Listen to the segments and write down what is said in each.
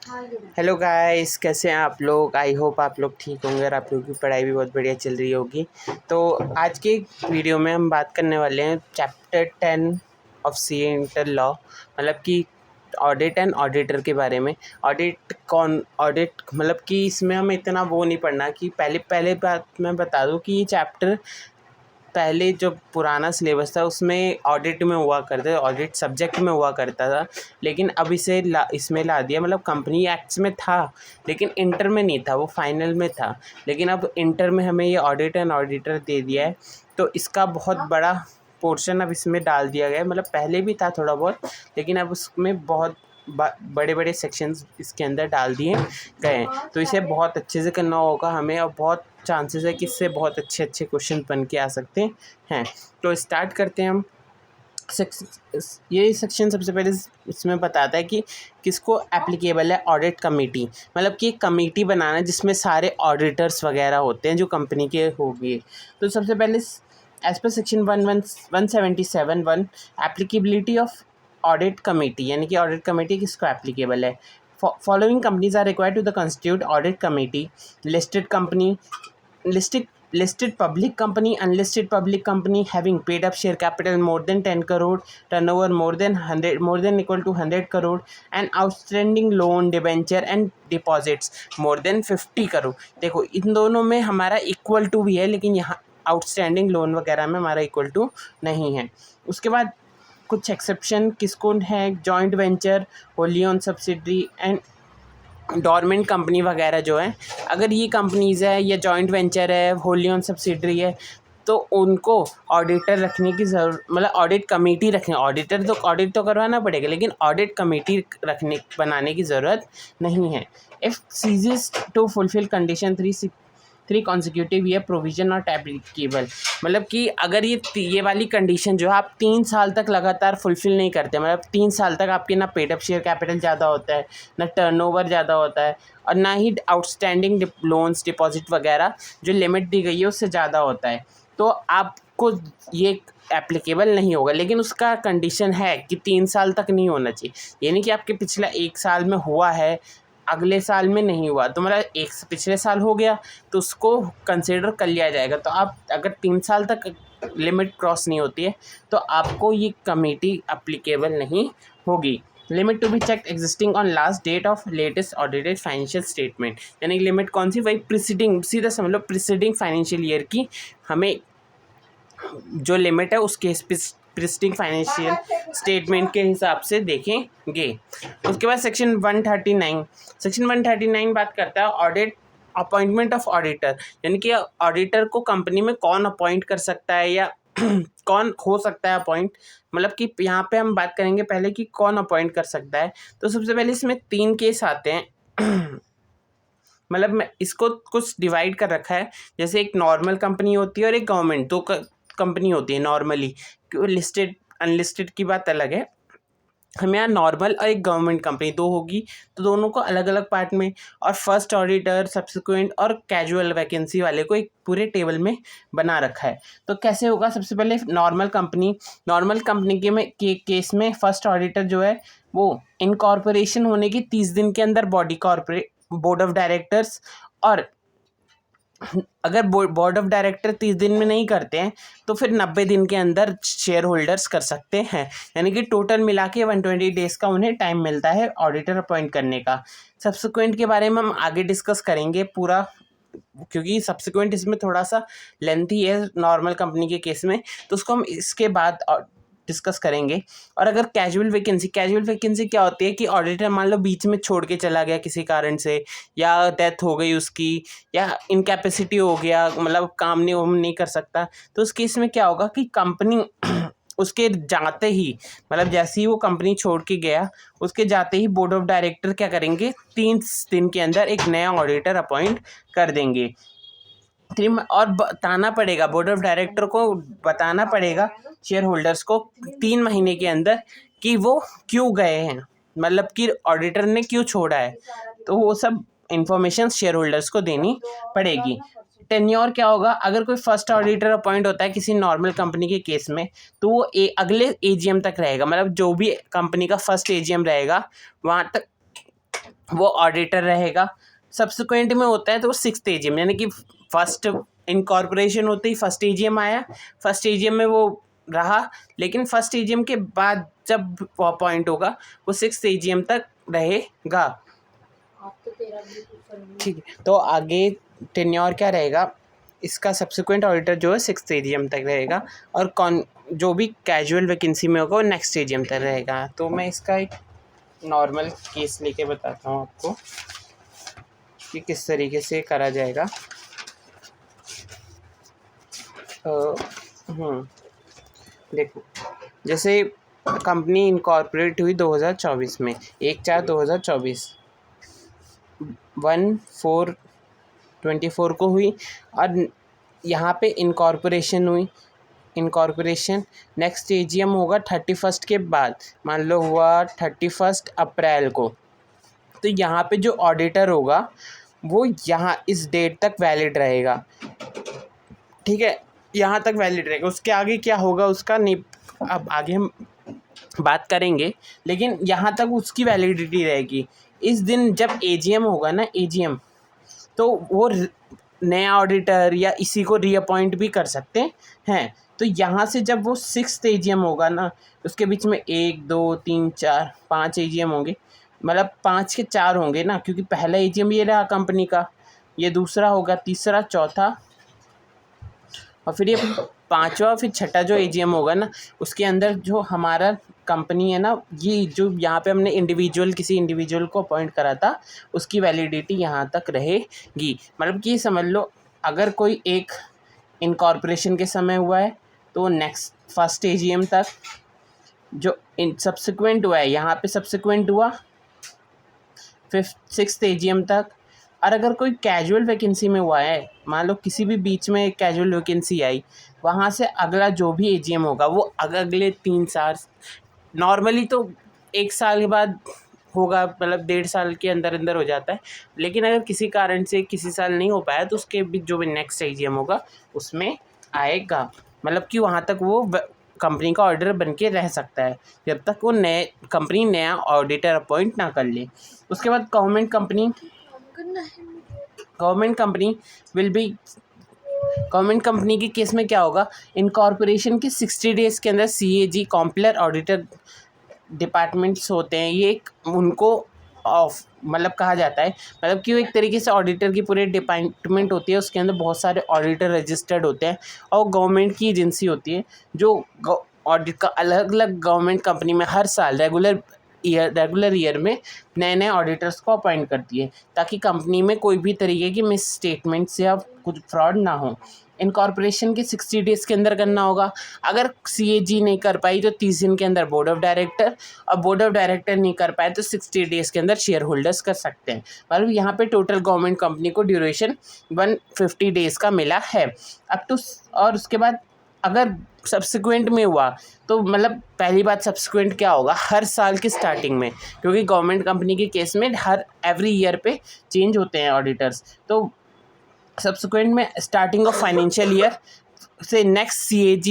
Hello guys, कैसे हैं आप लोग। आई होप आप लोग ठीक होंगे और आप लोगों की पढ़ाई भी बहुत बढ़िया चल रही होगी। तो आज के वीडियो में हम बात करने वाले हैं chapter 10 of C inter law, मतलब कि ऑडिट एंड ऑडिटर के बारे में। ऑडिट मतलब कि इसमें हमें इतना वो नहीं पढ़ना कि पहले बात मैं बता दूं कि ये चैप्टर पहले जो पुराना सिलेबस था उसमें ऑडिट में हुआ करते, ऑडिट सब्जेक्ट में हुआ करता था, लेकिन अब इसमें ला दिया। मतलब कंपनी एक्ट्स में था लेकिन इंटर में नहीं था, वो फाइनल में था। लेकिन अब इंटर में हमें ये ऑडिट एंड ऑडिटर दे दिया है, तो इसका बहुत बड़ा पोर्शन अब इसमें डाल दिया गया है। मतलब पहले भी था थोड़ा बहुत, लेकिन अब उसमें बहुत बड़े बड़े सेक्शंस इसके अंदर डाल दिए गए हैं। तो इसे बहुत अच्छे से करना होगा हमें, और बहुत चांसेस है कि इससे बहुत अच्छे अच्छे क्वेश्चन बन के आ सकते हैं। तो स्टार्ट करते हैं हम। ये सेक्शन सबसे पहले इसमें बताता है कि किसको एप्लीकेबल है ऑडिट कमेटी। मतलब कि एक कमेटी बनाना जिसमें सारे ऑडिटर्स वगैरह होते हैं जो कंपनी के होंगे। तो सबसे पहले एज पर section 177(1) applicability of audit committee, यानी कि ऑडिट कमेटी किसको एप्लीकेबल है। Following companies are required to the constitute audit committee: listed company, listed public company, unlisted public company having paid up share capital more than 10 crore, turnover more than equal to 100 crore, and outstanding loan, debenture and deposits more than 50 crore। देखो इन दोनों में हमारा equal to भी है, लेकिन यहाँ outstanding loan वगैरह में हमारा इक्वल टू नहीं है। उसके बाद कुछ एक्सेप्शन किसको है: joint venture, wholly owned subsidiary and dormant company वगैरह जो है, अगर ये कंपनीज़ है या जॉइंट वेंचर है, होली ऑन सब्सिडरी है, तो उनको ऑडिटर रखने की मतलब ऑडिट कमेटी रखने, ऑडिट तो करवाना पड़ेगा लेकिन ऑडिट कमेटी बनाने की ज़रूरत नहीं है। If ceases to fulfil condition 3 consecutive year provision not applicable. मतलब कि अगर ये वाली कंडीशन जो है आप 3 साल तक लगातार फुलफिल नहीं करते, मतलब 3 साल तक आपके ना पेड अप शेयर कैपिटल ज़्यादा होता है, ना टर्नओवर ज़्यादा होता है, और ना ही आउटस्टैंडिंग लोन्स डिपॉजिट वगैरह जो लिमिट दी गई है उससे ज़्यादा होता है, तो आपको ये एप्लीकेबल नहीं होगा। लेकिन उसका कंडीशन है कि 3 साल तक नहीं होना चाहिए, यानी कि आपके पिछला 1 साल में हुआ है, अगले साल में नहीं हुआ, तो मतलब पिछले साल हो गया तो उसको कंसिडर कर लिया जाएगा। तो आप अगर 3 साल तक लिमिट क्रॉस नहीं होती है तो आपको ये कमेटी एप्लीकेबल नहीं होगी। Limit to be check existing on last date of latest audited financial statement, यानी कि लिमिट कौन सी, वही प्रीसीडिंग, सीधा समझ लो प्रीसीडिंग फाइनेंशियल ईयर की हमें जो लिमिट है उसके प्रीसीडिंग फाइनेंशियल स्टेटमेंट के हिसाब से देखेंगे। उसके बाद सेक्शन 139 बात करता है ऑडिट अपॉइंटमेंट ऑफ ऑडिटर, यानी कि ऑडिटर को कंपनी में कौन अपॉइंट कर सकता है या कौन हो सकता है अपॉइंट। मतलब कि यहाँ पे हम बात करेंगे पहले कि कौन अपॉइंट कर सकता है। तो सबसे पहले इसमें 3 केस आते हैं। मतलब मैं इसको कुछ डिवाइड कर रखा है, जैसे एक नॉर्मल कंपनी होती है और एक गवर्नमेंट, दो कंपनी होती है नॉर्मली। लिस्टेड अनलिस्टेड की बात अलग है। हम यहाँ नॉर्मल और एक गवर्नमेंट कंपनी दो होगी, तो दोनों को अलग अलग पार्ट में, और फर्स्ट ऑडिटर, सब्सिक्वेंट और कैजुअल वैकेंसी वाले को एक पूरे टेबल में बना रखा है। तो कैसे होगा, सबसे पहले नॉर्मल कंपनी के केस में फर्स्ट ऑडिटर जो है वो इनकॉर्पोरेशन होने की 30 दिन के अंदर बोर्ड ऑफ डायरेक्टर्स, और अगर बोर्ड ऑफ डायरेक्टर 30 दिन में नहीं करते हैं तो फिर 90 दिन के अंदर शेयर होल्डर्स कर सकते हैं, यानी कि टोटल मिला के 120 डेज़ का उन्हें टाइम मिलता है ऑडिटर अपॉइंट करने का। सब्सिक्वेंट के बारे में हम आगे डिस्कस करेंगे पूरा, क्योंकि सब्सिक्वेंट इसमें थोड़ा सा लेंथी है नॉर्मल कंपनी के केस में, तो उसको हम इसके बाद डिस्कस करेंगे। और अगर कैजुअल वैकेंसी क्या होती है कि ऑडिटर मान लो बीच में छोड़ के चला गया किसी कारण से, या डेथ हो गई उसकी, या इनकैपेसिटी हो गया, मतलब काम नहीं कर सकता, तो उस केस में क्या होगा कि कंपनी उसके जाते ही, मतलब जैसे ही वो कंपनी छोड़ के गया उसके जाते ही बोर्ड ऑफ डायरेक्टर क्या करेंगे, 3 दिन के अंदर एक नया ऑडिटर अपॉइंट कर देंगे। और बताना पड़ेगा, बोर्ड ऑफ डायरेक्टर को बताना पड़ेगा शेयर होल्डर्स को 3 महीने के अंदर कि वो क्यों गए हैं, मतलब कि ऑडिटर ने क्यों छोड़ा है, तो वो सब इंफॉर्मेशन शेयर होल्डर्स को देनी पड़ेगी। टेन्योर क्या होगा, अगर कोई फर्स्ट ऑडिटर अपॉइंट होता है किसी नॉर्मल कंपनी के केस में, तो वो अगले एजीएम तक रहेगा, मतलब जो भी कंपनी का फर्स्ट एजीएम रहेगा वहाँ तक वो ऑडिटर रहेगा। सब्सिक्वेंट में होता है तो वो 6th AGM, यानी कि फर्स्ट इनकॉर्पोरेशन होते ही फर्स्ट AGM आया, फर्स्ट AGM में वो रहा, लेकिन फर्स्ट AGM के बाद जब वो अपॉइंट होगा वो 6th AGM तक रहेगा। ठीक है, तो आगे टेन्योर क्या रहेगा इसका, सब्सिक्वेंट ऑडिटर जो है 6th AGM तक रहेगा, और कौन जो भी कैजुअल वैकेंसी में होगा वो नेक्स्ट AGM तक रहेगा। तो मैं इसका एक नॉर्मल केस लेके बताता हूँ आपको कि किस तरीके से करा जाएगा। देखो, जैसे कंपनी इनकॉर्पोरेट हुई 2024 में, 1/4/2024, 1/4/24 को हुई, और यहाँ पे इनकॉर्पोरेशन हुई। इनकॉर्पोरेशन नेक्स्ट AGM होगा 31 के बाद, मान लो हुआ 31 अप्रैल को, तो यहाँ पे जो ऑडिटर होगा वो यहाँ इस डेट तक वैलिड रहेगा। ठीक है, यहाँ तक वैलिड रहेगा, उसके आगे क्या होगा उसका नहीं, अब आगे हम बात करेंगे, लेकिन यहाँ तक उसकी वैलिडिटी रहेगी। इस दिन जब AGM होगा ना, AGM, तो वो नया ऑडिटर या इसी को रीअपॉइंट भी कर सकते हैं। तो यहाँ से जब वो 6th AGM होगा ना, उसके बीच में 1 2 3 4 5 AGM होंगे, मतलब 5 के 4 होंगे ना, क्योंकि पहला AGM ये रहा कंपनी का, ये दूसरा होगा, तीसरा, चौथा, और फिर ये पांचवा, फिर छठा जो AGM होगा ना, उसके अंदर जो हमारा कंपनी है ना, ये जो यहाँ पे हमने किसी इंडिविजुअल को अपॉइंट करा था, उसकी वैलिडिटी यहाँ तक रहेगी। मतलब कि समझ लो, अगर कोई एक इनकॉर्पोरेशन के समय हुआ है तो नेक्स्ट फर्स्ट AGM तक, जो सब्सिक्वेंट हुआ है यहाँ पे सब्सिक्वेंट हुआ 6th AGM तक। और अगर कोई कैजुअल वैकेंसी में हुआ है, मान लो किसी भी बीच में कैजुअल वैकेंसी आई, वहाँ से अगला जो भी AGM होगा वो अगले 3 साल, नॉर्मली तो 1 साल के बाद होगा, मतलब 1.5 साल के अंदर अंदर हो जाता है, लेकिन अगर किसी कारण से किसी साल नहीं हो पाया तो उसके भी जो भी नेक्स्ट AGM होगा उसमें आएगा। मतलब कि वहाँ तक वो कंपनी का ऑडिटर बन के रह सकता है जब तक वो कंपनी नया ऑडिटर अपॉइंट ना कर ले। उसके बाद गवर्नमेंट कंपनी के केस में क्या होगा, इनकॉर्पोरेशन के 60 डेज़ के अंदर CAG कॉम्प्लेर ऑडिटर डिपार्टमेंट्स होते हैं, ये एक उनको ऑफ मतलब कहा जाता है, मतलब कि वो एक तरीके से ऑडिटर की पूरी डिपार्टमेंट होती है, उसके अंदर बहुत सारे ऑडिटर रजिस्टर्ड होते हैं, और गवर्नमेंट की एजेंसी होती है जो ऑडिट का अलग अलग गवर्नमेंट कंपनी में हर साल रेगुलर ईयर में नए नए ऑडिटर्स को अपॉइंट करती है, ताकि कंपनी में कोई भी तरीके की मिस स्टेटमेंट्स या कुछ फ्रॉड ना हो। इनकॉर्पोरेशन के 60 डेज़ के अंदर करना होगा। अगर CAG नहीं कर पाई तो 30 दिन के अंदर बोर्ड ऑफ डायरेक्टर, और बोर्ड ऑफ डायरेक्टर नहीं कर पाए तो 60 डेज़ के अंदर शेयर होल्डर्स कर सकते हैं। मतलब यहाँ पे टोटल गवर्नमेंट कंपनी को ड्यूरेशन 150 डेज़ का मिला है अप टू। और उसके बाद अगर सब्सिक्वेंट में हुआ तो मतलब पहली बात, सब्सिक्वेंट क्या होगा, हर साल की स्टार्टिंग में, क्योंकि गवर्नमेंट कंपनी के केस में एवरी ईयर पे चेंज होते हैं ऑडिटर्स, तो सब्सिक्वेंट में स्टार्टिंग ऑफ फाइनेंशियल ईयर से नेक्स्ट CAG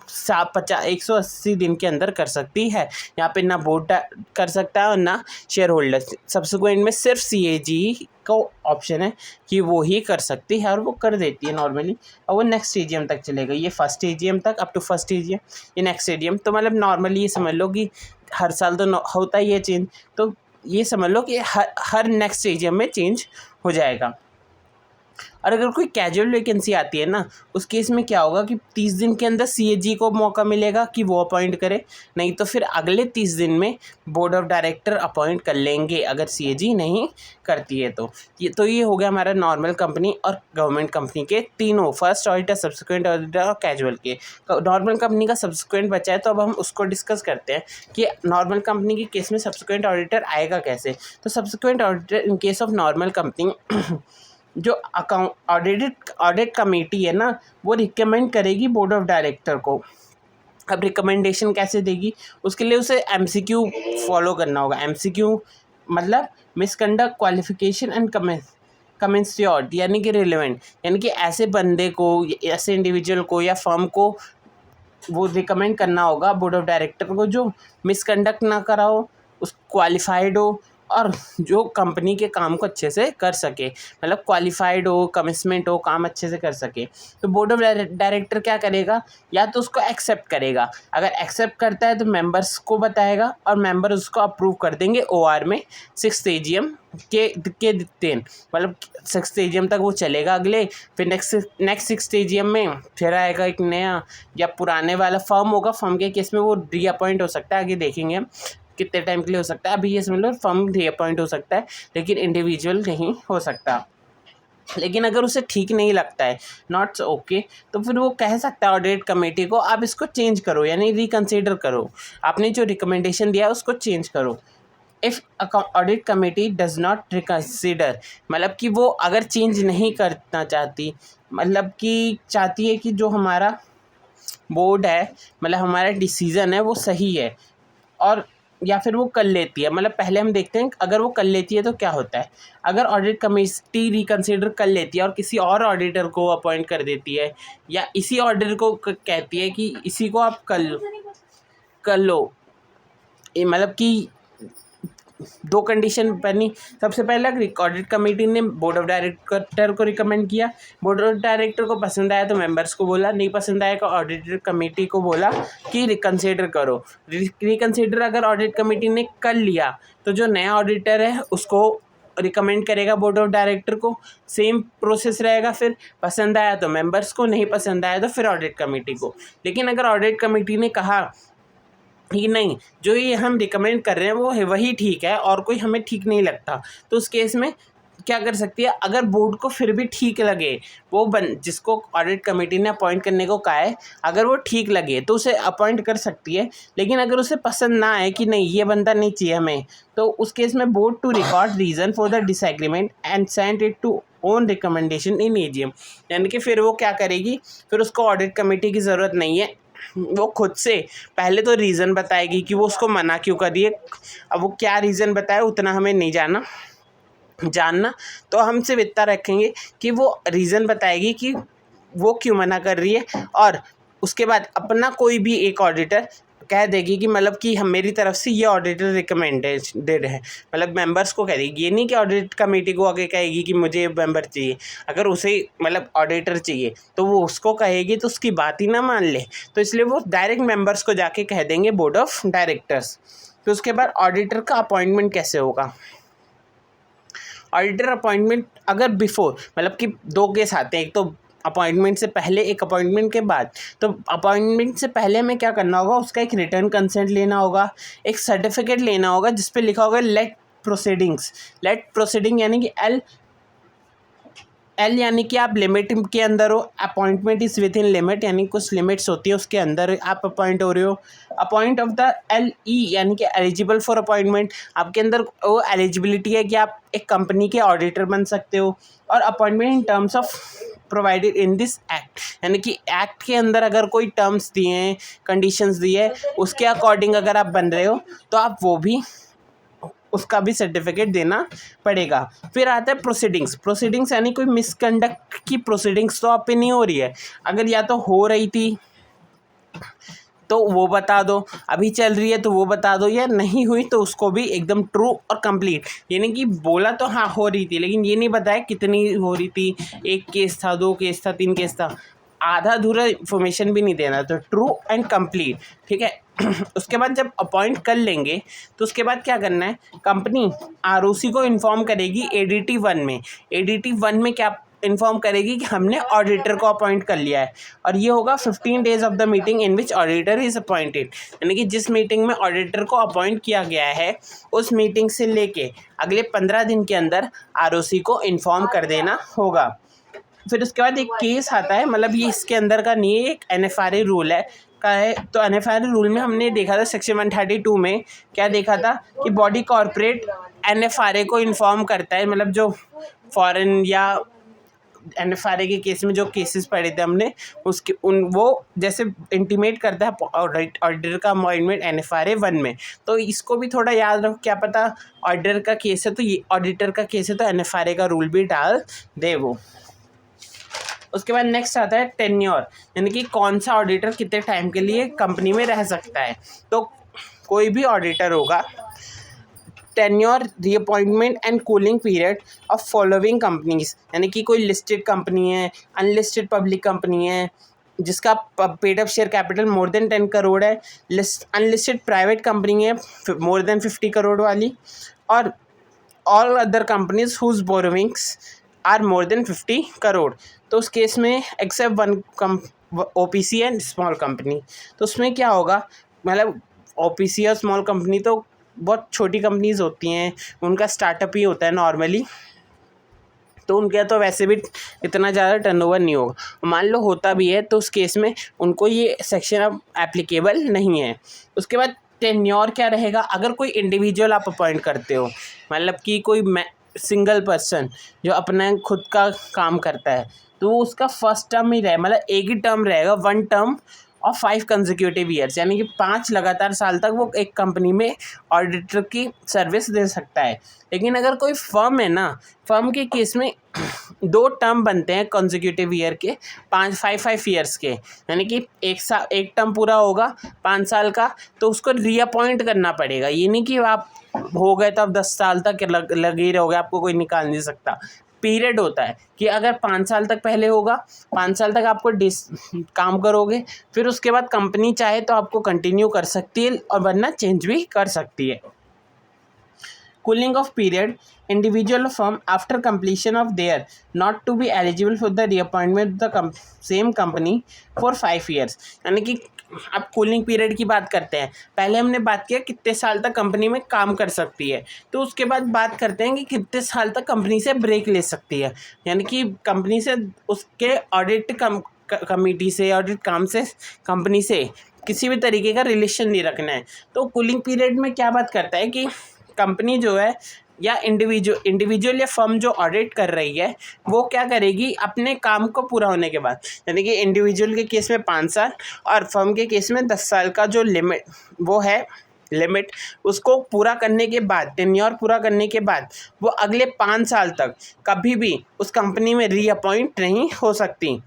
180 दिन के अंदर कर सकती है। यहाँ पे ना बोर्ड कर सकता है और ना शेयर होल्डर। सब्सिक्वेंट में सिर्फ CAG को ऑप्शन है कि वो ही कर सकती है, और वो कर देती है नॉर्मली, और वो नेक्स्ट AGM तक चलेगा। ये फर्स्ट AGM तक, अप टू फर्स्ट AGM, ये नेक्स्ट AGM। तो मतलब नॉर्मली ये समझ लो कि हर साल तो होता ही है चेंज, तो ये समझ लो कि हर नेक्स्ट AGM में चेंज हो जाएगा। और अगर कोई कैजुअल वैकेंसी आती है ना, उस केस में क्या होगा कि 30 दिन के अंदर CAG को मौका मिलेगा कि वो अपॉइंट करे, नहीं तो फिर अगले 30 दिन में बोर्ड ऑफ डायरेक्टर अपॉइंट कर लेंगे अगर CAG नहीं करती है तो। ये हो गया हमारा नॉर्मल कंपनी और गवर्नमेंट कंपनी के तीनों, फर्स्ट ऑडिटर, सब्सिक्वेंट ऑडिटर और कैजुअल के। नॉर्मल कंपनी का सब्सिक्वेंट बचा है, तो अब हम उसको डिस्कस करते हैं कि नॉर्मल कंपनी के केस में सब्सिक्वेंट ऑडिटर आएगा कैसे। तो subsequent auditor in case of normal company, जो ऑडिट कमेटी है ना, वो रिकमेंड करेगी बोर्ड ऑफ डायरेक्टर को। अब रिकमेंडेशन कैसे देगी, उसके लिए उसे MCQ फॉलो करना होगा। MCQ मतलब मिसकंडक्ट, क्वालिफिकेशन एंड कमेंस्योर्ड, यानी कि रिलेवेंट, यानी कि ऐसे बंदे को, ऐसे इंडिविजुअल को या फर्म को वो रिकमेंड करना होगा बोर्ड ऑफ डायरेक्टर को जो मिसकंडक्ट ना करा हो, उस क्वालिफाइड हो, और जो कंपनी के काम को अच्छे से कर सके, मतलब क्वालिफाइड हो, कमिटमेंट हो, काम अच्छे से कर सके। तो बोर्ड ऑफ डायरेक्टर क्या करेगा, या तो उसको एक्सेप्ट करेगा, अगर एक्सेप्ट करता है तो मेंबर्स को बताएगा और मेंबर उसको अप्रूव कर देंगे OR में 6th AGM के दिन, मतलब 6th AGM तक वो चलेगा अगले, फिर नेक्स्ट 6th AGM में फिर आएगा एक नया, या पुराने वाला फर्म होगा, फर्म के केस में वो रीअपॉइंट हो सकता है, आगे देखेंगे हम कितने टाइम के लिए हो सकता है। अभी ये समझ लो फर्म रीअपॉइंट हो सकता है लेकिन इंडिविजुअल नहीं हो सकता। लेकिन अगर उसे ठीक नहीं लगता है, नॉट ओके, तो फिर वो कह सकता है ऑडिट कमेटी को आप इसको चेंज करो, यानी रिकंसीडर करो, आपने जो रिकमेंडेशन दिया है उसको चेंज करो। If audit committee does not reconsider, मतलब कि वो अगर चेंज नहीं करना चाहती, मतलब कि चाहती है कि जो हमारा बोर्ड है, मतलब हमारा डिसीज़न है वो सही है, और या फिर वो कर लेती है, मतलब पहले हम देखते हैं अगर वो कर लेती है तो क्या होता है। अगर ऑडिट कमेटी रिकंसीडर कर लेती है और किसी और ऑडिटर को अपॉइंट कर देती है, या इसी ऑडिटर को कहती है कि इसी को आप कर लो, मतलब कि दो कंडीशन बनी। सबसे पहले ऑडिट कमेटी ने बोर्ड ऑफ डायरेक्टर को रिकमेंड किया, बोर्ड ऑफ डायरेक्टर को पसंद आया तो मेंबर्स को बोला, नहीं पसंद आया तो ऑडिटर कमेटी को बोला कि रिकंसीडर करो। रिकंसीडर अगर ऑडिट कमेटी ने कर लिया तो जो नया ऑडिटर है उसको रिकमेंड करेगा बोर्ड ऑफ डायरेक्टर को, सेम प्रोसेस रहेगा। फिर पसंद आया तो मेंबर्स को, नहीं पसंद आया तो फिर ऑडिट कमेटी को। लेकिन अगर ऑडिट कमेटी ने कहा कि नहीं, जो ये हम रिकमेंड कर रहे हैं वो है वही ठीक है और कोई हमें ठीक नहीं लगता, तो उस केस में क्या कर सकती है, अगर बोर्ड को फिर भी ठीक लगे, वो जिसको ऑडिट कमेटी ने अपॉइंट करने को कहा है, अगर वो ठीक लगे तो उसे अपॉइंट कर सकती है। लेकिन अगर उसे पसंद ना आए कि नहीं ये बंदा नहीं चाहिए हमें, तो उस केस में board to record reason for the disagreement and send it to own recommendation in AGM, यानी कि फिर वो क्या करेगी, फिर उसको ऑडिट कमेटी की ज़रूरत नहीं है, वो खुद से पहले तो रीज़न बताएगी कि वो उसको मना क्यों कर रही है। अब वो क्या रीज़न बताए उतना हमें नहीं जानना, तो हम सिर्फ इतना रखेंगे कि वो रीज़न बताएगी कि वो क्यों मना कर रही है, और उसके बाद अपना कोई भी एक ऑडिटर कह देगी कि मतलब कि हम मेरी तरफ से ये ऑडिटर रिकमेंडेड है, मतलब मेंबर्स को कह देगी। ये नहीं कि ऑडिट कमेटी को आगे कहेगी कि मुझे मेंबर चाहिए, अगर उसे मतलब ऑडिटर चाहिए तो वो उसको कहेगी तो उसकी बात ही ना मान ले, तो इसलिए वो डायरेक्ट मेंबर्स को जाके कह देंगे बोर्ड ऑफ डायरेक्टर्स। तो उसके बाद ऑडिटर का अपॉइंटमेंट कैसे होगा, ऑडिटर अपॉइंटमेंट अगर बिफोर, मतलब कि दो केस आते हैं, एक तो अपॉइंटमेंट से पहले, एक अपॉइंटमेंट के बाद। तो अपॉइंटमेंट से पहले हमें क्या करना होगा, उसका एक रिटर्न कंसेंट लेना होगा, एक सर्टिफिकेट लेना होगा जिस पे लिखा होगा लेट प्रोसीडिंग, यानी कि एल यानी कि आप लिमिट के अंदर हो, appointment is with in limit, यानी कुछ लिमिट्स होती है उसके अंदर आप अपॉइंट हो रहे हो। अपॉइंट ऑफ द LE यानी कि एलिजिबल फॉर अपॉइंटमेंट, आपके अंदर वो एलिजिबिलिटी है कि आप एक कंपनी के ऑडिटर बन सकते हो। और appointment in terms of provided in this act, यानी कि एक्ट के अंदर अगर कोई टर्म्स दिए हैं, कंडीशंस दिए हैं, उसके अकॉर्डिंग अगर आप बन रहे हो तो आप वो भी, उसका भी सर्टिफिकेट देना पड़ेगा। फिर आता है प्रोसीडिंग्स यानी कोई मिसकंडक्ट की प्रोसीडिंग्स तो आप पे नहीं हो रही है, अगर या तो हो रही थी तो वो बता दो, अभी चल रही है तो वो बता दो, या नहीं हुई तो उसको भी एकदम ट्रू और कंप्लीट, यानी कि बोला तो हाँ हो रही थी लेकिन ये नहीं बताया कितनी हो रही थी, 1 केस था, 2 केस था, 3 केस था, आधा अधूरा इन्फॉर्मेशन भी नहीं देना, तो ट्रू एंड कंप्लीट, ठीक है। उसके बाद जब अपॉइंट कर लेंगे तो उसके बाद क्या करना है, कंपनी ROC को इन्फॉर्म करेगी ADT 1 में क्या इन्फॉर्म करेगी कि हमने ऑडिटर को अपॉइंट कर लिया है, और ये होगा 15 days of the meeting in which auditor is appointed, यानी कि जिस मीटिंग में ऑडिटर को अपॉइंट किया गया है उस मीटिंग से लेके अगले 15 दिन के अंदर ROC को इन्फॉर्म कर देना होगा। फिर उसके बाद एक केस आता है, मतलब ये इसके अंदर का नहीं है, एक NFRA रूल है का है। तो NFRA रूल में हमने देखा था सेक्शन 132 में क्या देखा था कि बॉडी कॉर्पोरेट NFRA को इन्फॉर्म करता है, मतलब जो फॉरेन या NFRA के केस में जो केसेस पढ़े थे हमने उसके वो जैसे इंटीमेट करता है ऑडिटर का अपॉइंटमेंट NFRA 1 में। तो इसको भी थोड़ा याद रखो, क्या पता ऑडिटर का केस है तो ये ऑडिटर का केस है तो NFRA का रूल भी डाल दे वो। उसके बाद नेक्स्ट आता है टेन्योर, यानी कि कौन सा ऑडिटर कितने टाइम के लिए कंपनी में रह सकता है। तो कोई भी ऑडिटर होगा tenure, reappointment and cooling period of following companies, यानी कि कोई लिस्टेड कंपनी है, अनलिस्टेड पब्लिक कंपनी है जिसका paid up share capital more than 10 crore है, अनलिस्टेड प्राइवेट कंपनी है मोर देन 50 करोड़ वाली, और all other companies whose borrowings are more than 50 crore. तो उस केस में except one OPC and small company. तो उसमें क्या होगा, मतलब ओपीसी और स्मॉल कंपनी तो बहुत छोटी कंपनीज होती हैं, उनका स्टार्टअप ही होता है नॉर्मली, तो उनके तो वैसे भी इतना ज़्यादा टर्नओवर नहीं होगा। मान लो होता भी है तो उस केस में उनको ये सेक्शन अब एप्लीकेबल नहीं है। उसके बाद टेन्योर क्या रहेगा, अगर कोई इंडिविजुअल आप अपॉइंट करते हो, मतलब कि कोई सिंगल पर्सन जो अपना खुद का काम करता है, तो उसका फर्स्ट टर्म ही रहे, मतलब एक ही टर्म रहेगा, वन टर्म और 5 कंसेक्यूटिव ईयर्स, यानी कि 5 लगातार साल तक वो एक कंपनी में ऑडिटर की सर्विस दे सकता है। लेकिन अगर कोई फर्म है ना, फर्म के केस में 2 टर्म बनते हैं कंसेक्यूटिव ईयर के, 5 ईयर्स के, यानी कि एक टर्म पूरा होगा 5 साल का, तो उसको रीअपॉइंट करना पड़ेगा। ये नहीं कि आप हो गए तो आप 10 साल तक लगे ही रहोगे, आपको कोई निकाल नहीं सकता। पीरियड होता है कि अगर 5 साल तक पहले होगा, 5 साल तक आपको काम करोगे, फिर उसके बाद कंपनी चाहे तो आपको कंटिन्यू कर सकती है और वरना चेंज भी कर सकती है। Cooling off period, individual firm after completion of their not to be eligible for the reappointment of the same company for 5 years, यानी कि अब कूलिंग पीरियड की बात करते हैं। पहले हमने बात किया कितने साल तक कंपनी में काम कर सकती है, तो उसके बाद बात करते हैं कि कितने साल तक कंपनी से ब्रेक ले सकती है, यानी कि कंपनी से उसके ऑडिट कमेटी से, ऑडिट काम से, कंपनी से किसी भी तरीके का रिलेशन नहीं रखना है। तो कूलिंग पीरियड में क्या बात करता है कि कंपनी जो है या इंडिविजुअल या फर्म जो ऑडिट कर रही है वो क्या करेगी, अपने काम को पूरा होने के बाद, यानी कि इंडिविजुअल के केस में 5 साल और फर्म के केस में 10 साल का जो लिमिट उसको पूरा करने के बाद, टेन्योर पूरा करने के बाद, वो अगले 5 साल तक कभी भी उस कंपनी में रीअपॉइंट नहीं हो सकती।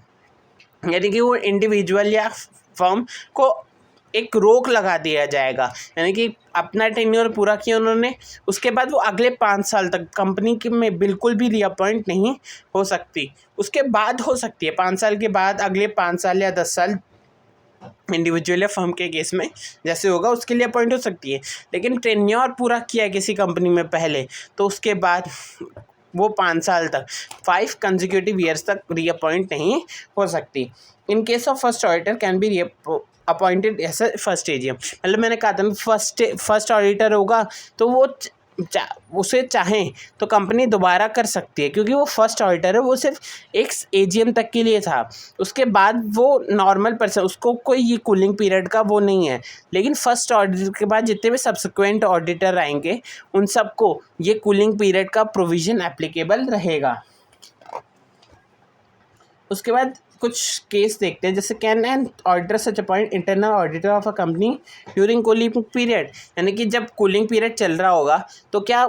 यानी कि वो इंडिविजुअल या फर्म को एक रोक लगा दिया जाएगा, यानी कि अपना टेन्योर पूरा किया उन्होंने, उसके बाद वो अगले 5 साल तक कंपनी के में बिल्कुल भी रीअपॉइंट नहीं हो सकती। उसके बाद हो सकती है 5 साल के बाद, अगले 5 साल या 10 साल इंडिविजुअल या फर्म के केस में जैसे होगा उसके लिए अपॉइंट हो सकती है। लेकिन टेन्योर पूरा किया किसी कंपनी में पहले, तो उसके बाद वो 5 साल तक, 5 कंसेक्यूटिव ईयर्स तक रीअपॉइंट नहीं हो सकती। In case of first auditor can be appointed as a first AGM, मतलब मैंने कहा था फर्स्ट ऑडिटर होगा तो वो उसे चाहें तो कंपनी दोबारा कर सकती है, क्योंकि वो फर्स्ट ऑडिटर है, वो सिर्फ एक एजीएम तक के लिए था, उसके बाद वो नॉर्मल पर्सन, उसको कोई ये कूलिंग पीरियड का वो नहीं है। लेकिन फर्स्ट ऑडिटर के बाद जितने भी सब्सिक्वेंट ऑडिटर आएंगे उन सबको ये कूलिंग पीरियड का प्रोविज़न एप्लीकेबल रहेगा। उसके बाद कुछ केस देखते हैं, जैसे can an auditor such appoint internal auditor of a company during cooling period, यानी कि जब कूलिंग पीरियड चल रहा होगा तो क्या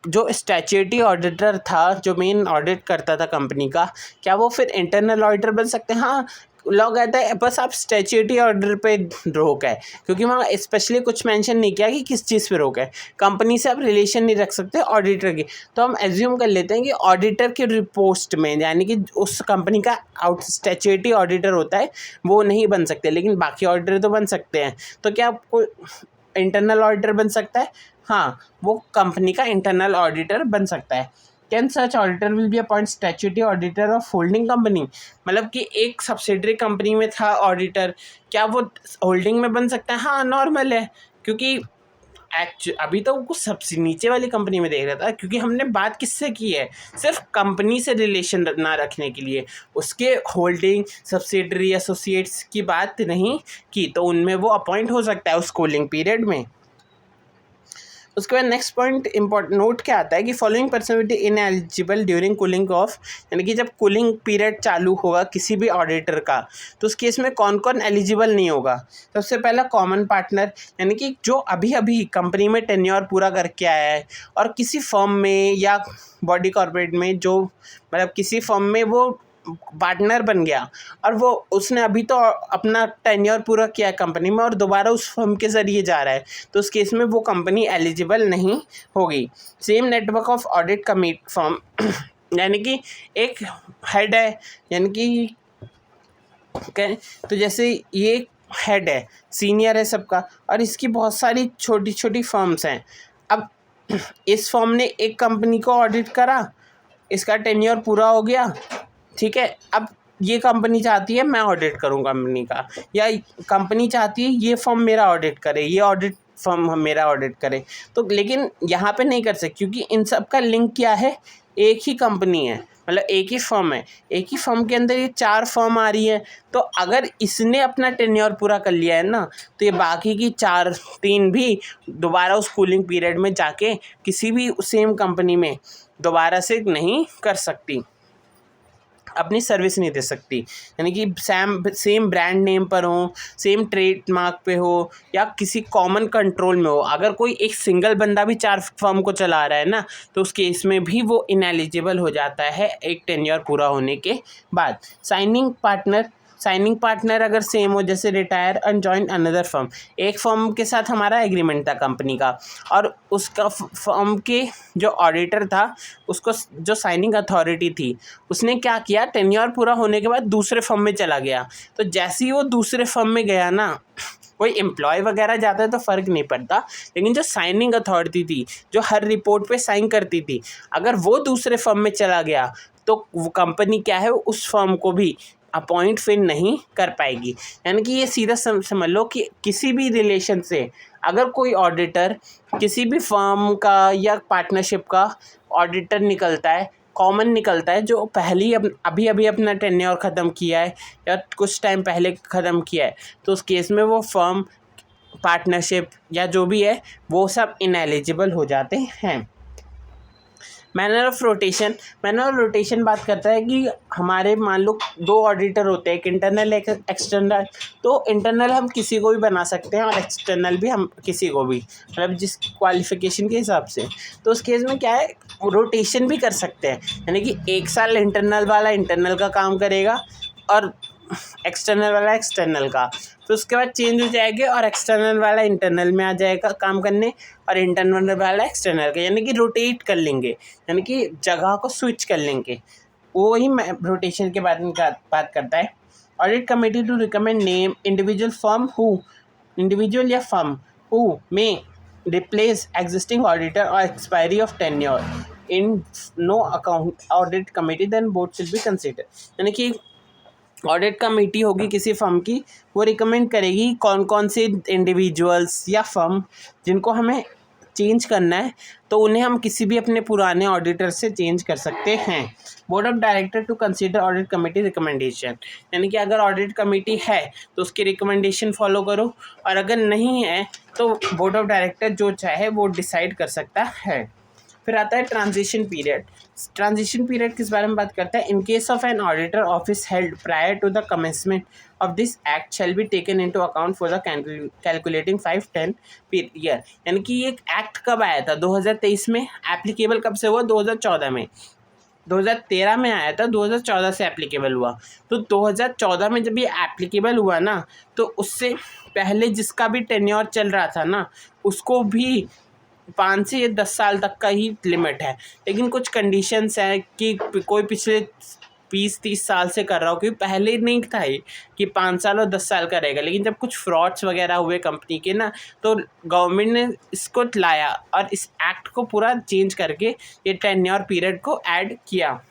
जो स्टैट्यूटरी ऑडिटर था, जो मेन ऑडिट करता था कंपनी का, क्या वो फिर इंटरनल ऑडिटर बन सकते हैं? हाँ, लॉ कहता है बस आप स्टैट्यूटरी ऑर्डर पे रोक है, क्योंकि वहाँ स्पेशली कुछ मेंशन नहीं किया कि किस चीज़ पे रोक है। कंपनी से आप रिलेशन नहीं रख सकते ऑडिटर की, तो हम एज्यूम कर लेते हैं कि ऑडिटर के पोस्ट में, यानी कि उस कंपनी का स्टैट्यूटरी ऑडिटर होता है वो नहीं बन सकते, लेकिन बाकी ऑडिटर तो बन सकते हैं। तो क्या कोई इंटरनल ऑडिटर बन सकता है? हाँ, वो कंपनी का इंटरनल ऑडिटर बन सकता है। Can such auditor will be appoint statutory auditor of holding company, मतलब कि एक सब्सिडरी कंपनी में था ऑडिटर, क्या वो होल्डिंग में बन सकता है? हाँ, नॉर्मल है, क्योंकि अभी तो कुछ सबसे नीचे वाली कंपनी में देख रहा था, क्योंकि हमने बात किससे की है, सिर्फ कंपनी से रिलेशन ना रखने के लिए, उसके होल्डिंग सब्सिडरी एसोसिएट्स की बात नहीं की, तो उनमें वो अपॉइंट हो सकता है उस कूलिंग पीरियड में। उसके बाद नेक्स्ट पॉइंट इंपॉर्टेंट नोट क्या आता है कि following person will B ineligible during cooling of, यानी कि जब कूलिंग पीरियड चालू होगा किसी भी ऑडिटर का, तो उस केस में कौन कौन एलिजिबल नहीं होगा। सबसे पहला कॉमन पार्टनर, यानी कि जो अभी अभी कंपनी में टेन्योर पूरा करके आया है और किसी फर्म में या बॉडी कॉर्पोरेट में, जो मतलब किसी फर्म में वो पार्टनर बन गया और वो उसने अभी तो अपना टेन्योर पूरा किया कंपनी में और दोबारा उस फर्म के ज़रिए जा रहा है, तो उस केस में वो कंपनी एलिजिबल नहीं होगी। Same network of audit committee firm यानी कि एक हेड है, यानी कि तो जैसे ये हेड है, सीनियर है सबका, और इसकी बहुत सारी छोटी छोटी फर्म्स हैं। अब इस फर्म ने एक कंपनी को ऑडिट करा, इसका टेन्योर पूरा हो गया, ठीक है। अब ये कंपनी चाहती है मैं ऑडिट करूं कंपनी का, या कंपनी चाहती है ये फर्म मेरा ऑडिट करे, ये ऑडिट फर्म मेरा ऑडिट करे, तो लेकिन यहाँ पे नहीं कर सकते क्योंकि इन सब का लिंक क्या है, एक ही कंपनी है, मतलब एक ही फर्म है। एक ही फर्म के अंदर ये 4 फर्म आ रही है, तो अगर इसने अपना टेन्योर पूरा कर लिया है ना, तो ये बाकी की 3 भी दोबारा उस कूलिंग पीरियड में जाके किसी भी सेम कंपनी में दोबारा से नहीं कर सकती, अपनी सर्विस नहीं दे सकती। यानी कि सेम ब्रांड नेम पर हो, सेम ट्रेडमार्क पे हो, या किसी कॉमन कंट्रोल में हो। अगर कोई एक सिंगल बंदा भी 4 फर्म को चला रहा है ना, तो उस केस में भी वो इनएलिजिबल हो जाता है एक टेन्योर पूरा होने के बाद। साइनिंग पार्टनर अगर सेम हो, जैसे retire and join another firm, एक फर्म के साथ हमारा एग्रीमेंट था कंपनी का, और उसका फर्म के जो ऑडिटर था, उसको जो साइनिंग अथॉरिटी थी, उसने क्या किया, टेन्योर पूरा होने के बाद दूसरे फर्म में चला गया। तो जैसे ही वो दूसरे फर्म में गया ना, कोई एम्प्लॉय वगैरह जाता है तो फ़र्क नहीं पड़ता, लेकिन जो साइनिंग अथॉरिटी थी, जो हर रिपोर्ट पे साइन करती थी, अगर वो दूसरे फर्म में चला गया तो वो कंपनी क्या है, उस फर्म को भी अपॉइंट फिर नहीं कर पाएगी। यानी कि ये सीधा समझ लो कि किसी भी रिलेशन से अगर कोई ऑडिटर किसी भी फर्म का या पार्टनरशिप का ऑडिटर निकलता है, कॉमन निकलता है, जो अभी अभी अपना टेन्योर ख़त्म किया है या कुछ टाइम पहले ख़त्म किया है, तो उस केस में वो फर्म, पार्टनरशिप या जो भी है, वो सब इनएलिजिबल हो जाते हैं। मैनर ऑफ रोटेशन बात करता है कि हमारे मान लो 2 ऑडिटर होते हैं, एक इंटरनल एक एक्सटर्नल। तो इंटरनल हम किसी को भी बना सकते हैं और एक्सटर्नल भी हम किसी को भी, मतलब जिस क्वालिफिकेशन के हिसाब से। तो उस केस में क्या है, रोटेशन भी कर सकते हैं, यानी कि 1 साल इंटरनल वाला इंटरनल का काम करेगा और एक्सटर्नल वाला एक्सटर्नल का, तो उसके बाद चेंज हो जाएंगे और एक्सटर्नल वाला इंटरनल में आ जाएगा काम करने और इंटरनल वाला एक्सटर्नल का, यानी कि रोटेट कर लेंगे, यानी कि जगह को स्विच कर लेंगे। वो ही रोटेशन के बारे में बात करता है। Audit committee to recommend name individual या firm who may replace existing auditor और expiry of tenure in no account audit committee then board should be consider. यानी कि ऑडिट कमेटी होगी किसी फर्म की, वो रिकमेंड करेगी कौन कौन से इंडिविजुअल्स या फर्म जिनको हमें चेंज करना है, तो उन्हें हम किसी भी अपने पुराने ऑडिटर से चेंज कर सकते हैं। Board of director to consider audit committee recommendation, यानी कि अगर ऑडिट कमेटी है तो उसकी रिकमेंडेशन फॉलो करो, और अगर नहीं है तो बोर्ड ऑफ डायरेक्टर जो चाहे वो डिसाइड कर सकता है। फिर आता है ट्रांजिशन पीरियड किस बारे में बात करता है। In case of an auditor office held prior to the commencement of this act shall be taken into account for the calculating 5-10 year. यानी कि ये एक्ट कब आया था, 2023 में। एप्लीकेबल कब से हुआ, 2014 में। 2013 में आया था, 2014 से एप्लीकेबल हुआ। तो 2014 में जब ये एप्लीकेबल हुआ ना, तो उससे पहले जिसका भी टेन्योर चल रहा था ना, उसको भी 5 से 10 साल तक का ही लिमिट है। लेकिन कुछ कंडीशंस हैं कि कोई पिछले 20-30 साल से कर रहा हो, क्योंकि पहले नहीं था ये कि 5 साल और 10 साल का रहेगा। लेकिन जब कुछ फ्रॉड्स वगैरह हुए कंपनी के ना, तो गवर्नमेंट ने इसको लाया और इस एक्ट को पूरा चेंज करके ये टेन्योर पीरियड को ऐड किया।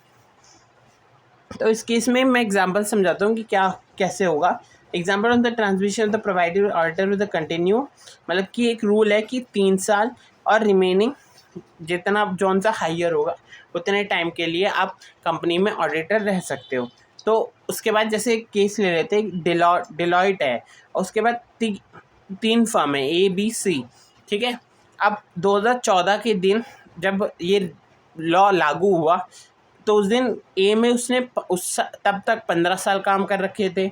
तो इस केस में मैं एग्जांपल समझाता हूँ कि क्या कैसे होगा। Example of the transmission of the provided auditor with the continue, मतलब कि एक रूल है कि 3 साल और रिमेनिंग जितना जौन सा हायर होगा उतने टाइम के लिए आप कंपनी में ऑडिटर रह सकते हो। तो उसके बाद जैसे एक केस ले लेते हैं, डिलॉयट है, और उसके बाद 3 फर्म है ABC, ठीक है। अब 2014 के दिन जब ये लॉ लागू हुआ, तो उस दिन ए में उसने तब तक 15 साल काम कर रखे थे,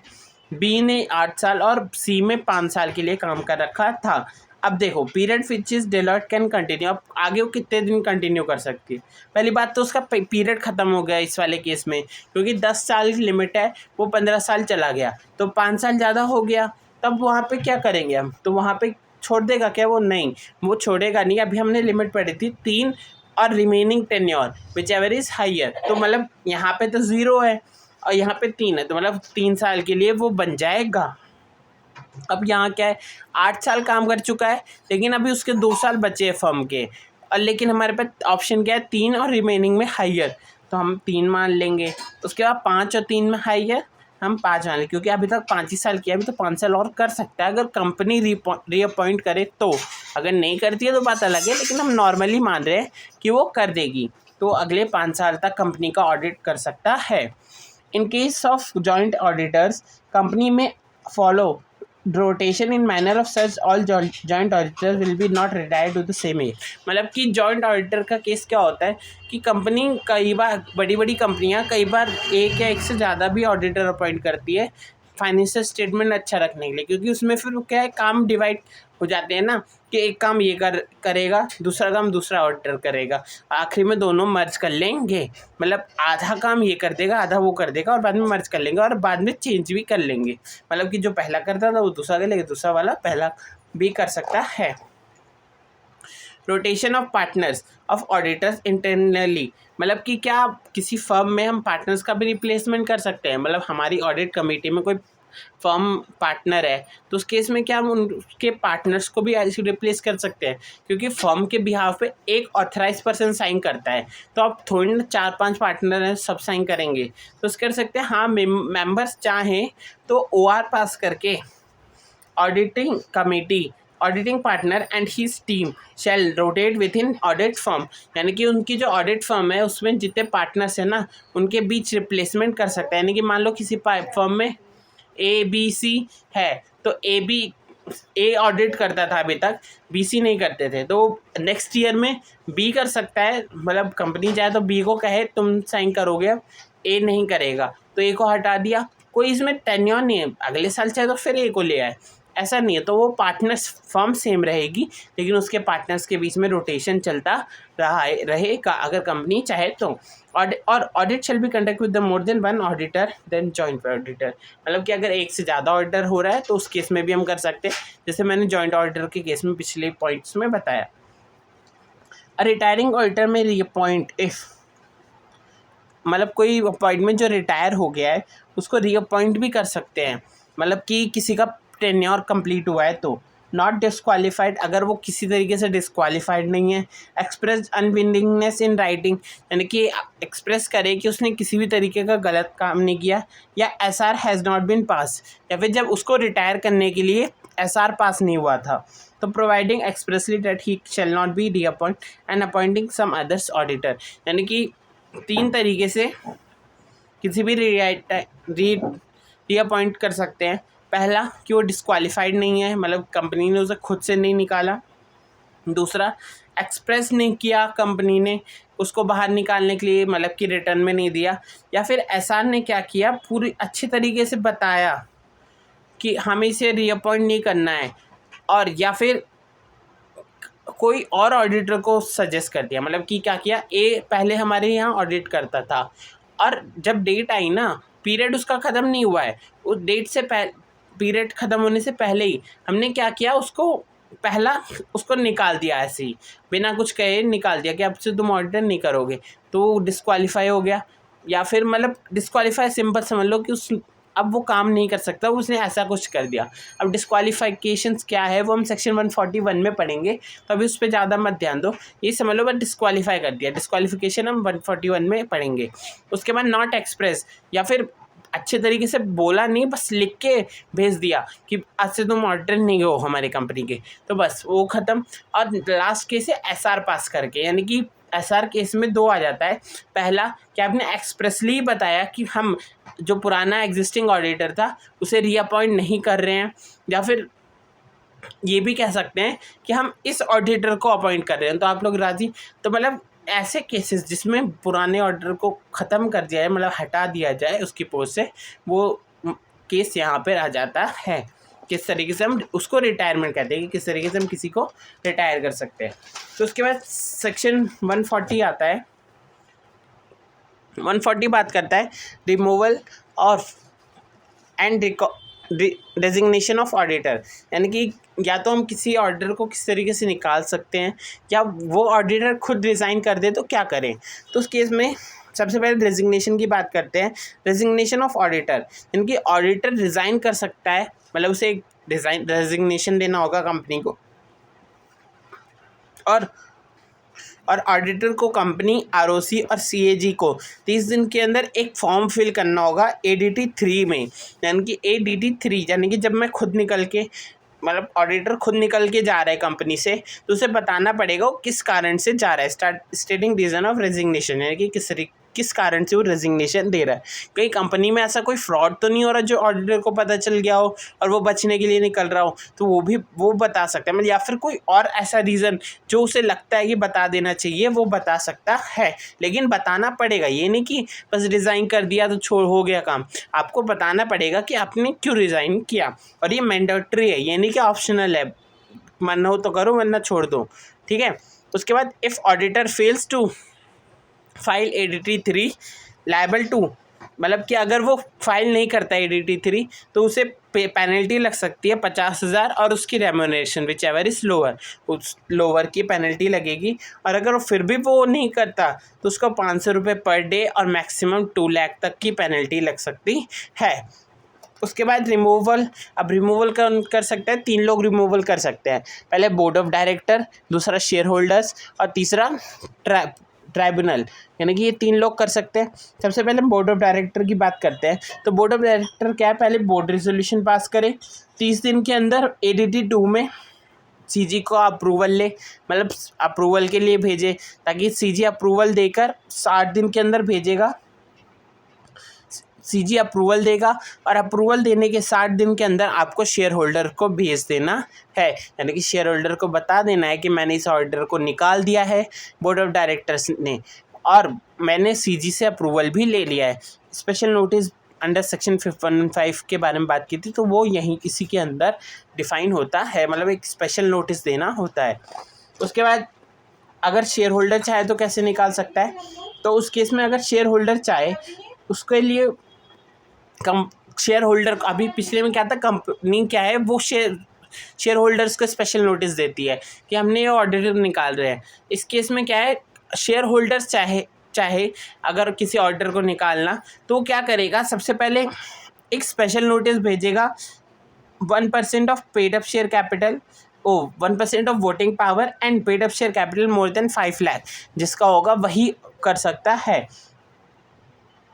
बी ने 8 साल और सी में 5 साल के लिए काम कर रखा था। अब देखो period which is Deloitte can continue, अब आगे वो कितने दिन कंटिन्यू कर सकती है। पहली बात तो उसका पीरियड ख़त्म हो गया इस वाले केस में, क्योंकि 10 साल की लिमिट है, वो 15 साल चला गया तो 5 साल ज़्यादा हो गया। तब वहाँ पे क्या करेंगे हम, तो वहाँ पे छोड़ देगा क्या वो? नहीं, वो छोड़ेगा नहीं। अभी हमने लिमिट पढ़ी थी 3 और remaining tenure which ever is higher, तो मतलब यहाँ पे तो 0 है और यहाँ पे 3 है, तो मतलब 3 साल के लिए वो बन जाएगा। अब यहाँ क्या है, 8 साल काम कर चुका है, लेकिन अभी उसके 2 साल बचे हैं फर्म के, और लेकिन हमारे पास ऑप्शन क्या है, 3 और रिमेनिंग में हाइयर, तो हम 3 मान लेंगे। उसके बाद 5 और 3 में हाइयर, हम 5 मान लेंगे, क्योंकि अभी तक 5 ही साल किया, अभी तो 5 साल और कर सकता है अगर कंपनी रीअपॉइंट करे तो। अगर नहीं करती है तो बात अलग है, लेकिन हम नॉर्मली मान रहे हैं कि वो कर देगी, तो अगले 5 साल तक कंपनी का ऑडिट कर सकता है। In case of joint auditors, company में follow rotation in manner of such all joint auditor will be not retired to the same age. मतलब कि जॉइंट ऑडिटर का केस क्या होता है कि कंपनी कई बार, बड़ी बड़ी कंपनियां कई बार एक या एक से ज़्यादा भी ऑडिटर अपॉइंट करती है फाइनेंशियल स्टेटमेंट अच्छा रखने के लिए, क्योंकि उसमें फिर क्या है, काम डिवाइड हो जाते हैं ना, कि एक काम ये करेगा, दूसरा काम दूसरा ऑडिटर करेगा, आखिरी में दोनों मर्ज कर लेंगे। मतलब आधा काम ये कर देगा, आधा वो कर देगा, और बाद में मर्ज कर लेंगे, और बाद में चेंज भी कर लेंगे। मतलब कि जो पहला करता था वो दूसरा कर लेगा, दूसरा वाला पहला भी कर सकता है। Rotation of partners of auditors internally, मतलब कि क्या किसी फर्म में हम पार्टनर्स का भी रिप्लेसमेंट कर सकते हैं। मतलब हमारी ऑडिट कमेटी में कोई फर्म पार्टनर है, तो उस केस में क्या हम उनके पार्टनर्स को भी ऐसे रिप्लेस कर सकते हैं, क्योंकि फर्म के बिहाफ पे एक ऑथराइज पर्सन साइन करता है, तो अब थोड़ी ना 4-5 पार्टनर हैं सब साइन करेंगे, तो कर सकते हैं। हाँ, मेंबर्स चाहें तो OR पास करके auditing committee, auditing partner and his team shall rotate within audit firm, यानी कि उनकी जो ऑडिट फर्म है उसमें जितने पार्टनर्स हैं ना, उनके बीच रिप्लेसमेंट कर सकता है। यानी कि मान लो किसी फर्म में ABC है, तो ए ऑडिट करता था अभी तक, BC नहीं करते थे, तो नेक्स्ट ईयर में B कर सकता है। मतलब कंपनी चाहे तो B को कहे तुम साइन करोगे, अब A नहीं करेगा तो A को हटा दिया, कोई इसमें टेन्योर नहीं है, अगले साल चाहे तो फिर A को ले आए, ऐसा नहीं है। तो वो पार्टनर्स फर्म सेम रहेगी, लेकिन उसके पार्टनर्स के बीच में रोटेशन चलता रहेगा अगर कंपनी चाहे तो। और audit shall be conduct with the more than one auditor then joint auditor, मतलब कि अगर एक से ज़्यादा ऑडिटर हो रहा है तो उस केस में भी हम कर सकते हैं, जैसे मैंने जॉइंट ऑडिटर के केस में पिछले पॉइंट्स में बताया। रिटायरिंग ऑडिटर में रीअपॉइंट इफ, मतलब कोई अपॉइंटमेंट जो रिटायर हो गया है उसको रीअपॉइंट भी कर सकते हैं, मतलब कि किसी का टेन्योर कंप्लीट हुआ है तो। नॉट डिस्क्वालीफाइड, अगर वो किसी तरीके से डिस्क्वालीफाइड नहीं है। एक्सप्रेस अनविलिंगनेस इन राइटिंग, यानी कि एक्सप्रेस करे कि उसने किसी भी तरीके का गलत काम नहीं किया, या SR has not been pass, या फिर जब उसको रिटायर करने के लिए SR पास नहीं हुआ था। तो providing expressly that he shall not be reappoint and appointing some others auditor, यानी कि 3 तरीके से किसी भी रीअपॉइंट कर सकते हैं। पहला कि वो डिस्क्वालीफाइड नहीं है, मतलब कंपनी ने उसे खुद से नहीं निकाला। दूसरा, एक्सप्रेस नहीं किया कंपनी ने उसको बाहर निकालने के लिए, मतलब कि रिटर्न में नहीं दिया। या फिर SR ने क्या किया, पूरी अच्छी तरीके से बताया कि हमें इसे रीअपॉइंट नहीं करना है, और या फिर कोई और ऑडिटर को सजेस्ट कर दिया। मतलब कि क्या किया, A पहले हमारे यहाँ ऑडिट करता था, और जब डेट आई ना, पीरियड उसका ख़त्म नहीं हुआ है, उस डेट से पीरियड ख़त्म होने से पहले ही हमने क्या किया, उसको निकाल दिया, ऐसे ही बिना कुछ कहे निकाल दिया कि अब से तुम ऑडिटर नहीं करोगे, तो डिस्क्वालीफाई हो गया। या फिर मतलब डिस्क्वालीफाई सिंपल समझ लो कि अब वो काम नहीं कर सकता, उसने ऐसा कुछ कर दिया। अब डिस्क्वालीफिकेशंस क्या है वो हम सेक्शन 141 में पढ़ेंगे, तो अभी उस पर ज़्यादा मत ध्यान दो, ये समझ लो बस डिस्क्वालीफाई कर दिया। डिस्क्वालीफिकेशन हम 141 में पढ़ेंगे। उसके बाद नॉट एक्सप्रेस, या फिर अच्छे तरीके से बोला नहीं, बस लिख के भेज दिया कि आज से तुम ऑडिटर नहीं हो हमारी कंपनी के, तो बस वो ख़त्म। और लास्ट केस है SR पास करके, यानी कि SR केस में 2 आ जाता है। पहला कि आपने एक्सप्रेसली बताया कि हम जो पुराना एग्जिस्टिंग ऑडिटर था उसे रीअपॉइंट नहीं कर रहे हैं, या फिर ये भी कह सकते हैं कि हम इस ऑडिटर को अपॉइंट कर रहे हैं, तो आप लोग राजी। तो मतलब ऐसे केसेस जिसमें पुराने ऑर्डर को ख़त्म कर दिया जाए, मतलब हटा दिया जाए उसकी पोस्ट से, वो केस यहाँ पर आ जाता है। किस तरीके से हम उसको रिटायरमेंट कहते हैं कि किस तरीके से हम किसी को रिटायर कर सकते हैं। तो उसके बाद सेक्शन 140 आता है। 140 बात करता है removal of and resignation of auditor, यानी कि या तो हम किसी ऑडिटर को किस तरीके से निकाल सकते हैं या वो ऑडिटर खुद रिज़ाइन कर दे तो क्या करें। तो उस केस में सबसे पहले रेजिग्नेशन की बात करते हैं। रेजिग्नेशन ऑफ ऑडिटर, यानी कि ऑडिटर रिज़ाइन कर सकता है, मतलब उसे एक रेजिग्नेशन देना होगा कंपनी को, और ऑडिटर को कंपनी, आरओसी और सीएजी को 30 दिन के अंदर एक फॉर्म फिल करना होगा ADT 3 में, यानी कि ADT 3 यानी कि जब मैं खुद निकल के, मतलब ऑडिटर खुद निकल के जा रहा है कंपनी से, तो उसे बताना पड़ेगा वो किस कारण से जा रहा है, स्टेटिंग रीज़न ऑफ रेजिग्नेशन, यानी कि किस कारण से वो रेजिग्नेशन दे रहा है। कहीं कंपनी में ऐसा कोई फ्रॉड तो नहीं हो रहा जो ऑडिटर को पता चल गया हो और वो बचने के लिए निकल रहा हो, तो वो बता सकता है, मतलब या फिर कोई और ऐसा रीज़न जो उसे लगता है कि बता देना चाहिए वो बता सकता है, लेकिन बताना पड़ेगा। ये नहीं कि बस रिज़ाइन कर दिया तो छोड़ हो गया काम, आपको बताना पड़ेगा कि आपने क्यों रिज़ाइन किया, और ये मैंडेटरी है, ये नहीं कि ऑप्शनल है, मन हो तो करो वरना छोड़ दो, ठीक है। उसके बाद if auditor fails to file ADT 3 liable to, मतलब कि अगर वो फाइल नहीं करता ADT 3 तो उसे पेनल्टी लग सकती है 50,000 और उसकी remuneration which ever is lower, उस लोअर की पेनल्टी लगेगी। और अगर वो फिर भी वो नहीं करता तो उसको 500 रुपये पर डे और मैक्सिमम 2 लाख तक की पेनल्टी लग सकती है। उसके बाद रिमूवल, अब रिमूवल कर सकते हैं, 3 लोग रिमूवल कर सकते हैं। पहले बोर्ड ऑफ डायरेक्टर, दूसरा शेयर होल्डर्स और तीसरा ट्राइब्यूनल, यानी कि ये 3 लोग कर सकते हैं। सबसे पहले बोर्ड ऑफ डायरेक्टर की बात करते हैं। तो बोर्ड ऑफ डायरेक्टर क्या है, पहले बोर्ड रेजोल्यूशन पास करे, 30 दिन के अंदर ADT 2 में CG को अप्रूवल ले, मतलब अप्रूवल के लिए भेजे, ताकि CG अप्रूवल देकर 60 दिन के अंदर भेजेगा, CG अप्रूवल देगा और अप्रूवल देने के 60 दिन के अंदर आपको शेयर होल्डर को भेज देना है, यानी कि शेयर होल्डर को बता देना है कि मैंने इस ऑर्डर को निकाल दिया है बोर्ड ऑफ डायरेक्टर्स ने और मैंने CG से अप्रूवल भी ले लिया है। स्पेशल नोटिस अंडर सेक्शन 515 के बारे में बात की थी, तो वो यहीं इसी के अंदर डिफ़ाइन होता है, मतलब एक स्पेशल नोटिस देना होता है। उसके बाद अगर शेयर होल्डर चाहे तो कैसे निकाल सकता है, तो उस केस में अगर शेयर होल्डर चाहे उसके लिए शेयर होल्डर, अभी पिछले में क्या था, कंपनी क्या है वो शेयर होल्डर्स को स्पेशल नोटिस देती है कि हमने ये ऑडिटर निकाल रहे हैं। इस केस में क्या है, शेयर होल्डर्स चाहे अगर किसी ऑर्डर को निकालना तो क्या करेगा, सबसे पहले एक स्पेशल नोटिस भेजेगा 1% of paid up share capital 1% of voting power and paid up share capital more than 5 lakh, जिसका होगा वही कर सकता है।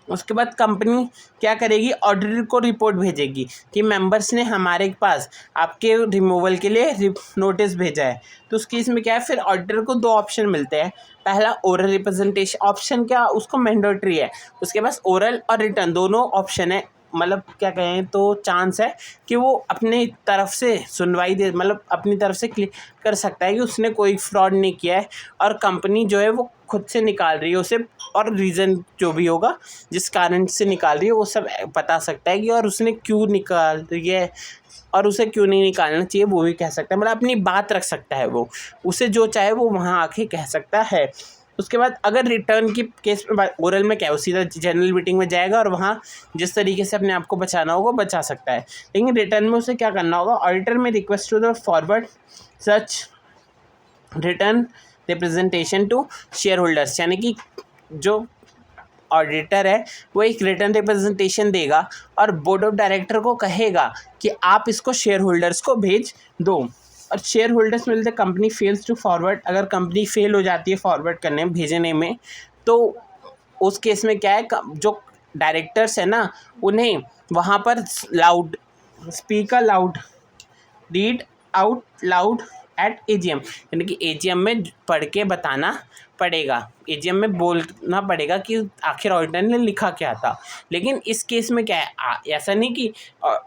उसके बाद कंपनी क्या करेगी, ऑडिटर को रिपोर्ट भेजेगी कि मेंबर्स ने हमारे पास आपके रिमूवल के लिए नोटिस भेजा है। तो उस केस में क्या है, फिर ऑडिटर को 2 ऑप्शन मिलते हैं। पहला ओरल रिप्रेजेंटेशन ऑप्शन, क्या उसको मैंडेटरी है, उसके पास ओरल और रिटर्न दोनों ऑप्शन है, मतलब क्या कहें तो चांस है कि वो अपने तरफ से सुनवाई दे, मतलब अपनी तरफ से क्लियर कर सकता है कि उसने कोई फ्रॉड नहीं किया है और कंपनी जो है वो खुद से निकाल रही है उसे, और रीज़न जो भी होगा जिस कारण से निकाल रही है वो सब बता सकता है कि और उसने क्यों निकाल रही है और उसे क्यों नहीं निकालना चाहिए वो भी कह सकता है, मतलब अपनी बात रख सकता है, वो उसे जो चाहे वो वहाँ आके कह सकता है। उसके बाद अगर रिटर्न की केस में, ओरल में क्या है, वो सीधा जनरल मीटिंग में जाएगा और वहाँ जिस तरीके से अपने आप को बचाना होगा बचा सकता है, लेकिन रिटर्न में उसे क्या करना होगा, auditor may request to the forward such return representation to share holders, यानी कि जो ऑडिटर है वो एक रिटर्न रिप्रेजेंटेशन देगा और बोर्ड ऑफ डायरेक्टर को कहेगा कि आप इसको शेयर होल्डर्स को भेज दो, और शेयर होल्डर्स मिलते कंपनी फेल्स टू फॉरवर्ड, अगर कंपनी फेल हो जाती है फॉरवर्ड करने में, भेजने में, तो उस केस में क्या है, जो डायरेक्टर्स है ना उन्हें वहाँ पर loud speaker loud read out loud at AGM, यानी कि AGM में पढ़ के बताना पड़ेगा, AGM में बोलना पड़ेगा कि आखिर ऑडिटर ने लिखा क्या था। लेकिन इस केस में क्या है, ऐसा नहीं कि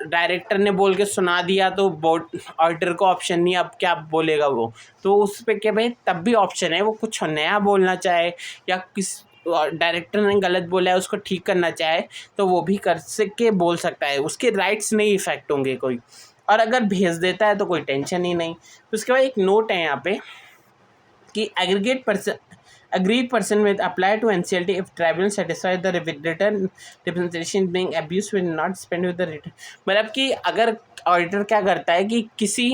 डायरेक्टर ने बोल के सुना दिया तो बोर्ड ऑडिटर को ऑप्शन नहीं, अब क्या बोलेगा वो, तो उस पर क्या भाई तब भी ऑप्शन है, वो कुछ नया बोलना चाहे या किस डायरेक्टर ने गलत बोला है उसको ठीक करना चाहे तो वो भी कर सके बोल सकता है, उसके राइट्स नहीं इफेक्ट होंगे कोई। और अगर भेज देता है तो कोई टेंशन ही नहीं। तो उसके बाद एक नोट है यहाँ पे कि agreed person will apply to NCLT if tribunal satisfies the written representation being abused will not spend with the written। मतलब कि अगर ऑडिटर क्या करता है कि किसी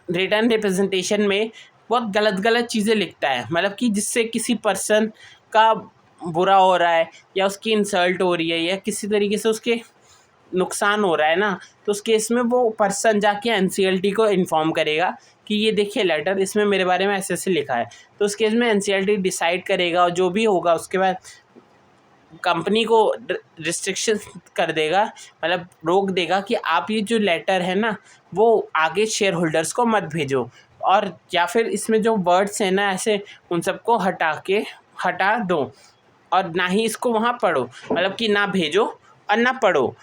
रिटर्न रिप्रेजेंटेशन में बहुत गलत गलत चीज़ें लिखता है, मतलब कि जिससे किसी पर्सन का बुरा हो रहा है या उसकी इंसल्ट हो रही है या किसी तरीके से उसके नुकसान हो रहा है ना, तो उस केस में वो पर्सन जाके एनसीएलटी को इन्फॉर्म करेगा कि ये देखिए लेटर, इसमें मेरे बारे में ऐसे ऐसे लिखा है। तो उस केस में एनसीएलटी डिसाइड करेगा और जो भी होगा उसके बाद कंपनी को रिस्ट्रिक्शन कर देगा, मतलब रोक देगा कि आप ये जो लेटर है ना वो आगे शेयर होल्डर्स को मत भेजो, और या फिर इसमें जो वर्ड्स हैं ना ऐसे उन सबको हटा दो और ना ही इसको वहाँ पढ़ो, मतलब कि ना भेजो और ना पढ़ो।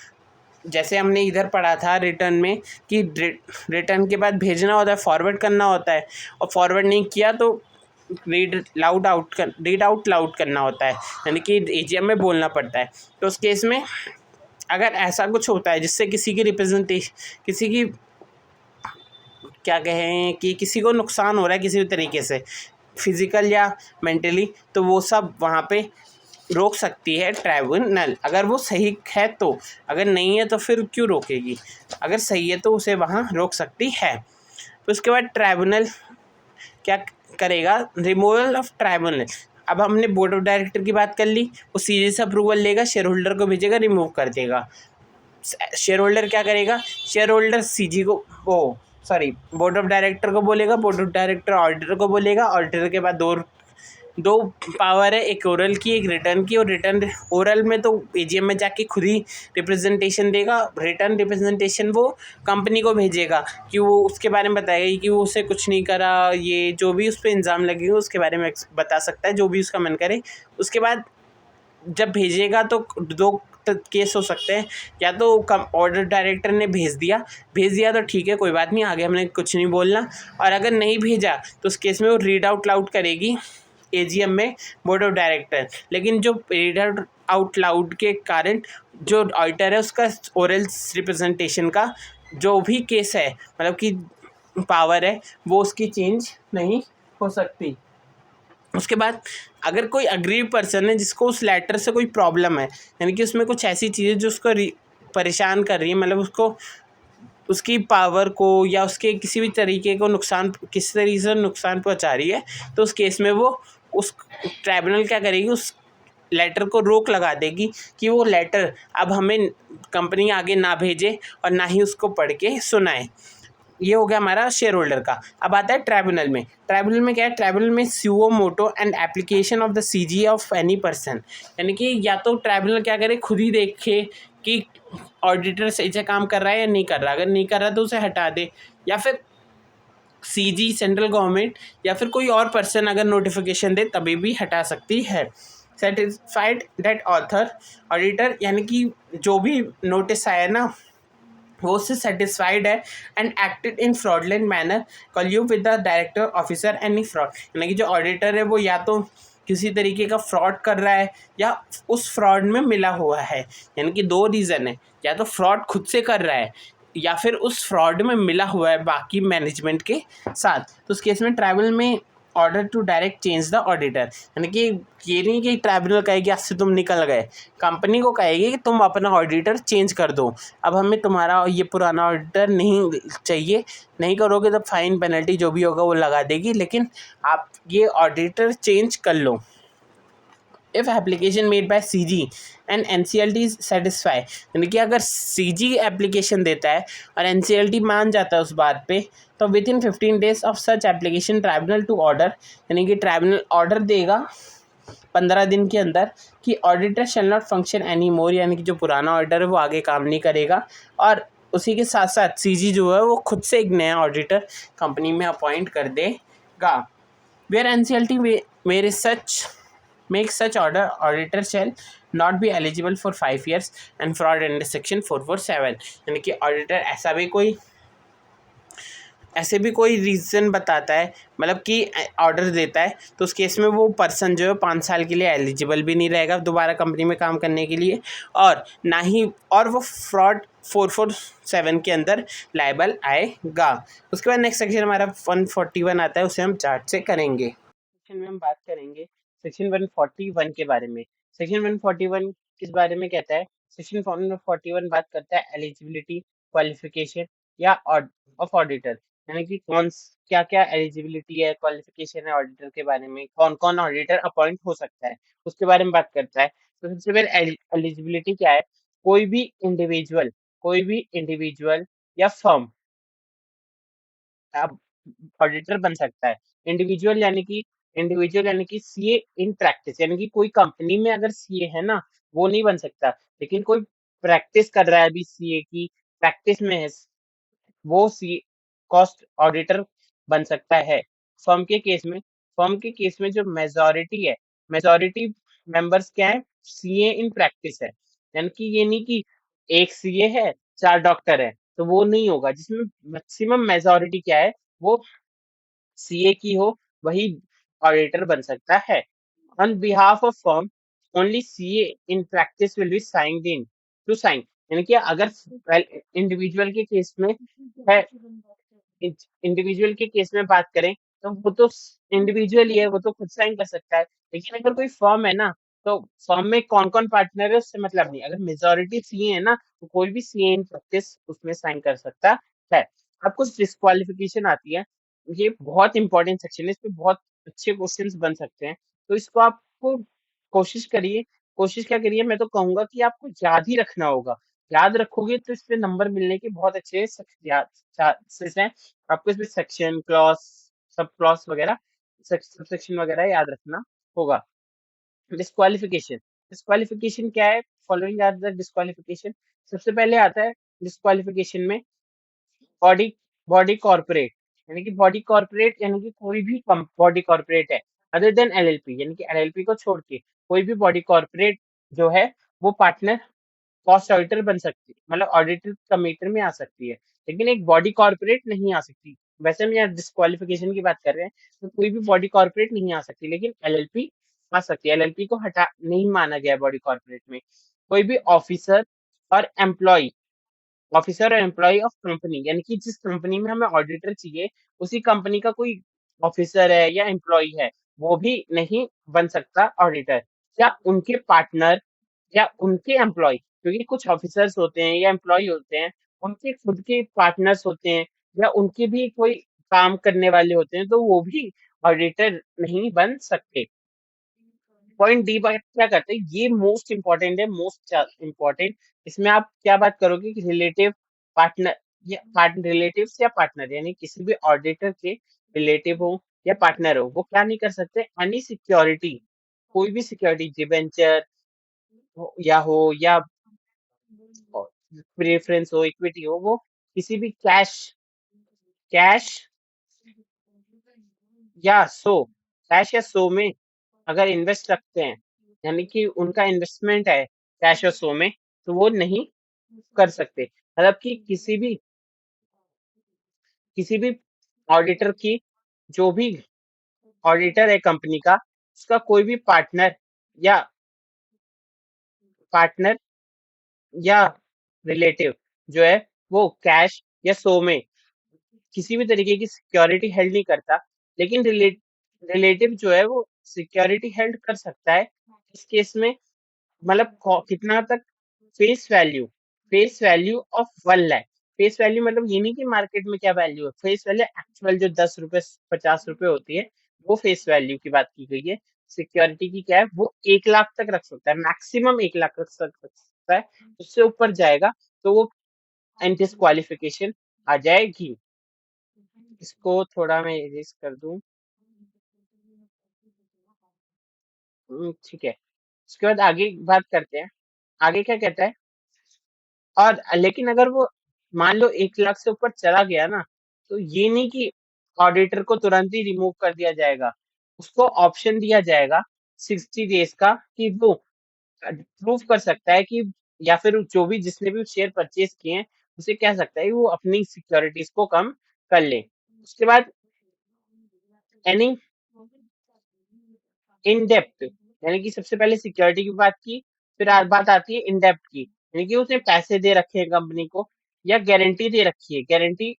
जैसे हमने इधर पढ़ा था रिटर्न में कि रिटर्न के बाद भेजना होता है, फॉरवर्ड करना होता है, और फॉरवर्ड नहीं किया तो रीड आउट लाउड करना होता है, यानी कि एजीएम में बोलना पड़ता है। तो उस केस में अगर ऐसा कुछ होता है जिससे किसी की क्या कहें कि किसी को नुकसान हो रहा है किसी भी तरीके से, फिजिकल या मेंटली, तो वो सब वहाँ पे रोक सकती है ट्राइब्यूनल, अगर वो सही है तो। अगर नहीं है तो फिर क्यों रोकेगी, अगर सही है तो उसे वहाँ रोक सकती है। तो उसके बाद ट्राइब्यूनल क्या करेगा, रिमूवल ऑफ ट्राइब्यूनल। अब हमने बोर्ड ऑफ डायरेक्टर की बात कर ली, वो सीधे से अप्रूवल लेगा, शेयर होल्डर को भेजेगा, रिमूव कर देगा। शेयर होल्डर क्या करेगा, शेयर होल्डर सीजी को बोर्ड ऑफ डायरेक्टर को बोलेगा, बोर्ड ऑफ डायरेक्टर ऑडिटर को बोलेगा, ऑडिटर के बाद दो पावर है, एक ओरल की एक रिटर्न की, और रिटर्न ओरल में तो एजीएम में जाके खुद ही रिप्रेजेंटेशन देगा, रिटर्न रिप्रेजेंटेशन वो कंपनी को भेजेगा कि वो उसके बारे में बताएगा कि वो उसे कुछ नहीं करा, ये जो भी उस पर इल्ज़ाम लगेगा उसके बारे में बता सकता है, जो भी उसका मन करे। उसके बाद जब भेजेगा तो दो केस हो सकते हैं, या तो ऑर्डर डायरेक्टर ने भेज दिया तो ठीक है, कोई बात नहीं, आगे हमने कुछ नहीं बोलना, और अगर नहीं भेजा तो उस केस में वो रीड आउट लाउड करेगी एजीएम में बोर्ड ऑफ डायरेक्टर। लेकिन जो रीड आउट लाउड के कारण जो ऑडिटर है उसका ओरल रिप्रेजेंटेशन का जो भी केस है, मतलब कि पावर है, वो उसकी चेंज नहीं हो सकती। उसके बाद अगर कोई अग्रीव पर्सन है जिसको उस लेटर से कोई प्रॉब्लम है, यानी कि उसमें कुछ ऐसी चीज़ें जो उसको परेशान कर रही है, मतलब उसको उसकी पावर को या उसके किसी भी तरीके को किसी तरीके से नुकसान पहुंचा रही है, तो उस केस में वो उस ट्राइब्यूनल क्या करेगी, उस लेटर को रोक लगा देगी कि वो लेटर अब हमें कंपनी आगे ना भेजे और ना ही उसको पढ़ के सुनाए। ये हो गया हमारा शेयर होल्डर का। अब आता है ट्राइब्यूनल में। ट्राइब्यूनल में क्या है, ट्राइब्यूनल में suo motu and application of the CG of any person, यानी कि या तो ट्राइब्यूनल क्या करे, खुद ही देखे कि ऑडिटर सही से काम कर रहा है या नहीं कर रहा, अगर नहीं कर रहा तो उसे हटा दे, या फिर सीजी सेंट्रल गवर्नमेंट या फिर कोई और पर्सन अगर नोटिफिकेशन दे तभी भी हटा सकती है। सेटिस्फाइड दैट ऑथर ऑडिटर, यानी कि जो भी नोटिस आया ना वो उससे सेटिस्फाइड है, and acted in fraudulent manner collude with the director officer any fraud, यानी कि जो ऑडिटर है वो या तो किसी तरीके का फ्रॉड कर रहा है या उस फ्रॉड में मिला हुआ है, यानी कि दो रीज़न है, या तो फ्रॉड खुद से कर रहा है या फिर उस फ्रॉड में मिला हुआ है बाकी मैनेजमेंट के साथ। तो उस केस में ट्राइब्यूनल में order to direct change the auditor, यानी कि ये नहीं कि ट्राइब्यूनल कहेगी आज से तुम निकल गए, कंपनी को कहेगी कि तुम अपना ऑडिटर चेंज कर दो, अब हमें तुम्हारा ये पुराना ऑडिटर नहीं चाहिए, नहीं करोगे तो फाइन पेनल्टी जो भी होगा वो लगा देगी, लेकिन आप ये ऑडिटर चेंज कर लो। If application made by CG and NCLT satisfy, यानी कि अगर सीजी एप्लीकेशन देता है और एनसीएलटी मान जाता है उस बात पे, तो within 15 days of such application tribunal to order, यानी कि ट्राइब्यूनल ऑर्डर देगा 15 दिन के अंदर कि auditor shall not function any more, यानी कि जो पुराना ऑडिटर है वो आगे काम नहीं करेगा, और उसी के साथ साथ सीजी जो है वो खुद से एक नया ऑडिटर कंपनी में अपॉइंट कर देगा। Where NCLT make such order, auditor shall not be eligible for 5 years and fraud under section 447, यानी कि ऑडिटर ऐसे भी कोई रीज़न बताता है, मतलब कि ऑर्डर देता है, तो उस केस में वो पर्सन जो है 5 साल के लिए एलिजिबल भी नहीं रहेगा दोबारा कंपनी में काम करने के लिए, और ना ही वो 447 के अंदर लायबल आएगा। उसके बाद नेक्स्ट सेक्शन हमारा 141 आता है, उसे हम चार्ट से करेंगे। सेक्शन में हम बात करेंगे सेक्शन 141 के बारे में। सेक्शन 141 किस बारे में कहता है? सेक्शन 141 बात करता है एलिजिबिलिटी, क्वालिफिकेशन या ऑफ ऑडिटर, यानी कि क्या क्या एलिजिबिलिटी है, क्वालिफिकेशन है ऑडिटर के बारे में, कौन कौन ऑडिटर अपॉइंट हो सकता है, उसके बारे में बात करता है। तो सबसे पहले एलिजिबिलिटी क्या है? कोई भी इंडिविजुअल या फर्म अब ऑडिटर बन सकता है। इंडिविजुअल यानी कि सीए इन प्रैक्टिस, यानी कि कोई कंपनी में अगर सीए है ना, वो नहीं बन सकता, लेकिन कोई प्रैक्टिस कर रहा है अभी सीए की, प्रैक्टिस में है, वो सी कॉस्ट ऑडिटर बन सकता है। फर्म के केस में जो मेजॉरिटी मेंबर्स क्या है? सीए इन प्रैक्टिस है, यानी कि ये नहीं कि एक सीए है, 4 डॉक्टर है, तो वो नहीं होगा। जिसमें मैक्सिमम मेजॉरिटी क्या है? वो सीए की हो, वही ऑडिटर बन सकता है। On behalf of firm only CA in practice will be signed in to sign, यानी कि अगर इंडिविजुअल के केस में है, इंडिविजुअल के केस में बात करें तो वो तो इंडिविजुअल ही है, वो तो खुद साइन कर सकता है। लेकिन अगर कोई फर्म है ना, तो फर्म में कौन कौन पार्टनर है उससे मतलब नहीं, अगर मेजोरिटी सीए है ना, तो कोई भी सीए इन प्रैक्टिस उसमें साइन कर सकता है। अब कुछ डिस्क्वालिफिकेशन आती है, ये बहुत इंपॉर्टेंट सेक्शन है, इसमें बहुत अच्छे क्वेश्चंस बन सकते हैं, तो इसको आपको कोशिश करिए। कोशिश क्या करिए, मैं तो कहूंगा कि आपको याद ही रखना होगा। याद रखोगे तो इस पे नंबर मिलने के बहुत अच्छे चांसेस हैं। आपको इसमें सेक्शन, क्लॉज, सब क्लॉज वगैरह, सब सेक्शन वगैरह याद रखना होगा। डिस्क्वालिफिकेशन डिस्क्वालिफिकेशन क्या है? Following are the disqualification. सबसे पहले आता है डिस्क्वालिफिकेशन में बॉडी बॉडी कॉर्पोरेट, यानी कि बॉडी कॉर्पोरेट यानी कि कोई भी बॉडी कॉर्पोरेट है अदर देन एलएलपी, यानी कि एलएलपी को छोड़ के कोई भी बॉडी कॉर्पोरेट जो है वो पार्टनर कॉस्ट ऑडिटर बन सकती है, मतलब ऑडिटर कमीटर में आ सकती है, लेकिन एक बॉडी कॉर्पोरेट नहीं आ सकती। वैसे हम यहाँ डिस्क्वालिफिकेशन की बात कर रहे हैं, तो कोई भी बॉडी कॉर्पोरेट नहीं आ सकती, लेकिन एलएलपी आ सकती है। एलएलपी को हटा नहीं माना गया बॉडी कॉर्पोरेट में। कोई भी ऑफिसर और एम्प्लॉय ऑफ कंपनी, यानी कि जिस कंपनी में हमें ऑडिटर चाहिए, उसी कंपनी का कोई ऑफिसर है या एम्प्लॉय है, वो भी नहीं बन सकता ऑडिटर, या उनके पार्टनर या उनके एम्प्लॉय, क्योंकि कुछ ऑफिसर्स होते हैं या एम्प्लॉय होते हैं, उनके खुद के पार्टनर्स होते हैं या उनके भी कोई काम करने वाले होते हैं, तो वो भी ऑडिटर नहीं बन सकते। पॉइंट डी बात क्या करते हैं, ये मोस्ट इंपॉर्टेंट है, मोस्ट इंपॉर्टेंट। इसमें आप क्या बात करोगे कि रिलेटिव पार्टनर या रिलेटिव या पार्टनर, यानी किसी भी ऑडिटर के रिलेटिव हो या पार्टनर हो, वो क्या नहीं कर सकते? एनी सिक्योरिटी, कोई भी सिक्योरिटी, डिबेंचर हो या प्रेफरेंस हो, इक्विटी हो, वो किसी भी कैश या सो कैश या सो में अगर इन्वेस्ट रखते हैं, यानी कि उनका इन्वेस्टमेंट है कैश और सो में, तो वो नहीं कर सकते। मतलब कि किसी भी ऑडिटर की, जो भी ऑडिटर है कंपनी का, उसका कोई भी या पार्टनर या रिलेटिव जो है, वो कैश या सो में किसी भी तरीके की सिक्योरिटी हेल्ड नहीं करता, लेकिन रिलेटिव जो है वो सिक्योरिटी हेल्ड कर सकता है। इस केस में मतलब कितना तक? Face value face value of 1 lakh. Face value मतलब ये नहीं कि मार्केट में क्या वैल्यू है, फेस वैल्यू एक्चुअल जो 10 रुपए 50 रुपए होती है, वो फेस वैल्यू की बात की गई है। सिक्योरिटी की क्या है? वो 1 लाख तक रख सकता है, मैक्सिमम 1 लाख रख सकता है। उससे ऊपर जाएगा तो वो डिस्क्वालिफिकेशन आ जाएगी। इसको थोड़ा मैं इरेज कर दूं। ठीक है, उसके बाद आगे बात करते हैं। आगे क्या कहता है? और लेकिन अगर वो मान लो 1 लाख से ऊपर चला गया ना, तो ये नहीं कि ऑडिटर को तुरंत ही रिमूव कर दिया जाएगा। उसको ऑप्शन दिया जाएगा 60 डेज का, कि वो प्रूव कर सकता है कि, या फिर जो भी जिसने भी शेयर परचेज किए हैं, उसे कह सकता है कि वो अपनी सिक्योरिटीज को कम कर ले। उसके बाद एनी इन डेप्थ, यानी कि सबसे पहले सिक्योरिटी की बात की, फिर बात आती है इन डेप्थ की। यानी कि उसने पैसे दे रखे हैं कंपनी को, या गारंटी दे रखी है, गारंटी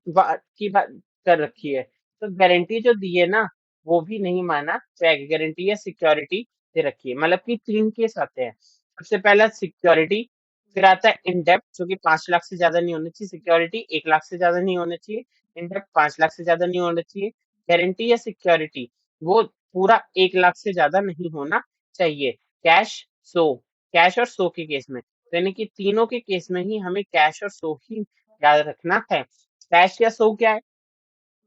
की बात कर रखी है, तो गारंटी जो दी है ना, वो भी नहीं माना जाएगा। गारंटी या सिक्योरिटी दे रखी है, मतलब कि 3 केस आते हैं। सबसे पहला सिक्योरिटी, फिर आता है इन डेप्थ, जो कि 5 लाख से ज्यादा नहीं होनी चाहिए। सिक्योरिटी 1 लाख से ज्यादा नहीं होना चाहिए, इन डेप्थ 5 लाख से ज्यादा नहीं होना चाहिए। गारंटी या सिक्योरिटी वो पूरा 1 लाख से ज्यादा नहीं होना चाहिए। कैश, सो, कैश और सो के केस में, तो यानी कि तीनों के केस में ही हमें कैश और सो ही याद रखना है। कैश या सो क्या है?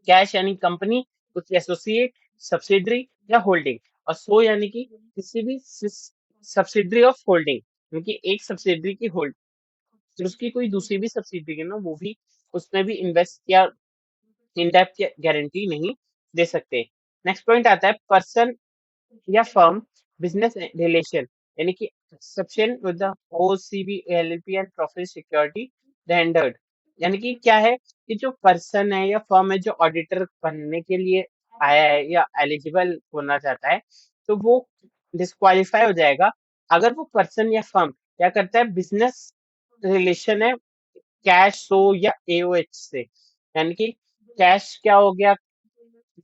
कैश यानी कंपनी, उसकी एसोसिएट, सब्सिडरी या होल्डिंग, और सो यानी कि किसी भी सब्सिडरी ऑफ होल्डिंग, क्योंकि एक सब्सिडरी की होल्ड, फिर उसकी कोई दूसरी भी सब्सिडरी है ना, वो भी उसमें भी इन्वेस्ट या इन डेप्थ गारंटी नहीं दे सकते। नेक्स्ट पॉइंट आता है पर्सन या फर्म बिजनेस रिलेशन, यानी कि exception with the OCB LLP and profit security standard. यानी कि क्या है कि जो पर्सन है या फर्म है जो ऑडिटर बनने के लिए आया है या एलिजिबल होना चाहता है, तो वो डिस्क्वालीफाई हो जाएगा अगर वो पर्सन या फर्म क्या करता है, बिजनेस रिलेशन है कैश, सो या एओएच से। यानी कि कैश क्या हो गया,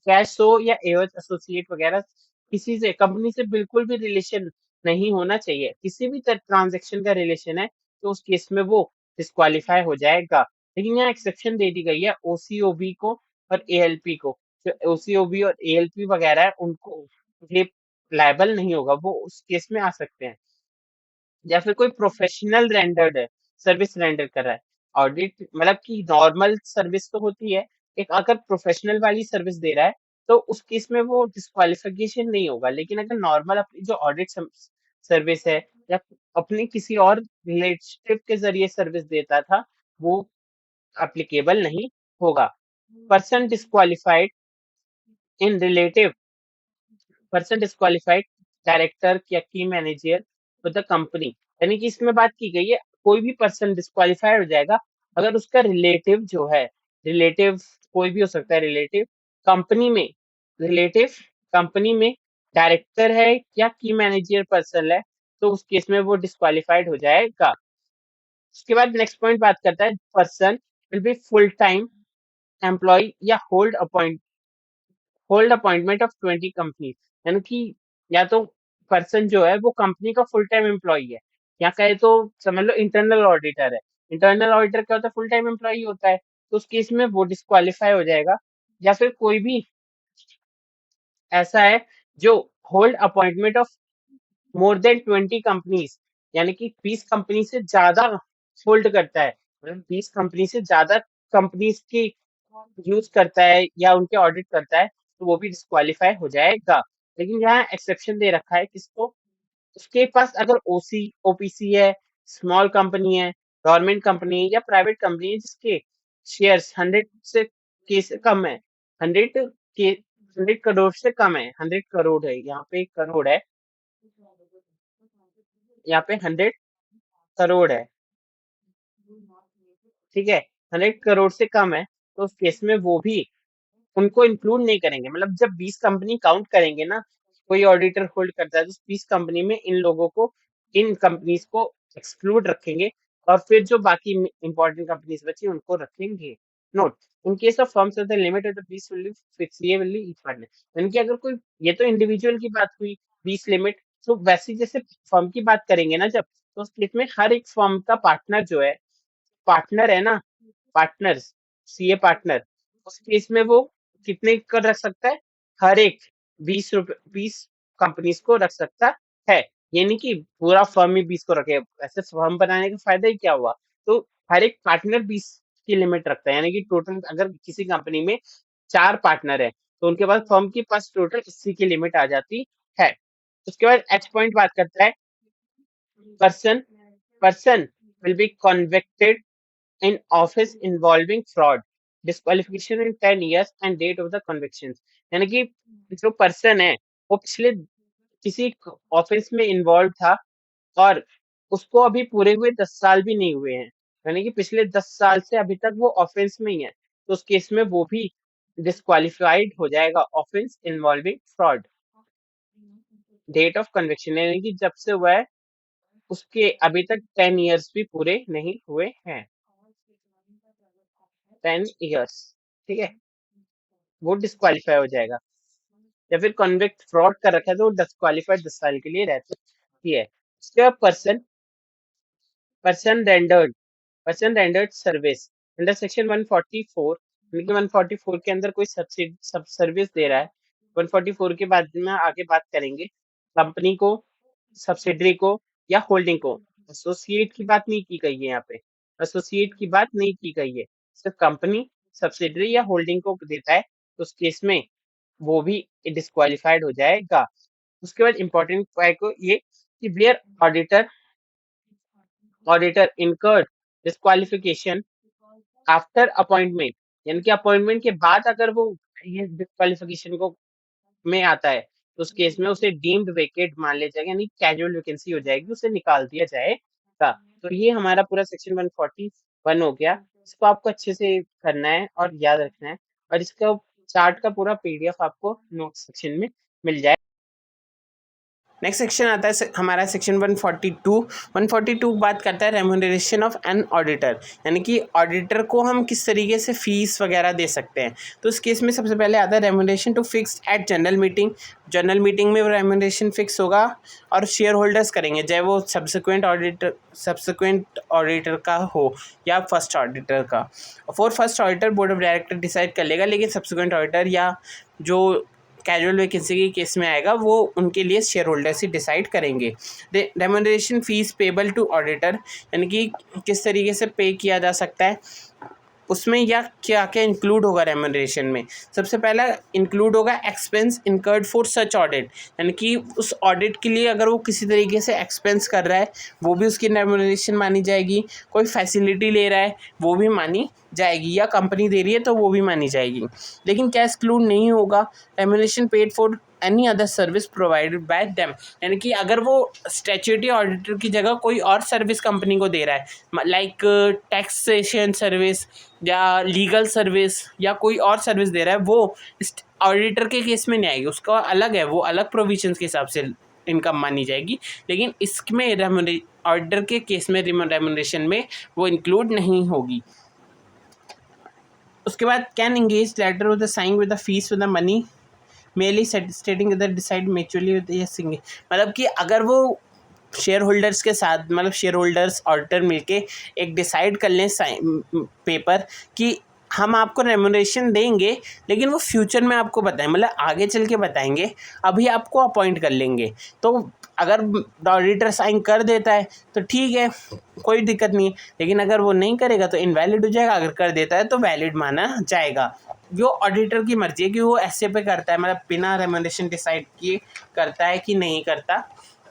कैश हो या एवज एसोसिएट वगैरह, किसी से कंपनी से बिल्कुल भी रिलेशन नहीं होना चाहिए। किसी भी ट्रांजेक्शन का रिलेशन है तो उस केस में वो डिस्क्वालीफाई हो जाएगा। लेकिन यहाँ एक्सेप्शन दे दी गई है ओसीओबी को और एएलपी को। जो ओसीओबी और एएलपी वगैरह है उनको ये लायबल नहीं होगा, वो उस केस में आ सकते हैं। या फिर कोई प्रोफेशनल रेंडर्ड है, सर्विस रेंडर कर रहा है, ऑडिट मतलब कि नॉर्मल सर्विस तो होती है, एक अगर प्रोफेशनल वाली सर्विस दे रहा है तो उस केस में वो डिस्क्वालिफिकेशन नहीं होगा। लेकिन अगर नॉर्मल अपनी जो ऑडिट सर्विस है या अपनी किसी और रिलेटिव के जरिए सर्विस देता था, वो एप्लीकेबल नहीं होगा। पर्सन डिस्क्वालिफाइड इन रिलेटिव, पर्सन डिस्क्वालिफाइड डायरेक्टर या की मैनेजर विद द कंपनी, यानी कि इसमें बात की गई है कोई भी पर्सन डिस्क्वालिफाइड हो जाएगा अगर उसका रिलेटिव जो है, रिलेटिव कोई भी हो सकता है, रिलेटिव कंपनी में, रिलेटिव कंपनी में डायरेक्टर है या की मैनेजर पर्सन है, तो उस केस में वो डिस्क्वालिफाइड हो जाएगा। उसके बाद नेक्स्ट पॉइंट बात करता है person will be full time employ या होल्ड अपॉइंटमेंट ऑफ 20 कंपनी, यानी कि या तो पर्सन जो है वो कंपनी का फुल टाइम एम्प्लॉय है, या कहे तो समझ लो इंटरनल ऑडिटर है। इंटरनल ऑडिटर क्या होता है, फुल टाइम एम्प्लॉय होता है, तो उस केस में वो डिस्क्वालीफाई हो जाएगा। या फिर कोई भी ऐसा है जो hold appointment of more than 20 companies, यानी कि 20 कंपनी से ज्यादा होल्ड करता है, मतलब 20 कंपनी से ज्यादा कंपनीज की यूज करता है या उनके ऑडिट करता है, तो वो भी डिस्क्वालीफाई हो जाएगा। लेकिन यहाँ एक्सेप्शन दे रखा है किसको, उसके पास अगर ओसी ओपीसी है, स्मॉल कंपनी है, गवर्नमेंट कंपनी या प्राइवेट कंपनी है जिसके शेयर्स 100 से के से कम है, 100 के 100 करोड़ से कम है, 100 करोड़ है, यहाँ पे 1 करोड़ है, यहाँ पे 100 करोड़ है, ठीक है, 100 करोड़ से कम है, तो उस केस में वो भी उनको इंक्लूड नहीं करेंगे। मतलब जब 20 कंपनी काउंट करेंगे ना, कोई ऑडिटर होल्ड करता है तो 20 कंपनी में इन लोगों को, इन कंपनीज को एक्सक्लूड रखेंगे, और फिर जो बाकी इंपॉर्टेंट कंपनीज बची उनको रखेंगे। Note, in case of firms the limit of the 20 will be flexible each partner, यानी कि अगर कोई, ये तो इंडिविजुअल की बात हुई 20 लिमिट, तो वैसे जैसे फर्म की बात करेंगे ना जब, तो उस केस में हर एक फर्म का पार्टनर जो है, पार्टनर है ना, पार्टनर्स, सीए पार्टनर, उस केस में वो कितने कर रख सकता है, हर एक 20 रुपए 20 कंपनीज को रख सकता है। ये नहीं कि पूरा फर्म ही 20 को रखे, ऐसे फर्म बनाने का फायदा ही क्या हुआ। तो हर एक पार्टनर 20 की लिमिट रखता है, यानी कि टोटल अगर किसी कंपनी में 4 पार्टनर है तो उनके पास फर्म के पास टोटल 80 की लिमिट आ जाती है। उसके बाद एच पॉइंट बात करता है person, person will B convicted in office involving fraud, disqualification in 10 years and date of the convictions, यानी कि जो पर्सन है वो पिछले किसी ऑफिस में इन्वॉल्व था और उसको अभी पूरे हुए 10 साल भी नहीं हुए हैं, यानी कि पिछले 10 साल से अभी तक वो ऑफेंस में ही है, तो उस केस में वो भी डिस्क्वालिफाइड हो जाएगा। Offence involving fraud, date of conviction यानी कि जब से हुआ है उसके अभी तक 10 इयर्स भी पूरे नहीं हुए हैं, 10 इयर्स, ठीक है, वो डिस्क्वालीफाई हो जाएगा। या फिर कन्विक्ट फ्रॉड कर रखा है तो वो डिस्क्वालीफाइड 10 साल के लिए रहती है। उसके बाद person rendered person rendered service under section 144, यानी कि 144 के अंदर कोई सब सर्विस दे रहा है। 144 के बाद में आगे बात करेंगे, कंपनी को, सब्सिडरी को या होल्डिंग को। एसोसिएट की बात नहीं की गई है यहाँ पे, एसोसिएट की बात नहीं की गई है, सिर्फ कंपनी, सब्सिडरी या होल्डिंग को देता है, तो उस केस में वो भी डिस्क्वालीफाइड हो जाएगा। उसके बाद इंपॉर्टेंट पॉइंट को ये कि where auditor incurred disqualification after appointment, यानी कि अपॉइंटमेंट के बाद अगर वो ये डिस्क्वालिफिकेशन को में आता है, तो उस केस में उसे डीम्ड वेकेट मान लिया जाएगा, यानी कैजुअल वैकेंसी हो जाएगी, उसे निकाल दिया जाएगा। तो ये हमारा पूरा सेक्शन 141 हो गया। इसको आपको अच्छे से करना है और याद रखना है, और इसका चार्ट का पूरा पीडीएफ आपको नोट सेक्शन में मिल जाए। नेक्स्ट सेक्शन आता है हमारा सेक्शन 142 बात करता है रेम्यूनरेशन ऑफ एन ऑडिटर, यानी कि ऑडिटर को हम किस तरीके से फीस वगैरह दे सकते हैं। तो इस केस में सबसे पहले आता है remuneration to fix at general meeting में रेम्यूनरेशन फिक्स होगा और शेयर होल्डर्स करेंगे, चाहे वो सब्सिक्वेंट ऑडिटर का हो या फर्स्ट ऑडिटर का। For first auditor board of director decide कर लेगा, लेकिन सब्सिक्वेंट ऑडिटर या जो कैजुअल वैकेंसी के केस में आएगा वो उनके लिए शेयर होल्डर्स ही डिसाइड करेंगे। Remuneration fees payable to auditor, यानी कि किस तरीके से पे किया जा सकता है, उसमें या क्या क्या इंक्लूड होगा रेम्यूनरेशन में। सबसे पहला इंक्लूड होगा expense incurred for such audit, यानी कि उस ऑडिट के लिए अगर वो किसी तरीके से एक्सपेंस कर रहा है वो भी उसकी रेम्यूनरेशन मानी जाएगी। कोई फैसिलिटी ले रहा है वो भी मानी जाएगी, या कंपनी दे रही है तो वो भी मानी जाएगी। लेकिन क्या एक्सक्लूड नहीं होगा, remuneration paid for any other service provided by them, यानी कि अगर वो स्टैट्यूटरी ऑडिटर की जगह कोई और सर्विस कंपनी को दे रहा है, लाइक टैक्सेशन सर्विस या लीगल सर्विस या कोई और सर्विस दे रहा है, वो ऑडिटर के केस में नहीं आएगी, उसका अलग है, वो अलग प्रोविजंस के हिसाब से इनकम मानी जाएगी। लेकिन इसमें ऑडिटर के केस में रेम्यूनरेशन में वो इंक्लूड नहीं होगी। उसके बाद can engage letter with the sign with the fees with the money mainly stating either decide mutually with ये सिंग, मतलब कि अगर वो शेयर होल्डर्स के साथ, मतलब शेयर होल्डर्स ऑडिटर मिलके एक डिसाइड कर लें पेपर कि हम आपको रेम्यूनरेशन देंगे, लेकिन वो फ्यूचर में आपको बताएं, मतलब आगे चल के बताएंगे, अभी आपको अपॉइंट कर लेंगे। तो अगर ऑडिटर साइन कर देता है तो ठीक है, कोई दिक्कत नहीं है, लेकिन अगर वो नहीं करेगा तो इनवैलिड हो जाएगा, अगर कर देता है तो वैलिड माना जाएगा। वो ऑडिटर की मर्जी है कि वो ऐसे पे करता है, मतलब बिना रेम्यूनरेशन डिसाइड किए करता है कि नहीं करता,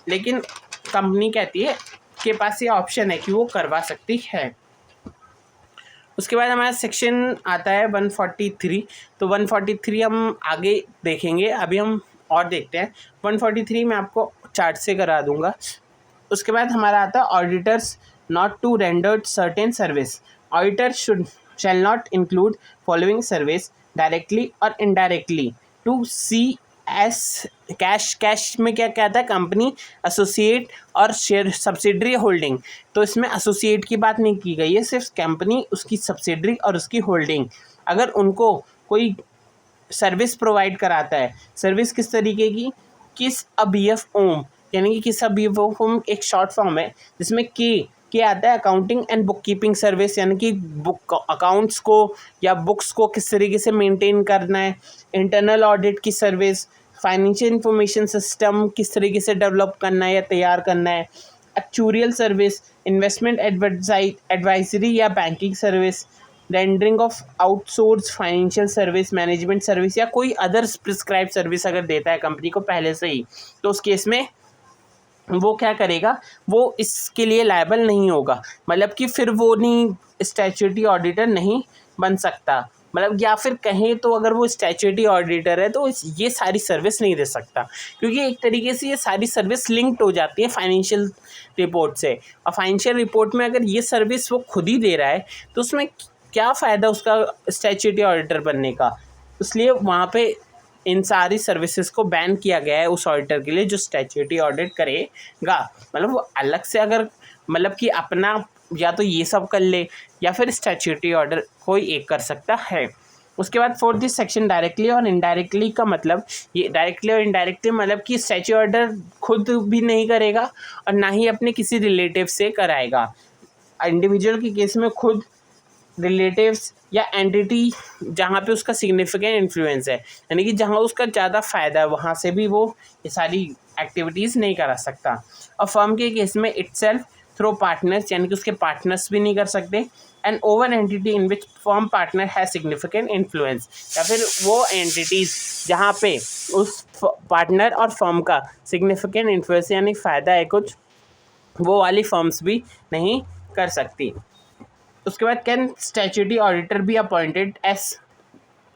लेकिन कंपनी कहती है के पास ये ऑप्शन है कि वो करवा सकती है। उसके बाद हमारा सेक्शन आता है 143, तो 143 हम आगे देखेंगे, अभी हम और देखते हैं। 143 में आपको चार्ट से करा दूंगा। उसके बाद हमारा आता है auditors not to rendered certain service, auditor shall not include following service directly or indirectly to CS cash में क्या कहता है, कंपनी, एसोसिएट और शेयर सब्सिडरी होल्डिंग। तो इसमें एसोसिएट की बात नहीं की गई है, सिर्फ कंपनी, उसकी सब्सिडरी और उसकी होल्डिंग, अगर उनको कोई सर्विस प्रोवाइड कराता है। सर्विस किस तरीके की, किस BF ओम, यानी कि किस BF ओम एक शॉर्ट फॉर्म है जिसमें के आता है accounting and book keeping service, यानी कि बुक अकाउंट्स को या बुक्स को किस तरीके से मेंटेन करना है। इंटरनल ऑडिट की सर्विस, फाइनेंशियल इंफॉर्मेशन सिस्टम किस तरीके से डेवलप करना है या तैयार करना है। एक्चुरियल सर्विस, इन्वेस्टमेंट एडवाइजरी या banking service, rendering of outsource financial service, management service या कोई अदर प्रिस्क्राइब सर्विस अगर देता है कंपनी को पहले से ही, तो उस केस में वो क्या करेगा, वो इसके लिए लायबल नहीं होगा, मतलब कि फिर वो नहीं स्टैट्यूटरी ऑडिटर नहीं बन सकता, मतलब या फिर कहें तो अगर वो स्टैट्यूटरी ऑडिटर है तो ये सारी सर्विस नहीं दे सकता, क्योंकि एक तरीके से ये सारी सर्विस लिंक्ड हो जाती है फाइनेंशियल रिपोर्ट से। और फाइनेंशियल रिपोर्ट में अगर ये सर्विस वो खुद ही दे रहा है तो उसमें क्या फ़ायदा उसका स्टैट्यूटरी ऑडिटर बनने का, इसलिए वहाँ पे इन सारी सर्विसेज को बैन किया गया है उस ऑडिटर के लिए जो स्टैट्यूटरी ऑडिट करेगा। मतलब वो अलग से अगर मतलब कि अपना या तो ये सब कर ले या फिर स्टैट्यूटरी ऑर्डर कोई एक कर सकता है। उसके बाद फोर्थ दिस सेक्शन डायरेक्टली और इनडायरेक्टली का मतलब, ये डायरेक्टली और इनडायरेक्टली मतलब कि स्टैट्यूटरी ऑर्डर खुद भी नहीं करेगा और ना ही अपने किसी रिलेटिव से कराएगा। इंडिविजुअल के केस में खुद, रिलेटिव्स या एंटिटी जहाँ पे उसका सिग्निफिकेंट इन्फ्लुएंस है, यानी कि जहाँ उसका ज़्यादा फ़ायदा है, वहाँ से भी वो ये सारी एक्टिविटीज़ नहीं करा सकता। और फर्म के केस में इटसेल्फ थ्रू पार्टनर्स, यानी कि उसके पार्टनर्स भी नहीं कर सकते। And over entity in which firm partner has significant influence, या फिर वो एंटिटीज़ जहाँ पे उस पार्टनर और फर्म का सिग्निफिकेंट इन्फ्लुएंस यानी फ़ायदा है कुछ, वो वाली फर्म्स भी नहीं कर सकती। उसके बाद कैन स्टैट्यूटरी ऑडिटर भी appointed S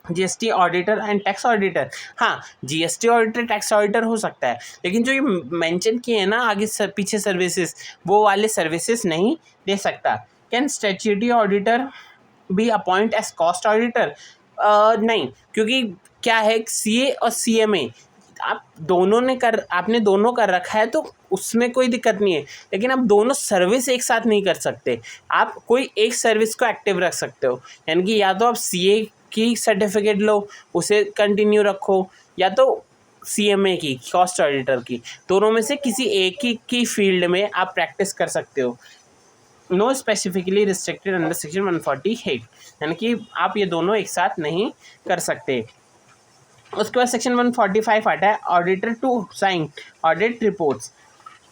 GST auditor and tax auditor. हाँ, जीएसटी ऑडिटर, टैक्स ऑडिटर हो सकता है, लेकिन जो ये मेंशन किए हैं ना आगे पीछे सर्विसेज, वो वाले सर्विसेज नहीं दे सकता। कैन स्टैट्यूटरी ऑडिटर भी अपॉइंट एज कॉस्ट ऑडिटर? नहीं, क्योंकि क्या है, सीए और सीएमए आपने दोनों कर रखा है तो उसमें कोई दिक्कत नहीं है, लेकिन आप दोनों सर्विस एक साथ नहीं कर सकते। आप कोई एक सर्विस को एक्टिव रख सकते हो, यानी कि या तो आप सीए की सर्टिफिकेट लो, उसे कंटिन्यू रखो, या तो सीएमए की, कॉस्ट ऑडिटर की, दोनों में से किसी एक ही की फील्ड में आप प्रैक्टिस कर सकते हो। Know specifically restricted under section 148, यानी कि आप ये दोनों एक साथ नहीं कर सकते। उसके बाद सेक्शन 145 आता है auditor to sign audit reports.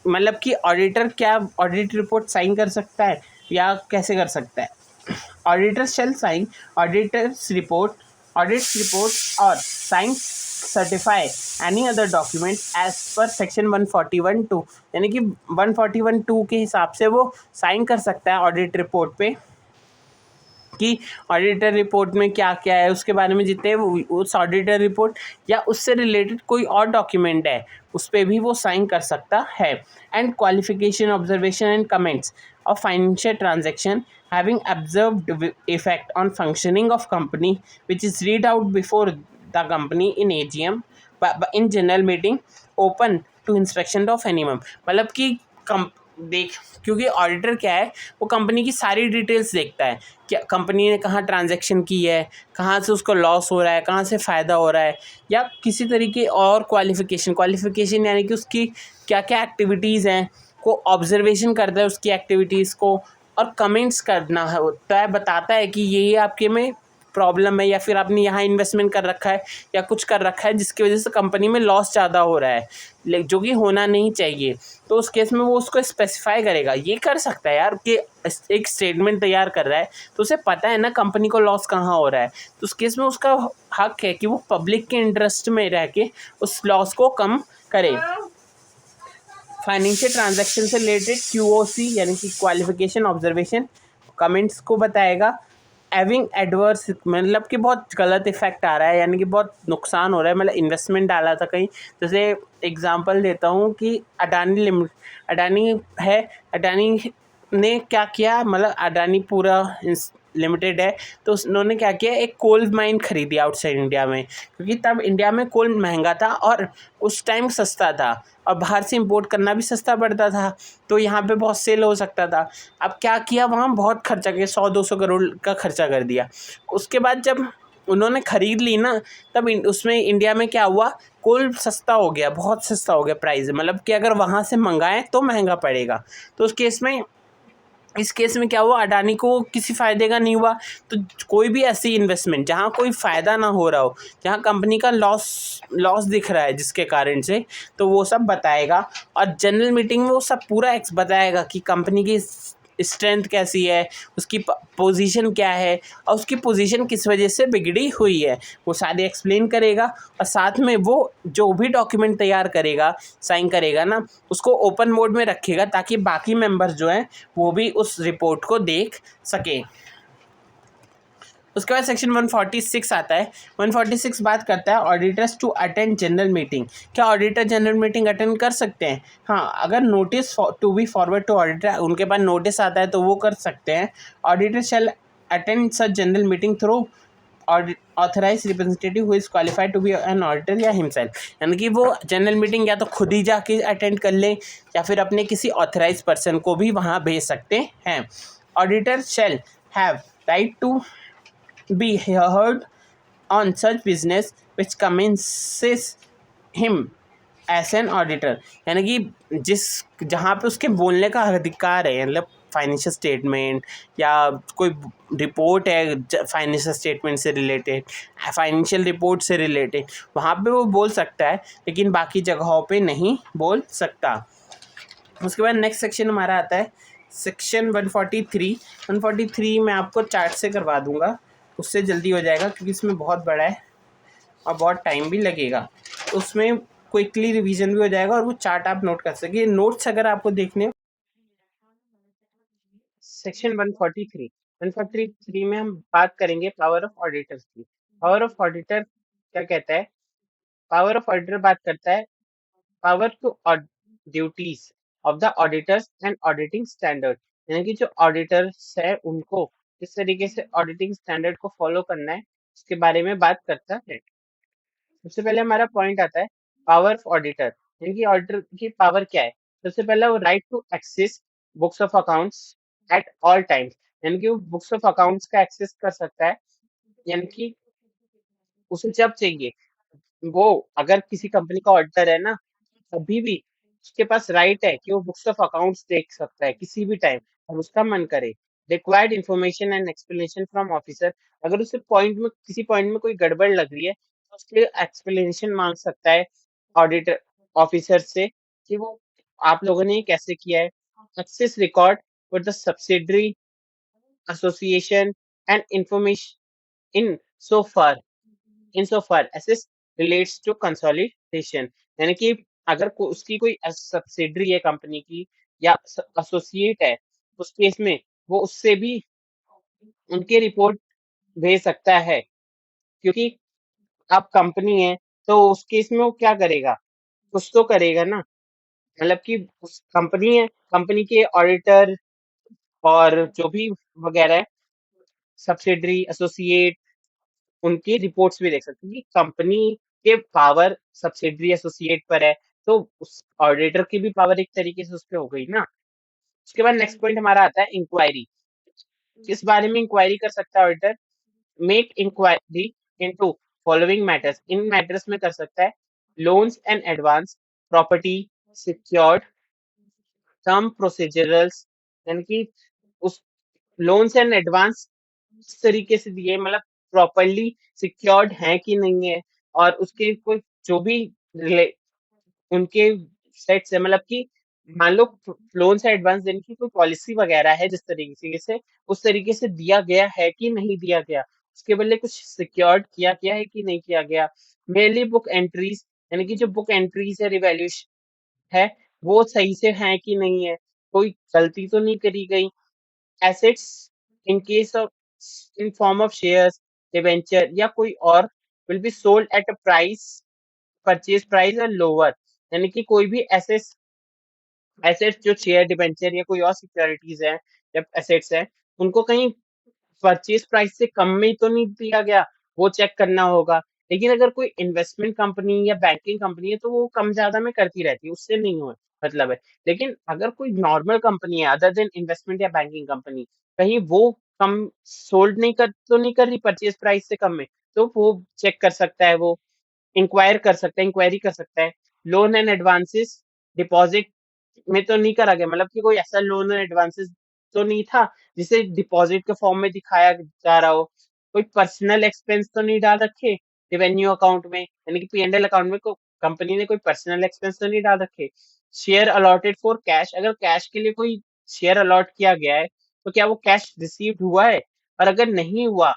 मतलब कि ऑडिटर क्या ऑडिट रिपोर्ट साइन कर सकता है या कैसे कर सकता है? Auditor shall sign auditor's report और sign certify any other document as पर सेक्शन 141(2), यानी कि 141(2) के हिसाब से वो साइन कर सकता है ऑडिट रिपोर्ट पे कि ऑडिटर रिपोर्ट में क्या क्या है, उसके बारे में जितने उस ऑडिटर रिपोर्ट या उससे रिलेटेड कोई और डॉक्यूमेंट है उस पर भी वो साइन कर सकता है। And qualification, observation and comments of financial transaction having observed effect on functioning of company which is read out before the company in AGM in general meeting open to inspection of anyone। मतलब कि देख, क्योंकि auditor क्या है, वो company की सारी details देखता है, क्या कंपनी ने कहाँ ट्रांजैक्शन की है, कहाँ से उसको लॉस हो रहा है, कहाँ से फ़ायदा हो रहा है, या किसी तरीके और क्वालिफिकेशन यानी कि उसकी क्या क्या एक्टिविटीज़ हैं को ऑब्जर्वेशन करता है उसकी एक्टिविटीज़ को, और कमेंट्स करना होता है, बताता है कि ये आपके में प्रॉब्लम है, या फिर आपने यहाँ इन्वेस्टमेंट कर रखा है या कुछ कर रखा है जिसकी वजह से कंपनी में लॉस ज़्यादा हो रहा है जो कि होना नहीं चाहिए। तो उस केस में वो उसको स्पेसिफाई करेगा। ये कर सकता है यार कि एक स्टेटमेंट तैयार कर रहा है तो उसे पता है ना कंपनी को लॉस कहाँ हो रहा है, तो उस केस में उसका हक है कि वो पब्लिक के इंटरेस्ट में रह के उस लॉस को कम करे। फाइनेंशियल ट्रांजैक्शन से रिलेटेड QOC यानी कि क्वालिफिकेशन, ऑब्जर्वेशन, कमेंट्स को बताएगा। हैविंग एडवर्स मतलब कि बहुत गलत इफेक्ट आ रहा है, यानी कि बहुत नुकसान हो रहा है, मतलब इन्वेस्टमेंट डाला था कहीं, जैसे एग्जांपल देता हूँ कि अडानी ने क्या किया, मतलब अडानी पूरा लिमिटेड है, तो उन्होंने क्या किया, एक कोल माइन खरीदी आउटसाइड इंडिया में, क्योंकि तब इंडिया में कोल महंगा था और उस टाइम सस्ता था और बाहर से इंपोर्ट करना भी सस्ता पड़ता था, तो यहाँ पे बहुत सेल हो सकता था। अब क्या किया, वहाँ बहुत खर्चा किया, 100-200 करोड़ का खर्चा कर दिया। उसके बाद जब उन्होंने ख़रीद ली ना, तब उसमें इंडिया में क्या हुआ, कोल सस्ता हो गया, बहुत सस्ता हो गया प्राइस, मतलब कि अगर वहाँ से मंगाएं तो महंगा पड़ेगा। तो इस केस में क्या हुआ, अडानी को किसी फ़ायदे का नहीं हुआ। तो कोई भी ऐसी इन्वेस्टमेंट जहाँ कोई फ़ायदा ना हो रहा हो, जहाँ कंपनी का लॉस दिख रहा है जिसके कारण से, तो वो सब बताएगा। और जनरल मीटिंग में वो सब पूरा बताएगा कि कंपनी की स्ट्रेंथ कैसी है, उसकी पोजीशन क्या है और उसकी पोजीशन किस वजह से बिगड़ी हुई है, वो सारे एक्सप्लेन करेगा। और साथ में वो जो भी डॉक्यूमेंट तैयार करेगा, साइन करेगा ना, उसको ओपन मोड में रखेगा ताकि बाकी मेंबर्स जो हैं वो भी उस रिपोर्ट को देख सकें। उसके बाद सेक्शन 146 आता है। 146 बात करता है auditors to attend general meeting. क्या ऑडिटर जनरल मीटिंग अटेंड कर सकते हैं? हाँ, अगर notice to be forward to auditor, उनके पास नोटिस आता है तो वो कर सकते हैं। Auditor shall attend such general meeting through authorise representative who is qualified to be an auditor या हिमसेल्फ, यानी कि वो जनरल मीटिंग या तो खुद ही जाके अटेंड कर ले या फिर अपने किसी ऑथराइज पर्सन को भी वहाँ भेज सकते हैं. Auditor shall have right to be heard on such business which commences him as an auditor, यानी कि जिस जहाँ पे उसके बोलने का अधिकार है, मतलब फाइनेंशियल स्टेटमेंट या कोई रिपोर्ट है फाइनेंशियल स्टेटमेंट से रिलेटेड, फाइनेंशियल रिपोर्ट से रिलेटेड, वहाँ पे वो बोल सकता है, लेकिन बाकी जगहों पे नहीं बोल सकता. उसके बाद नेक्स्ट सेक्शन हमारा आता है सेक्शन 143. 143 मैं आपको चार्ट से करवा दूंगा, उससे जल्दी हो जाएगा क्योंकि इसमें बहुत बड़ा है और बहुत टाइम भी लगेगा. उसमें क्विकली रिवीजन भी हो जाएगा और वो चार्ट आप नोट कर सकें. नोट्स अगर आपको देखने, सेक्शन 143 में हम बात करेंगे पावर ऑफ ऑडिटर्स की. पावर ऑफ ऑडिटर क्या कहता है? पावर ऑफ ऑडिटर बात करता है power to duties of the auditors and auditing standard, यानी कि जो ऑडिटर्स है उनको किस तरीके से ऑडिटिंग स्टैंडर्ड को फॉलो करना है उसके बारे में बात करता है. सबसे पहले हमारा पॉइंट आता है पावर ऑफ ऑडिटर, यानी कि ऑडिटर की पावर क्या है. सबसे पहला वो right to access books of accounts at all times, यानी कि वो बुक्स ऑफ अकाउंट्स का एक्सेस कर सकता है, यानी कि उसे जब चाहिए वो, अगर किसी कंपनी का ऑडिटर है ना, कभी भी उसके पास राइट है कि वो बुक्स ऑफ अकाउंट्स देख सकता है किसी भी टाइम और उसका मन करे. Required information and explanation from officer, अगर उसे पॉइंट में किसी पॉइंट में कोई गड़बड़ लग रही है तो उसके लिए एक्सप्लेनेशन मांग सकता है ऑडिटर ऑफिसर से कि वो आप लोगों ने ये कैसे किया है. Access record for the subsidiary association and information in so far as relates to consolidation, यानी कि अगर उसकी कोई सब्सिडरी है कंपनी की या एसोसिएट है, उस केस में वो उससे भी उनकी रिपोर्ट भेज सकता है, क्योंकि आप कंपनी है तो उस केस में वो क्या करेगा, कुछ तो करेगा ना. मतलब कि उस कंपनी है, कंपनी के ऑडिटर और जो भी वगैरह है सब्सिडरी एसोसिएट, उनकी रिपोर्ट्स भी देख सकते हैं कि कंपनी के पावर सब्सिडरी एसोसिएट पर है, तो उस ऑडिटर की भी पावर एक तरीके से उस पे हो गई ना. उसके बाद नेक्स्ट पॉइंट हमारा आता है इंक्वायरी. किस बारे में इंक्वायरी कर सकता है auditor? Make inquiry into following matters, इन मैटर्स में कर सकता है loans and advance, property secured, term procedurals, यानी कि उस लोन्स एंड एडवांस किस तरीके से दिए, मतलब प्रॉपर्ली सिक्योर्ड है कि नहीं है, और उसके कोई जो भी उनके सेट्स है, मतलब कि मान लो लोन से एडवांस देने की कोई पॉलिसी वगैरह है जिस तरीके से, उस तरीके से दिया गया है कि नहीं दिया गया, उसके बदले कुछ सिक्योर्ड किया गया है कि नहीं किया गया. मेनली बुक एंट्रीज, यानी कि जो बुक एंट्रीज है रिवैल्यूएशन है वो सही से है कि नहीं है, कोई गलती तो नहीं करी गई. Assets in case of in form of shares debenture या कोई और will be sold at a price purchase price और लोअर, यानी कि कोई भी एसेट्स जो शेयर डिबेंचर या कोई और सिक्योरिटीज है या एसेट्स है, उनको कहीं परचेज प्राइस से कम में तो नहीं दिया गया, वो चेक करना होगा. लेकिन अगर कोई इन्वेस्टमेंट कंपनी या बैंकिंग कंपनी है तो वो कम ज्यादा में करती रहती है, उससे नहीं हो मतलब है. लेकिन अगर कोई नॉर्मल कंपनी है अदर देन इन्वेस्टमेंट या बैंकिंग कंपनी, कहीं वो कम सोल्ड नहीं कर रही परचेज प्राइस से कम में, तो वो चेक कर सकता है, वो इंक्वायरी कर सकता है. लोन एंड एडवांसेस डिपॉजिट में तो नहीं करा गया, मतलब कि कोई ऐसा लोन और एडवांसेस तो नहीं था जिसे डिपॉजिट के फॉर्म में दिखाया जा रहा हो. कोई पर्सनल एक्सपेंस तो नहीं डाल रखे रेवेन्यू अकाउंट में, यानी कि P&L अकाउंट में को कंपनी ने कोई पर्सनल एक्सपेंस तो नहीं डाल रखे. शेयर अलॉटेड फॉर कैश, अगर कैश के लिए कोई शेयर अलॉट किया गया है तो क्या वो कैश रिसीव्ड हुआ है, और अगर नहीं हुआ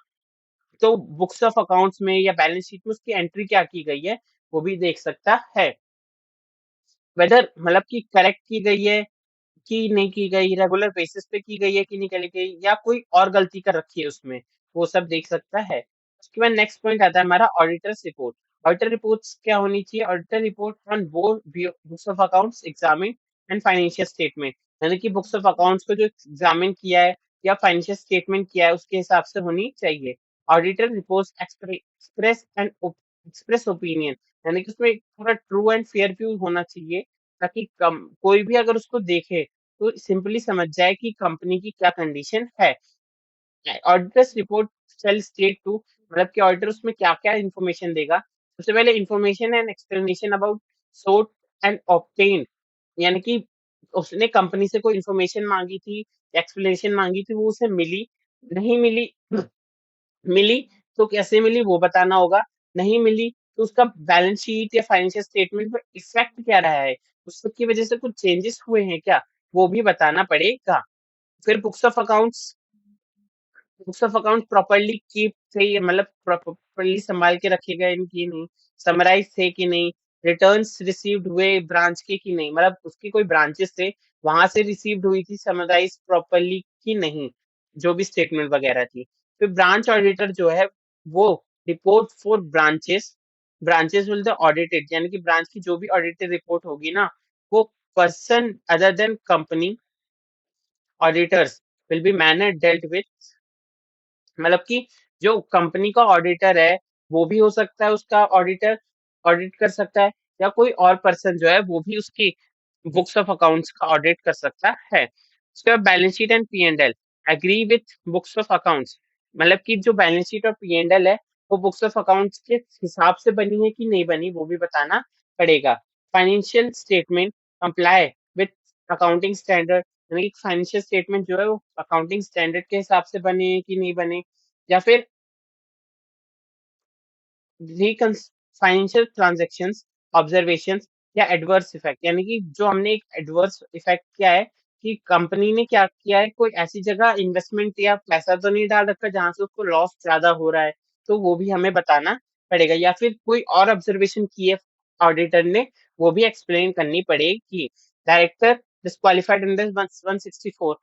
तो बुक्स ऑफ अकाउंट्स में या बैलेंस शीट में उसकी एंट्री क्या की गई है वो भी देख सकता है. वेदर मतलब कि करेक्ट की गई है कि नहीं की गई, रेगुलर बेसिस पे की गई है कि नहीं की गई, या कोई और गलती कर रखी है उसमें, वो सब देख सकता है. उसके बाद नेक्स्ट पॉइंट आता है हमारा ऑडिटर्स रिपोर्ट. ऑडिटर रिपोर्ट्स क्या होनी चाहिए? Auditor report on both books of accounts examine and financial statement, यानी कि बुक्स ऑफ अकाउंट्स को जो एग्जामिन किया है या फाइनेंशियल स्टेटमेंट किया है उसके हिसाब से होनी चाहिए. ऑडिटर रिपोर्ट्स एक्सप्रेस ओपिनियन, यानी कि उसमें पूरा ट्रू एंड फेयर व्यू होना चाहिए, ताकि कोई भी अगर उसको देखे तो सिंपली समझ जाए कि कंपनी की क्या कंडीशन है। Auditors report shall state to, मतलब कि ऑडिटर उसमें क्या-क्या इन्फॉर्मेशन देगा। सबसे पहले information and explanation about sought and obtained, यानी कि उसने कंपनी से कोई इन्फॉर्मेशन माँगी थी, एक्सप्लेनेशन माँगी थी, वो उसे मिली, नहीं मिली मिली तो कैसे मिली वो बताना होगा, नहीं मिली तो उसका बैलेंस शीट या फाइनेंशियल स्टेटमेंट पे इफ़ेक्ट क्या रहा है, उसकी वजह से कुछ चेंजेस हुए हैं क्या, वो भी बताना पड़ेगा। फिर books of account properly keep थे, मतलब प्रॉपर्ली संभाल के रखे गए कि नहीं, समराइज थे कि नहीं, रिटर्न्स रिसीव्ड हुए ब्रांच के कि नहीं, मतलब उसके कोई ब्रांचेस थे वहां से रिसीव्ड हुई थी समराइज प्रॉपर्ली कि नहीं, जो भी स्टेटमेंट वगैरह थी। फिर ब्रांच ऑडिटर जो है वो report for branches will the audited, यानी कि ब्रांच की जो भी ऑडिटेड रिपोर्ट होगी ना, वो person other than company auditors will be manage dealt with, मतलब कि जो कंपनी का ऑडिटर है, वो भी हो सकता है उसका ऑडिटर, ऑडिट कर सकता है, या कोई और पर्सन जो है वो भी उसकी बुक्स ऑफ अकाउंट्स का ऑडिट कर सकता है। उसके बाद balance sheet and P and L agree with books of accounts, मतलब कि जो बैलेंस शीट और पी&एल है वो बुक्स ऑफ अकाउंट्स के हिसाब से बनी है कि नहीं बनी, वो भी बताना पड़ेगा। Financial statement comply with accounting standard, यानी कि फाइनेंशियल स्टेटमेंट जो है वो अकाउंटिंग स्टैंडर्ड के हिसाब से बने हैं कि नहीं बने, या फिर फाइनेंशियल ट्रांजैक्शंस ऑब्जर्वेशंस या एडवर्स इफेक्ट, यानी कि जो हमने एक एडवर्स इफेक्ट किया है कि कंपनी ने क्या किया है, कोई ऐसी जगह इन्वेस्टमेंट या पैसा तो नहीं डाल रखा जहां से उसको लॉस ज्यादा हो रहा है, तो वो भी हमें बताना पड़ेगा, या फिर कोई और ऑब्जर्वेशन की है ऑडिटर ने, वो भी एक्सप्लेन करनी पड़ेगी। डायरेक्टर डिस्क्वालिफाइड अंडर 164,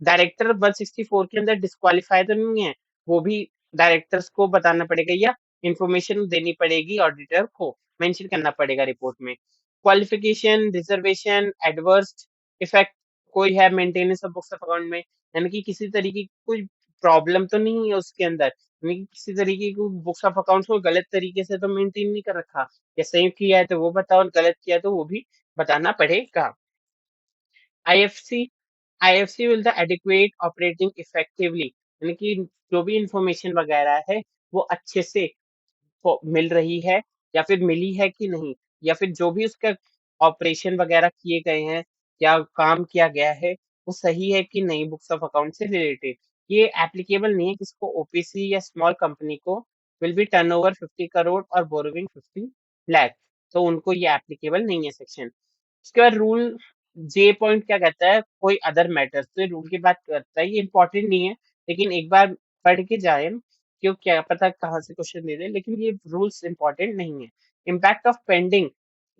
डायरेक्टर 164 के अंदर डिस्क्वालिफाइड तो नहीं है, वो भी डायरेक्टर्स को बताना पड़ेगा, या इन्फॉर्मेशन देनी पड़ेगी ऑडिटर को, मेंशन करना पड़ेगा रिपोर्ट में। क्वालिफिकेशन, रिजर्वेशन, एडवर्स इफेक्ट कोई है maintenance of books of account में, यानी कि किसी तरीके की कोई प्रॉब्लम तो नहीं है उसके अंदर, यानी कि किसी तरीके की बुक्स ऑफ अकाउंट्स को गलत तरीके से तो मेंटेन नहीं कर रखा, या सही किया है तो वो बताओ, और गलत किया है तो वो भी बताना पड़ेगा। IFC IFC will the adequate operating effectively, यानी कि जो भी इंफॉर्मेशन वगैरह है वो अच्छे से मिल रही है, या फिर मिली है कि नहीं, या फिर जो भी उसका ऑपरेशन वगैरह किए गए हैं या काम किया गया है वो सही है कि नहीं बुक्स ऑफ अकाउंट से रिलेटेड। ये एप्लीकेबल नहीं है किसको, ओपीसी या स्मॉल कंपनी को विल बी टर्नओवर 50 करोड़ और बोरोइंग 50 लाख, तो उनको ये एप्लीकेबल नहीं है सेक्शन। उसके बाद रूल जे पॉइंट क्या कहता है, कोई अदर मैटर्स, तो ये रूल की बात करता है, ये इंपॉर्टेंट नहीं है, लेकिन एक बार पढ़ के जाए, क्यों क्या पता कहाँ से क्वेश्चन दे दे, लेकिन ये रूल्स इंपॉर्टेंट नहीं है। Impact of pending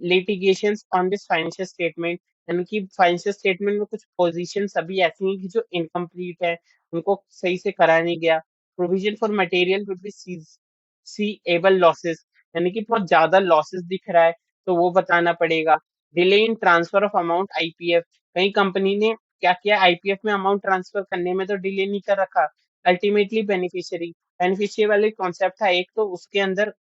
litigations on this financial statement, यानी कि फाइनेंशियल स्टेटमेंट में कुछ पोजीशंस अभी ऐसी हैं कि जो इनकम्प्लीट है, उनको सही से करा नहीं गया। Provision for material will be seeable losses, यानी कि बहुत ज्यादा लॉसेस दिख रहा है, तो वो बताना पड़ेगा। Delay in transfer of amount IPF, कहीं कंपनी ने क्या किया, आईपीएफ में अमाउंट ट्रांसफर करने में तो डिले नहीं कर रखा। अल्टीमेटली बेनिफिशियरी वाले कॉन्सेप्ट था एक, तो उसके अंदर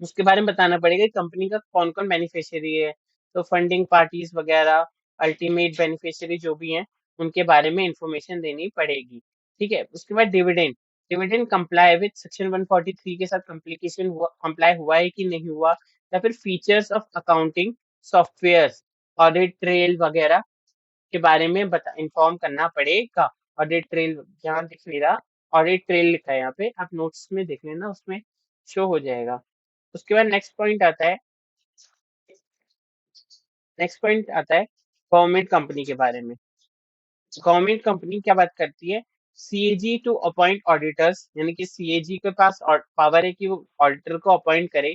उसके बारे में बताना पड़ेगा कि कंपनी का कौन कौन बेनिफिशियरी है, तो फंडिंग पार्टीज वगैरह, अल्टीमेट बेनिफिशियरी जो भी हैं उनके बारे में इंफॉर्मेशन देनी पड़ेगी। ठीक है, उसके बाद dividend dividend comply with section 143 के साथ कंप्लाई हुआ है कि नहीं हुआ, या फिर features of accounting software, audit trail वगैरह के बारे में बता इन्फॉर्म करना पड़ेगा। ऑडिट ट्रेल यहाँ दिख नहीं रहा, ऑडिट ट्रेल लिखा है यहाँ पे, आप नोट्स में देख लेना, उसमें शो हो जाएगा। उसके बाद नेक्स्ट पॉइंट आता है गवर्नमेंट कंपनी के बारे में। गवर्नमेंट कंपनी क्या बात करती है, सीएजी टू अपॉइंट ऑडिटर्स, यानी कि सीएजी के पास पावर है कि वो ऑडिटर को अपॉइंट करे।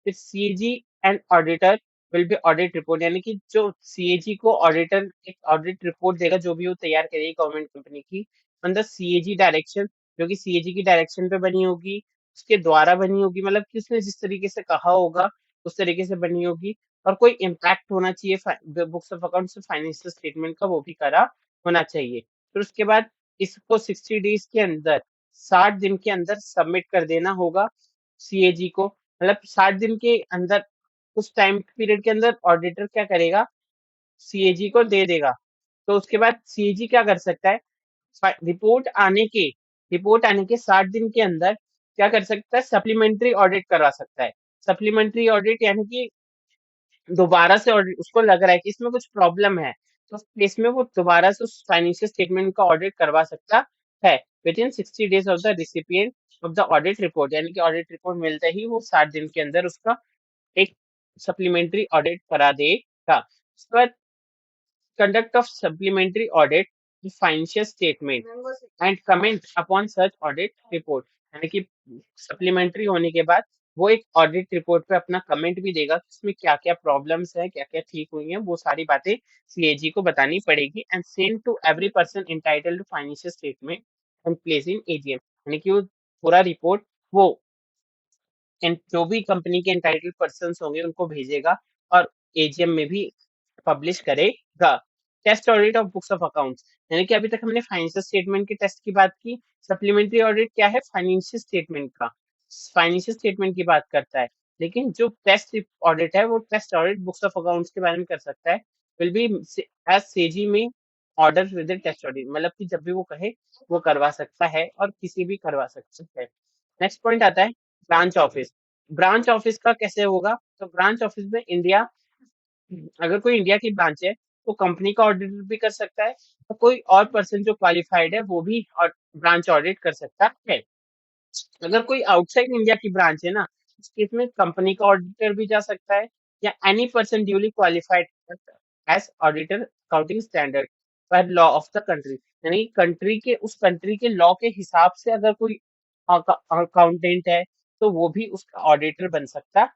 फिर CAG and auditor will B audit report, यानी कि जो सीएजी को ऑडिटर एक ऑडिट रिपोर्ट देगा, जो भी वो तैयार करेगी गवर्नमेंट कंपनी की, अंदर सीएजी डायरेक्शन, जो कि सीएजी की डायरेक्शन पे बनी होगी, उसके द्वारा बनी होगी, मतलब कि उसने जिस तरीके से कहा होगा उस तरीके से बनी होगी, और कोई इम्पैक्ट होना चाहिए बुक्स ऑफ अकाउंट से फाइनेंशियल स्टेटमेंट का, वो भी करा होना चाहिए। फिर उसके बाद इसको 60 डेज के अंदर 60 दिन के अंदर सबमिट कर देना होगा सीएजी को। मतलब 60 दिन के अंदर, उस टाइम पीरियड के अंदर ऑडिटर क्या करेगा, सीएजी को दे देगा। तो उसके बाद सीएजी क्या कर सकता है, रिपोर्ट आने के 60 दिन के अंदर क्या कर सकता है, सप्लीमेंट्री ऑडिट करवा सकता है। सप्लीमेंट्री ऑडिट यानी कि दोबारा से ऑडिट, उसको लग रहा है कि इसमें कुछ प्रॉब्लम है, तो उस केस में वो दोबारा से उस फाइनेंशियल स्टेटमेंट का ऑडिट करवा सकता है with in 60 days of the recipient of the audit report. यानी कि ऑडिट रिपोर्ट मिलते ही वो 60 दिन के अंदर उसका एक सप्लीमेंट्री ऑडिट करा देगा। उसके बाद conduct of supplementary audit the financial statement and comment upon such audit report। यानी कि सप्लीमेंट्री होने के बाद वो एक ऑडिट रिपोर्ट पे अपना कमेंट भी देगा कि इसमें क्या क्या प्रॉब्लम्स है, क्या क्या ठीक हुई हैं, वो सारी बातें सीएजी को बतानी पड़ेगी and send to every person entitled to financial statement and place in AGM. यानी कि वो पूरा रिपोर्ट वो जो भी कंपनी के एंटाइटल्ड पर्सन्स होंगे उनको भेजेगा और एजीएम में भी पब्लिश करेगा। Test audit of books of accounts, यानी कि अभी तक हमने फाइनेंशियल स्टेटमेंट के टेस्ट की बात की। सप्लीमेंट्री ऑडिट क्या है, फाइनेंशियल स्टेटमेंट का, फाइनेंशियल स्टेटमेंट की बात करता है। लेकिन जो टेस्ट ऑडिट है वो test audit books of accounts के बारे में कर सकता है। विल बी एज सेजी में ऑर्डर विद टेस्ट ऑडिट, मतलब कि जब भी वो कहे वो करवा सकता है और किसी भी करवा सकता है। नेक्स्ट पॉइंट आता है ब्रांच ऑफिस। ब्रांच ऑफिस का कैसे होगा, तो ब्रांच ऑफिस में इंडिया, अगर कोई इंडिया की ब्रांच है तो कंपनी का ऑडिट भी कर सकता है, तो कोई और पर्सन जो क्वालिफाइड है वो भी ब्रांच ऑडिट कर सकता है। अगर कोई आउटसाइड इंडिया की ब्रांच है ना, उस केस में कंपनी का ऑडिटर भी जा सकता है या any person duly qualified as auditor accounting standard पर लॉ ऑफ द कंट्री। यानी कंट्री के, उस कंट्री के लॉ के हिसाब से अगर कोई अकाउंटेंट है तो वो भी उसका ऑडिटर बन सकता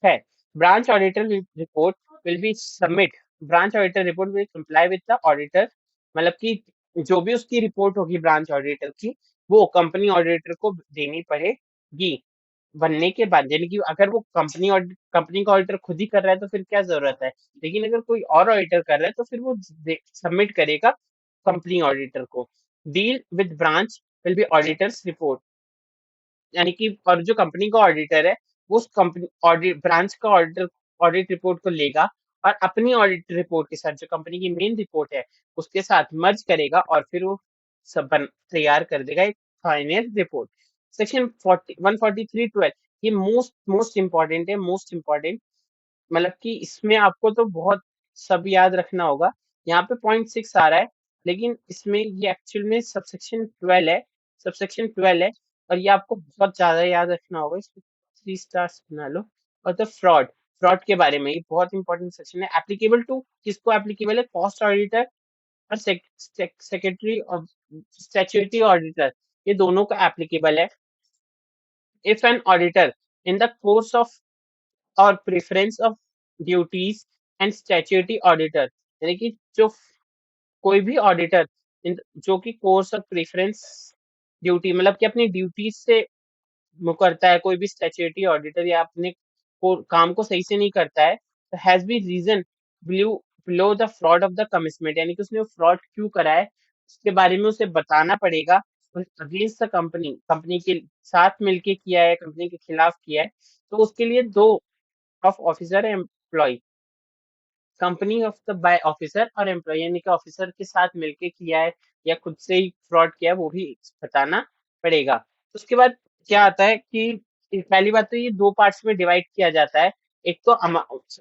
है। Branch auditor report will be submit, branch auditor report will comply with the auditor, मतलब कि जो भी उसकी रिपोर्ट होगी ब्रांच ऑडिटर की वो कंपनी ऑडिटर को देनी पड़ेगी बनने के बाद। यानी कि अगर वो कंपनी का ऑडिटर खुद ही कर रहा है तो फिर क्या जरूरत है, लेकिन अगर कोई और ऑडिटर कर रहा है तो फिर वो सबमिट करेगा कंपनी ऑडिटर को। Deal with branch will be auditors report, यानी कि और जो कंपनी का ऑडिटर है वो उस कंपनी ऑडिट ब्रांच का ऑडिट रिपोर्ट को लेगा और अपनी ऑडिट रिपोर्ट के साथ जो कंपनी की मेन रिपोर्ट है उसके साथ मर्ज करेगा और फिर वो सब तैयार कर देगा एक फाइनल रिपोर्ट। सेक्शन 143(12) ये मोस्ट मोस्ट इंपॉर्टेंट है, मोस्ट इंपॉर्टेंट, मतलब कि इसमें आपको तो बहुत सब याद रखना होगा। यहाँ पे .6 आ रहा है लेकिन इसमें ये एक्चुअल में सबसेक्शन 12 है, सबसेक्शन 12 है और ये आपको बहुत ज्यादा याद रखना होगा। इसमें 3 स्टार्स बना लो। और तो फ्रॉड, फ्रॉड के बारे में ये बहुत इंपॉर्टेंट सेक्शन है। एप्लीकेबल टू, किसको एप्लीकेबल है, कॉस्ट ऑडिटर और सेक्रेटरी ऑफ स्टैट्यूटरी ऑडिटर, ये दोनों का एप्लीकेबल है। If an auditor in the course of और preference of duties and statutory auditor, यानी कि जो कोई भी ऑडिटर जो कि कोर्स ऑफ प्रेफरेंस ड्यूटी, मतलब कि अपनी ड्यूटीज से वो करता है, कोई भी स्टैट्यूटरी ऑडिटर या अपने काम को सही से नहीं करता है, तो has be reason below the fraud of the commitment, यानी कि उसने फ्रॉड क्यों करा है उसके बारे में उसे बताना पड़ेगा। अगेंस्ट द कंपनी, कंपनी के साथ मिलके किया है, कंपनी के खिलाफ किया है, तो उसके लिए दो of officer employ, company of the by officer और एम्प्लॉय, यानी कि ऑफिसर के साथ मिलके किया है या खुद से ही फ्रॉड किया है वो भी बताना पड़ेगा। उसके बाद क्या आता है कि पहली बात तो ये दो पार्ट्स में डिवाइड किया जाता है। एक तो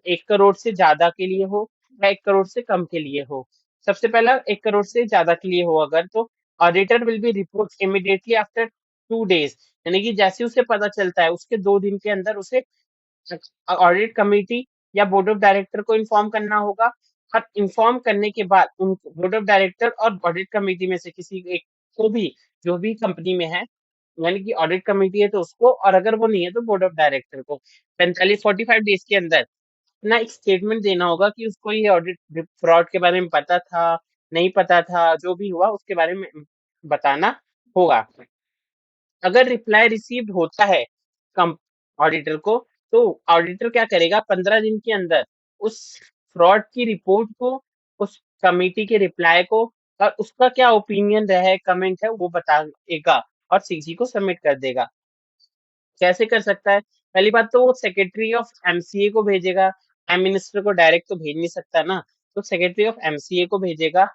1 करोड़ से ज्यादा के लिए हो या 1 करोड़ से कम के लिए हो। सबसे पहला 1 करोड़ से ज्यादा के लिए हो अगर, तो auditor will B report immediately after 2 days, यानी कि जैसे उसे पता चलता है उसके 2 दिन के अंदर उसे ऑडिट कमेटी या बोर्ड ऑफ डायरेक्टर को इन्फॉर्म करना होगा। और इन्फॉर्म करने के बाद उन बोर्ड ऑफ डायरेक्टर और ऑडिट कमेटी में से किसी एक को भी, जो भी कंपनी में है, यानी कि ऑडिट कमेटी है तो उसको, और अगर वो नहीं है तो बोर्ड ऑफ डायरेक्टर को 45 डेज के अंदर अपना एक स्टेटमेंट देना होगा कि उसको ये ऑडिट फ्रॉड के बारे में पता था, नहीं पता था, जो भी हुआ उसके बारे में बताना होगा। अगर रिप्लाई रिसीव्ड होता है कम ऑडिटर को, तो ऑडिटर क्या करेगा, 15 दिन के अंदर उस फ्रॉड की रिपोर्ट को, उस कमेटी के रिप्लाई को और उसका क्या ओपिनियन रहा है, कमेंट है, वो बताएगा और सीजी को सबमिट कर देगा। कैसे कर सकता है? पहली बात तो वो सेक्रेटरी ऑफ एमसीए को भेजेगा, प्राइम मिनिस्टर को डायरेक्ट तो भेज नहीं सकता ना, तो सेक्रेटरी ऑफ एमसीए को भेजेगा।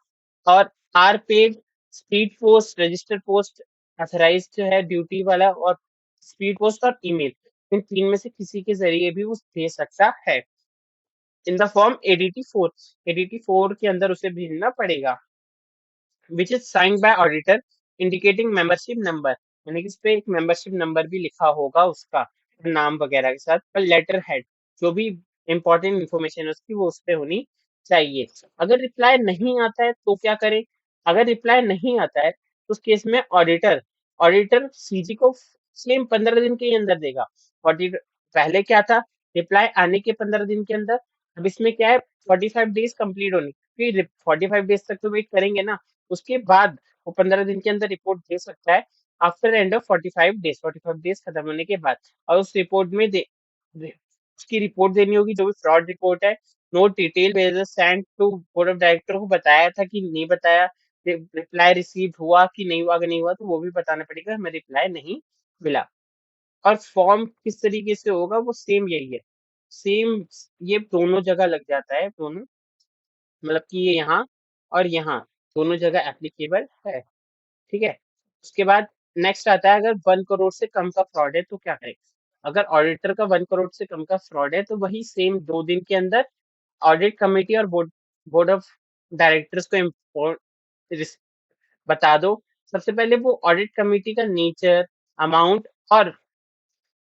और R paid, speed post, registered post, authorise जो है ड्यूटी वाला, और स्पीड पोस्ट और ईमेल, इन तीन में से किसी के जरिए भी वो भेज सकता है in the form ADT 4। ADT 4 के अंदर उसे भेजना पड़ेगा, which is signed by auditor, indicating membership number, यानी कि इस पे एक मेंबरशिप नंबर भी लिखा होगा उसका, नाम वगैरह के साथ, और लेटर हेड, जो भी इंपॉर्टेंट इंफॉर्मेशन है उसकी वो उस पे होनी चाहिए। अगर रिप्लाई नहीं आता है तो क्या करें? अगर रिप्लाई नहीं आता है तो उस केस में ऑडिटर ऑडिटर सीजी को सेम 15 दिन के अंदर देगा। ऑडिटर पहले क्या था, रिप्लाई आने के 15 दिन के अंदर, अब इसमें क्या है, 45 डेज कंप्लीट होने, फिर 45 डेज तक तो वेट करेंगे ना, उसके बाद वो 15 दिन के अंदर रिपोर्ट दे सकता है, after end of 45 days, 45 days खत्म होने के बाद। और उस रिपोर्ट में उसकी रिपोर्ट देनी होगी, जो भी फ्रॉड रिपोर्ट है, note detail basis send to board of director को बताया था कि नहीं बताया, रिप्लाई रिसीव हुआ कि नहीं हुआ, अगर नहीं हुआ तो वो भी बताना पड़ेगा हमें रिप्लाई नहीं मिला। और फॉर्म किस तरीके से होगा, वो सेम यही है, सेम, ये दोनों जगह लग जाता है, दोनों मतलब कि ये यहाँ और यहाँ दोनों जगह एप्लीकेबल है। ठीक है, उसके बाद नेक्स्ट आता है, अगर 1 करोड़ से कम का फ्रॉड है तो क्या करें? अगर ऑडिटर का 1 करोड़ से कम का फ्रॉड है तो वही सेम 2 दिन के अंदर ऑडिट कमेटी और बोर्ड बोर्ड ऑफ डायरेक्टर्स को बता दो। सबसे पहले वो ऑडिट कमेटी का नेचर, अमाउंट और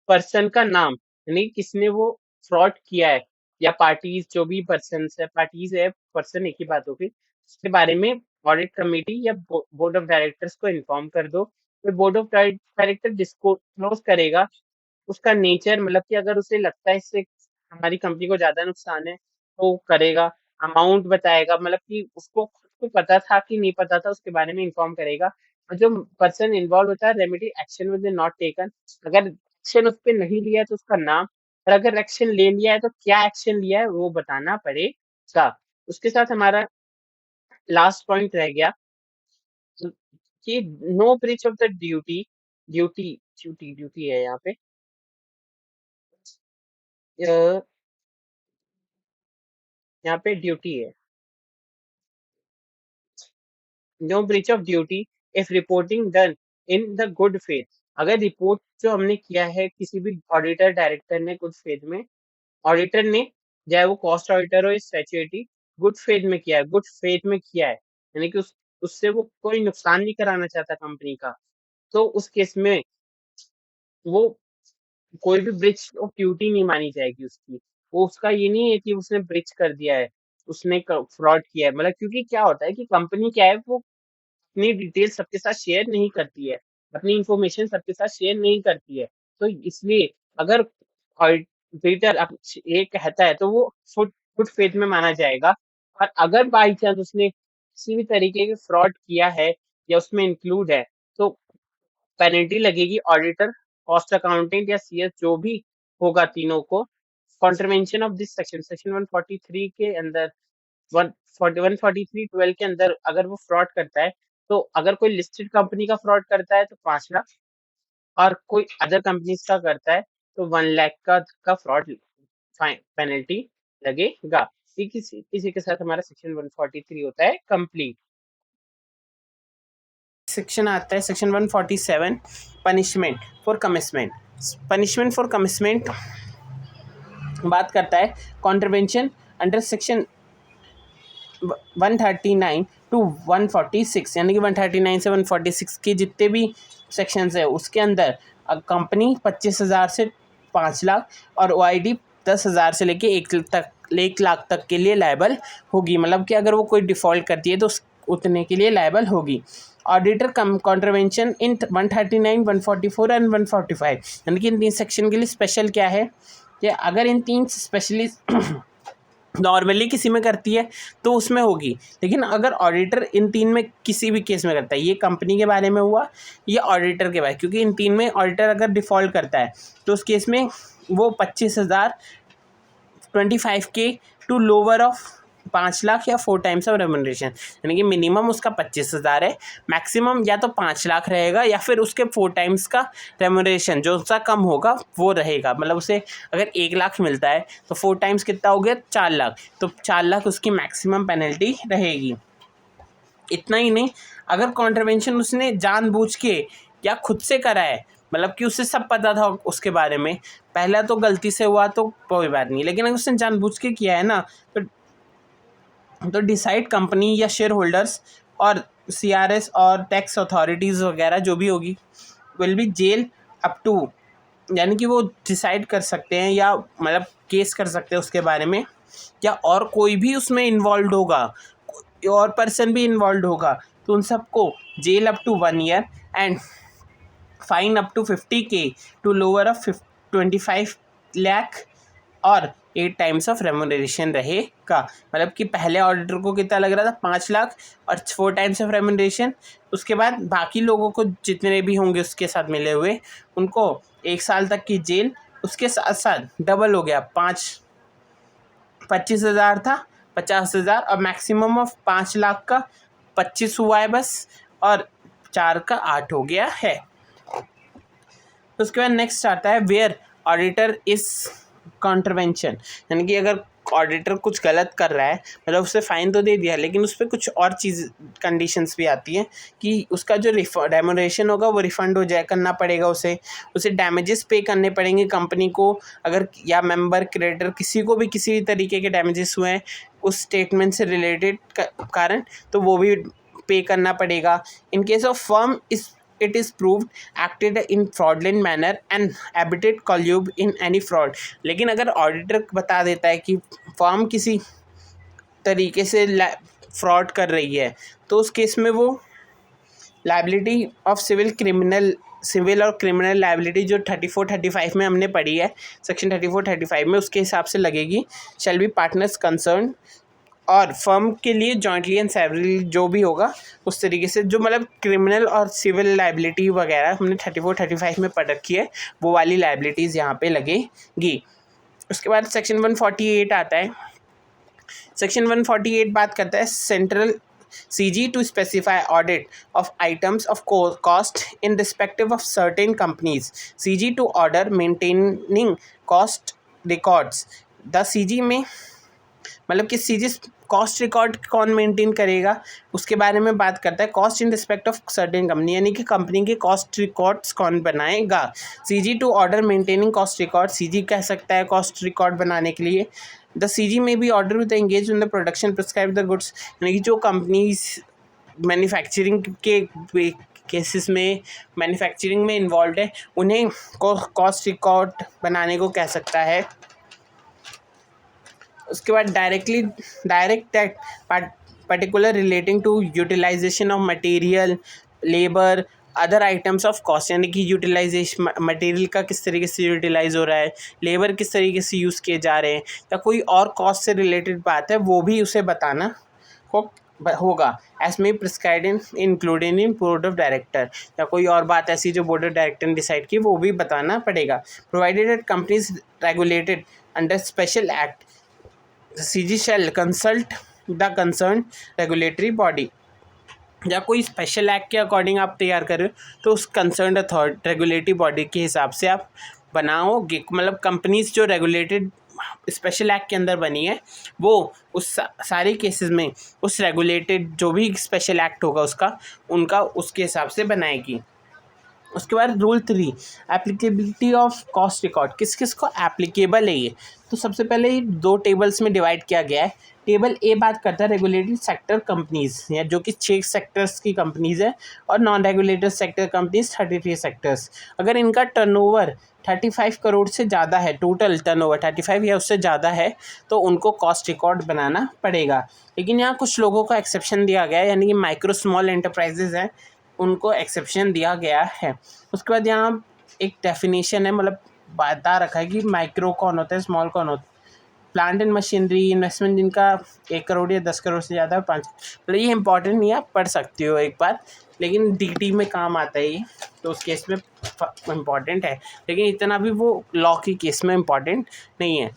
पर्सन का नाम, यानी किसने वो फ्रॉड किया है, या पार्टीज, जो भी पर्सन है, पार्टीज है, पर्सन एक ही बात होगी, उसके बारे में ऑडिट कमेटी या बोर्ड ऑफ डायरेक्टर्स को इन्फॉर्म कर दो। फिर बोर्ड ऑफ डायरेक्टर डिस्क्लोज करेगा उसका नेचर, मतलब कि अगर उसे लगता है इससे हमारी कंपनी को ज्यादा नुकसान है तो करेगा। अमाउंट बताएगा, मतलब कि उसको खुद को पता था कि नहीं पता था उसके बारे में इन्फॉर्म करेगा। और जो पर्सन इन्वॉल्व होता है, remedy action will be not taken, अगर एक्शन उस पर नहीं लिया है तो उसका नाम, और अगर एक्शन ले लिया है तो क्या एक्शन लिया है वो बताना पड़ेगा। उसके साथ हमारा लास्ट पॉइंट रह गया कि no breach of the duty, duty duty duty है यहाँ पे, अ, यहाँ पे ड्यूटी है, no breach of duty if reporting done in the good faith. अगर रिपोर्ट जो हमने किया है किसी भी ऑडिटर डायरेक्टर ने गुड फेथ में, ऑडिटर ने, चाहे वो कॉस्ट ऑडिटर हो या स्टैट्यूटरी, गुड फेथ में किया है, गुड फेथ में किया है, यानी कि उससे वो कोई नुकसान नहीं कराना चाहता कंपनी का, तो उस केस में वो कोई भी ब्रीच ऑफ ड्यूटी नहीं मानी जाएगी उसकी। वो उसका ये नहीं है कि उसने ब्रीच कर दिया है, उसने फ्रॉड किया है, मतलब क्योंकि क्या होता है कि कंपनी क्या है, वो अपनी डिटेल सबके साथ शेयर नहीं करती है, अपनी इंफॉर्मेशन सबके साथ शेयर नहीं करती है। तो इसलिए अगर ऑडिटर ये कहता है तो वो गुड गुड फेथ में माना जाएगा। और अगर बाई चांस उसने किसी भी तरीके के फ्रॉड किया है या उसमें इंक्लूड है तो पेनल्टी लगेगी। ऑडिटर, कॉस्ट अकाउंटेंट या सीएस जो भी होगा, तीनों को contravention of this section, section 143 के अंदर, 143(12) के अंदर अगर वो फ्रॉड करता है, तो अगर कोई लिस्टेड कंपनी का फ्रॉड करता है तो 5 लाख, और कोई अदर कंपनीज का करता है तो 1 लाख का फ्रॉड फाइन पेनल्टी लगेगा। इसी के साथ हमारा सेक्शन 143 होता है कंप्लीट। सेक्शन आता है section 147, punishment for commitment. Punishment for commitment बात करता है कॉन्ट्रवेंशन अंडर सेक्शन 139 टू 146, यानी कि 139 से 146 के जितने भी सेक्शंस है उसके अंदर कंपनी 25,000 से 5 लाख और OID 10,000 से लेके 1 लाख तक के लिए लायबल होगी। मतलब कि अगर वो कोई डिफ़ॉल्ट करती है तो उतने के लिए लायबल होगी। ऑडिटर कॉन्ट्रवेंशन इन 139, 144 एंड 145, यानी कि इन 3 सेक्शन के लिए स्पेशल क्या है कि अगर इन 3 स्पेशली नॉर्मली किसी में करती है तो उसमें होगी, लेकिन अगर ऑडिटर इन 3 में किसी भी केस में करता है, ये कंपनी के बारे में हुआ, ये ऑडिटर के बारे, क्योंकि इन 3 में ऑडिटर अगर डिफ़ॉल्ट करता है तो उस केस में वो 25,000, 25K to lower of 5 lakh या 4 टाइम्स ऑफ रेम्यूनरेशन, यानी कि मिनिमम उसका 25,000 है, मैक्सिमम या तो 5 लाख रहेगा या फिर उसके 4 टाइम्स का रेम्यूनरेशन जो उसका कम होगा वो रहेगा। मतलब उसे अगर 1 लाख मिलता है तो 4 टाइम्स कितना हो गया 4 लाख, तो 4 लाख उसकी मैक्सिमम पेनल्टी रहेगी। इतना ही नहीं, अगर कॉन्ट्रवेंशन उसने जानबूझ के या खुद से करा है, मतलब कि उसे सब पता था उसके बारे में, पहला तो गलती से हुआ तो कोई बात नहीं, लेकिन अगर उसने जानबूझ के किया है ना तो डिसाइड कंपनी या शेयर होल्डर्स और CRS और टैक्स अथॉरिटीज़ वगैरह जो भी होगी will be jail up to, यानी कि वो डिसाइड कर सकते हैं या मतलब केस कर सकते हैं उसके बारे में, या और कोई भी उसमें इन्वॉल्व होगा, और पर्सन भी इन्वॉल्व होगा, तो उन सबको jail up to 1 year and fine up to 50K to lower of 25 lakh और 8 टाइम्स ऑफ रेम्यूनरेशन रहेगा। मतलब कि पहले ऑडिटर को कितना लग रहा था 5 लाख और 4 टाइम्स ऑफ रेम्यूनरेशन, उसके बाद बाकी लोगों को जितने भी होंगे उसके साथ मिले हुए उनको 1 साल तक की जेल, उसके साथ साथ डबल हो गया 25,000 था 50,000 और मैक्सिमम ऑफ 5 लाख का 25 हुआ है बस, और 4 का 8 हो गया है। उसके बाद नेक्स्ट आता है वेयर ऑडिटर इज कॉन्ट्रवेंशन, यानी कि अगर ऑडिटर कुछ गलत कर रहा है, मतलब उसे फ़ाइन तो दे दिया लेकिन उस पर कुछ और चीज़ कंडीशंस भी आती हैं कि उसका जो रेम्यूनरेशन होगा वो रिफ़ंड हो जाए, करना पड़ेगा उसे डैमेजेस पे करने पड़ेंगे कंपनी को, अगर या मेंबर क्रेडिटर किसी को भी किसी भी तरीके के डैमेजेस हुए हैं उस स्टेटमेंट से रिलेटेड कारण, तो वो भी पे करना पड़ेगा। इन case of firm it is proved acted in fraudulent manner and abetted collude in any fraud, लेकिन अगर ऑडिटर बता देता है कि फर्म किसी तरीके से फ्रॉड कर रही है तो उस केस में वो लाइबिलिटी ऑफ सिविल और क्रिमिनल लाइबिलिटी जो 34-35 में हमने पढ़ी है, सेक्शन 34-35 में उसके हिसाब से लगेगी। शैल बी पार्टनर्स कंसर्न, और फर्म के लिए जॉइंटली एंड सेवरली जो भी होगा उस तरीके से, जो मतलब क्रिमिनल और सिविल लाइबिलिटी वगैरह हमने 34-35 में पढ़ रखी है वो वाली लाइबिलिटीज़ यहाँ पे लगेगी। उसके बाद सेक्शन 148 आता है। सेक्शन 148 बात करता है central CG to specify audit of items of cost in respective of certain companies, CG to order maintaining cost records। The CG में मतलब कि CG कॉस्ट रिकॉर्ड कौन मेंटेन करेगा उसके बारे में बात करता है। Cost in respect of certain company, यानी कि कंपनी के कॉस्ट रिकॉर्ड्स कौन बनाएगा। CG टू order maintaining cost record, CG कह सकता है कॉस्ट रिकॉर्ड बनाने के लिए। द CG में भी order with engage in the production prescribe the goods, यानी कि जो कंपनीज मैन्युफैक्चरिंग के केसेस में मैन्युफैक्चरिंग में इन्वॉल्व है उन्हें कॉस्ट रिकॉर्ड बनाने को कह सकता है। उसके बाद direct tax particular relating to utilisation of material, labour, other items of cost, यानी कि यूटिलाइजेशन मटेरियल का किस तरीके से यूटिलाइज हो रहा है, लेबर किस तरीके से यूज़ किए जा रहे हैं, या कोई और कॉस्ट से रिलेटेड बात है वो भी उसे बताना होगा। एज में prescribe included in board of director, या कोई और बात ऐसी जो बोर्ड ऑफ डायरेक्टर ने डिसाइड की वो भी बताना पड़ेगा। Provided eight companies regulated under special act, CG shall consult the concerned regulatory body, या कोई स्पेशल एक्ट के अकॉर्डिंग आप तैयार कर रहे हो तो उस कंसर्न अथॉरिटी रेगुलेटरी बॉडी के हिसाब से आप बनाओगे। मतलब कंपनीज जो रेगुलेटेड स्पेशल एक्ट के अंदर बनी है वो उस सारे केसेस में उस रेगुलेटेड जो भी स्पेशल एक्ट होगा उनका उसके हिसाब से बनाएगी। उसके बाद rule 3 applicability of cost record, किस किस को एप्लीकेबल है ये, तो सबसे पहले ये 2 टेबल्स में डिवाइड किया गया है। टेबल ए बात करता है रेगुलेटेड सेक्टर कंपनीज, या जो कि 6 सेक्टर्स की कंपनीज है, और non regulated sector companies 33 sectors. अगर इनका टर्नओवर 35 करोड़ से ज़्यादा है, टोटल टर्नओवर 35 या उससे ज़्यादा है, तो उनको कॉस्ट रिकॉर्ड बनाना पड़ेगा। लेकिन यहाँ कुछ लोगों का एक्सेप्शन दिया गया है, यानी कि माइक्रो स्मॉल एंटरप्राइजेज हैं उनको एक्सेप्शन दिया गया है। उसके बाद यहाँ एक डेफिनेशन है, मतलब बता रखा है कि माइक्रो कौन होता है, स्मॉल कौन होता है। प्लांट एंड मशीनरी इन्वेस्टमेंट जिनका 1 करोड़ या 10 करोड़ से ज़्यादा है 5, मतलब ये इंपॉर्टेंट नहीं है, आप पढ़ सकते हो एक बार, लेकिन DT में काम आता है ये, तो उस केस में इम्पॉर्टेंट है, लेकिन इतना भी वो लॉ के केस में इम्पॉर्टेंट नहीं है।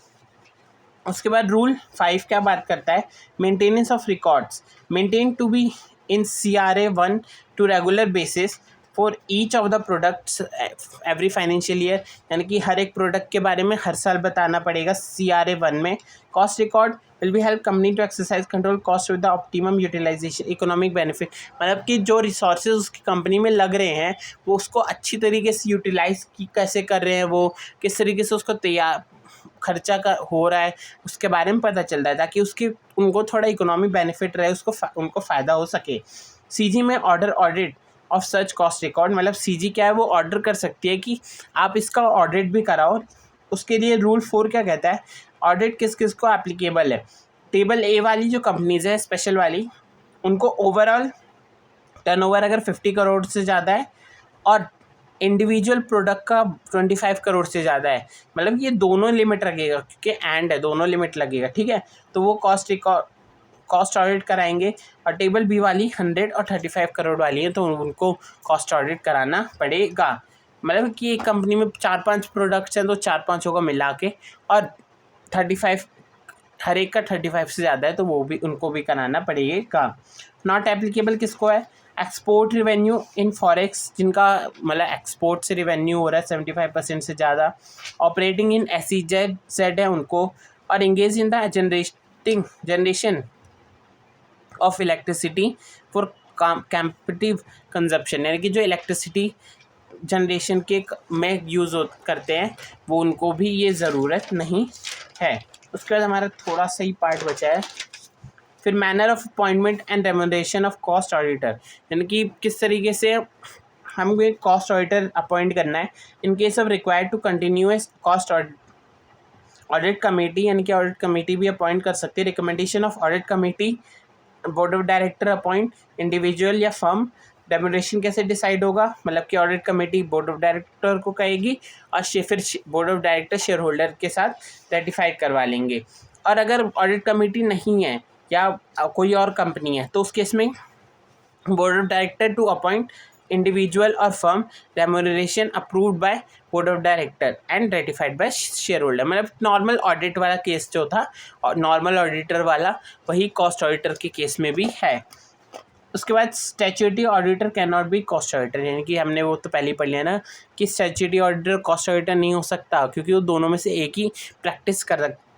उसके बाद रूल 5 क्या बात करता है, maintenance of records maintain to be in CRA 1 to regular basis for each of the products every financial year, यानी कि हर एक प्रोडक्ट के बारे में हर साल बताना पड़ेगा CRA 1 में। Cost record will be help company to exercise control cost with the optimum utilisation economic benefit, मतलब कि जो रिसोर्सेज उसकी कंपनी में लग रहे हैं वो उसको अच्छी तरीके से यूटिलाइज कैसे कर रहे हैं, वो किस तरीके से उसको तैयार खर्चा का हो रहा है उसके बारे में पता चलता है, ताकि उसकी उनको थोड़ा इकोनॉमिक बेनिफिट रहे, उनको फ़ायदा हो सके। CG में order audit of such cost record, मतलब CG क्या है, वो ऑर्डर कर सकती है कि आप इसका ऑडिट भी कराओ। उसके लिए रूल 4 क्या कहता है, ऑडिट किस किस को एप्लीकेबल है। टेबल A वाली जो कंपनीज है स्पेशल वाली, उनको ओवरऑल टर्नओवर अगर 50 करोड़ से ज़्यादा है और इंडिविजुअल प्रोडक्ट का 25 करोड़ से ज़्यादा है, मतलब ये दोनों लिमिट लगेगा, क्योंकि एंड है, दोनों लिमिट लगेगा, ठीक है। तो वो कॉस्ट ऑडिट कराएंगे। और टेबल B वाली 100 और 35 करोड़ वाली है, तो उनको कॉस्ट ऑडिट कराना पड़ेगा। मतलब कि एक कंपनी में 4-5 प्रोडक्ट्स हैं तो 4-5 को मिला के, और 35 हर एक का 35 से ज़्यादा है तो वो भी उनको भी कराना पड़ेगा। नॉट एप्लीकेबल किसको है, एक्सपोर्ट रिवेन्यू इन फॉरेक्स, जिनका मतलब एक्सपोर्ट से रिवेन्यू हो रहा है 75% से ज़्यादा, ऑपरेटिंग इन SEZ है उनको, और engage in the generation of electricity for captive consumption, यानी कि जो इलेक्ट्रिसिटी जनरेशन के में यूज़ करते हैं वो उनको भी ये ज़रूरत नहीं है। उसके बाद हमारा थोड़ा सा ही पार्ट बचा है। फिर manner of appointment and remuneration of cost auditor, यानी कि किस तरीके से हमें एक कॉस्ट ऑडिटर अपॉइंट करना है। In case of required to continuous cost audit committee, यानी कि ऑडिट कमेटी भी अपॉइंट कर सकती है। Recommendation of audit committee, board of director appoint individual या फर्म। रेम्यूनरेशन कैसे डिसाइड होगा, मतलब कि audit committee board of director को कहेगी और फिर board of director share holder के साथ रेटिफाइड करवा लेंगे। और अगर ऑडिट कमेटी नहीं है या कोई और कंपनी है तो उस केस में board of director to appoint individual और firm, remuneration approved by board of director and ratified by shareholder. मतलब नॉर्मल ऑडिट वाला केस जो था और नॉर्मल ऑडिटर वाला, वही कॉस्ट ऑडिटर के केस में भी है। उसके बाद statutory auditor can not be cost auditor, यानी कि हमने वो तो पहले ही पढ़ लिया ना कि स्टैट्यूटरी ऑडिटर कॉस्ट ऑडिटर नहीं हो सकता, क्योंकि वो दोनों में से एक ही प्रैक्टिस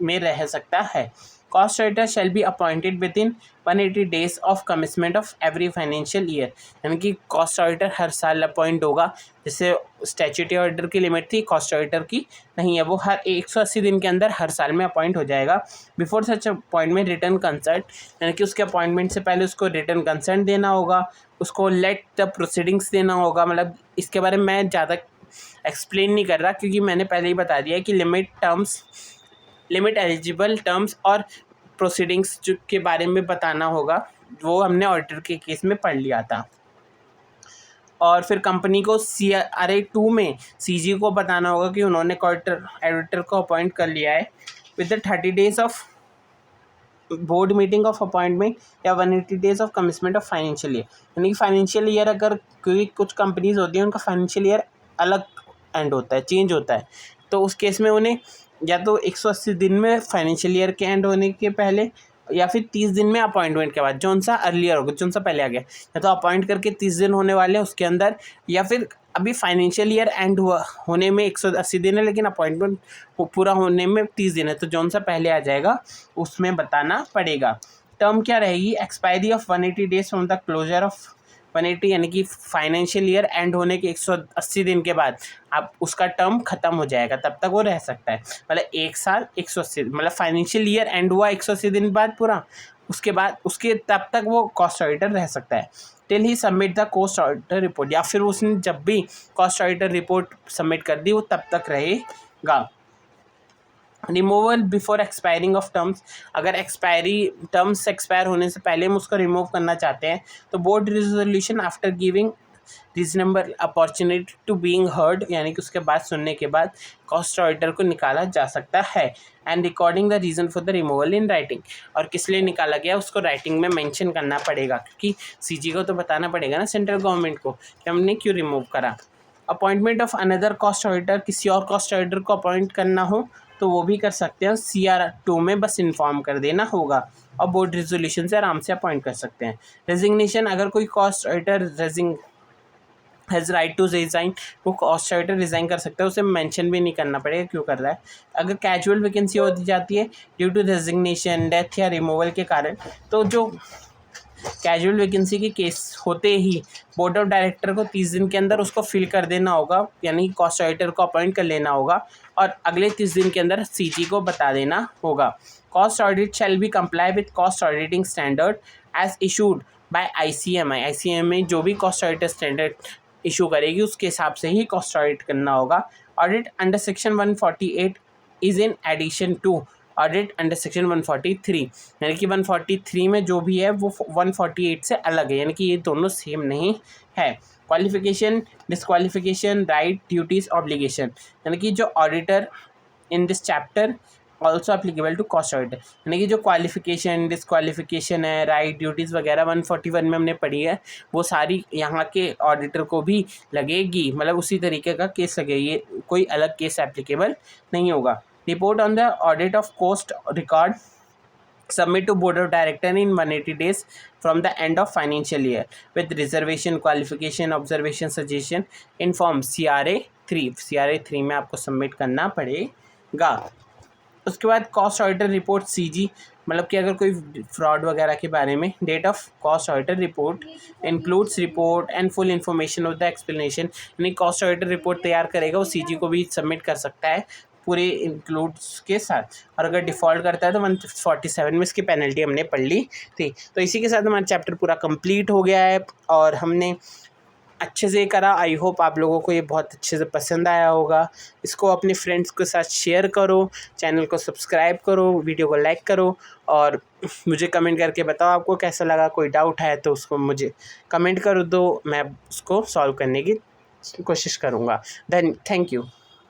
में रह सकता है। Cost auditor shall be appointed with in 180 days of commitment of every financial year, यानी कि कॉस्ट ऑडिटर हर साल अपॉइंट होगा। जैसे स्टैट्यूटरी ऑडिटर की लिमिट थी, कॉस्ट ऑडिटर की नहीं है, वो हर 180 दिन के अंदर हर साल में अपॉइंट हो जाएगा। Before such appointment return concert, यानी कि उसके अपॉइंटमेंट से पहले उसको रिटर्न कंसर्ट देना होगा, उसको लेट द प्रोसीडिंग्स देना होगा। मतलब इसके बारे में मैं ज़्यादा एक्सप्लेन नहीं कर रहा, क्योंकि मैंने पहले ही बता दिया कि लिमिट एलिजिबल टर्म्स और प्रोसीडिंग्स के बारे में बताना होगा, वो हमने ऑडिटर के केस में पढ़ लिया था। और फिर कंपनी को CRA 2 में CG को बताना होगा कि उन्होंने ऑडिटर को अपॉइंट कर लिया है with the 30 days of board meeting of appointment या 180 days of commitment of financial year, यानी कि फाइनेंशियल ईयर अगर क्योंकि कुछ कंपनीज होती हैं उनका फाइनेंशियल ईयर अलग एंड होता है, चेंज होता है, तो उस केस में उन्हें या तो 180 दिन में फाइनेंशियल ईयर के एंड होने के पहले या फिर 30 दिन में अपॉइंटमेंट के बाद, जो सा अर्लियर होगा, जो सा पहले आ गया, या तो अपॉइंट करके 30 दिन होने वाले हैं उसके अंदर, या फिर अभी फाइनेंशियल ईयर एंड होने में 180 दिन है लेकिन अपॉइंटमेंट पूरा होने में 30 दिन है, तो जो सा पहले आ जाएगा उसमें बताना पड़ेगा। टर्म क्या रहेगी, expiry of 180 days from the closure of 180, यानी कि फाइनेंशियल ईयर एंड होने के 180 दिन के बाद आप उसका टर्म खत्म हो जाएगा, तब तक वो रह सकता है। मतलब एक साल 180, मतलब फाइनेंशियल ईयर एंड हुआ 180 दिन बाद पूरा, उसके बाद उसके तब तक वो कॉस्ट ऑडिटर रह सकता है till he submit the cost auditor report, या फिर उसने जब भी कॉस्ट ऑडिटर रिपोर्ट सबमिट कर दी वो तब तक रहेगा। Removal before expiring of terms, अगर टर्म्स एक्सपायर होने से पहले हम उसको रिमूव करना चाहते हैं तो board resolution after giving reasonable opportunity to being heard, यानी कि उसके बाद सुनने के बाद कॉस्ट ऑडिटर को निकाला जा सकता है। And recording the reason for the removal in writing, और किस लिए निकाला गया उसको राइटिंग में मेंशन करना पड़ेगा, क्योंकि CG को तो बताना पड़ेगा ना सेंट्रल गवर्नमेंट को कि हमने क्यों रिमूव करा। Appointment of another cost auditor, किसी और कॉस्ट ऑडिटर को अपॉइंट करना हो तो वो भी कर सकते हैं। CR2 में बस इन्फॉर्म कर देना होगा और बोर्ड रेजोल्यूशन से आराम से अपॉइंट कर सकते हैं। रेजिग्नेशन, अगर कोई cost auditor has right to resign, वो कॉस्ट ऑडिटर रिज़ाइन कर सकता है, उसे मेंशन भी नहीं करना पड़ेगा क्यों कर रहा है। अगर कैजुअल वैकेंसी हो दी जाती है ड्यू टू रेजिग्नेशन, डेथ या रिमूवल के कारण, तो जो कैजुअल वैकेंसी के केस होते ही बोर्ड ऑफ डायरेक्टर को 30 दिन के अंदर उसको फिल कर देना होगा, यानी कॉस्ट ऑडिटर को अपॉइंट कर लेना होगा और अगले 30 दिन के अंदर CG को बता देना होगा। Cost audit shall be comply with cost auditing standard as issued by ICMI जो भी कॉस्ट ऑडिटर स्टैंडर्ड इशू करेगी उसके हिसाब से ही कॉस्ट ऑडिट करना होगा। Audit under section 148 is in addition to audit under section 143, यानी कि 143 में जो भी है वो 148 से अलग है, यानी कि ये दोनों सेम नहीं है। Qualification, disqualification, right, duties, obligation, यानी कि जो auditor in this chapter also applicable to cost auditor, यानी कि जो क्वालिफिकेशन, डिस्क्वालिफिकेशन है, राइट, ड्यूटीज़ वगैरह 141 में हमने पढ़ी है, वो सारी यहाँ के ऑडिटर को भी लगेगी, मतलब उसी तरीके का केस लगेगी, ये कोई अलग केस एप्लीकेबल नहीं होगा। Report on the audit of cost record submit to board of director in 180 days from the end of financial year with reservation, qualification, observation, suggestion in form CRA3 में आपको submit करना पड़ेगा। उसके बाद cost auditor report CG, मतलब कि अगर कोई फ्रॉड वगैरह के बारे में, date of cost auditor report includes report and full information of the explanation, यानी कॉस्ट ऑडिटर रिपोर्ट तैयार करेगा वो CG को भी सबमिट कर सकता है पूरे इंक्लूड्स के साथ, और अगर डिफ़ॉल्ट करता है तो 147 में इसकी पेनल्टी हमने पढ़ ली थी। तो इसी के साथ हमारा चैप्टर पूरा कंप्लीट हो गया है और हमने अच्छे से करा। आई होप आप लोगों को ये बहुत अच्छे से पसंद आया होगा। इसको अपने फ्रेंड्स के साथ शेयर करो, चैनल को सब्सक्राइब करो, वीडियो को लाइक करो और मुझे कमेंट करके बताओ आपको कैसा लगा। कोई डाउट है तो उसको मुझे कमेंट कर दो, मैं उसको सॉल्व करने की कोशिश करूँगा। Thank you.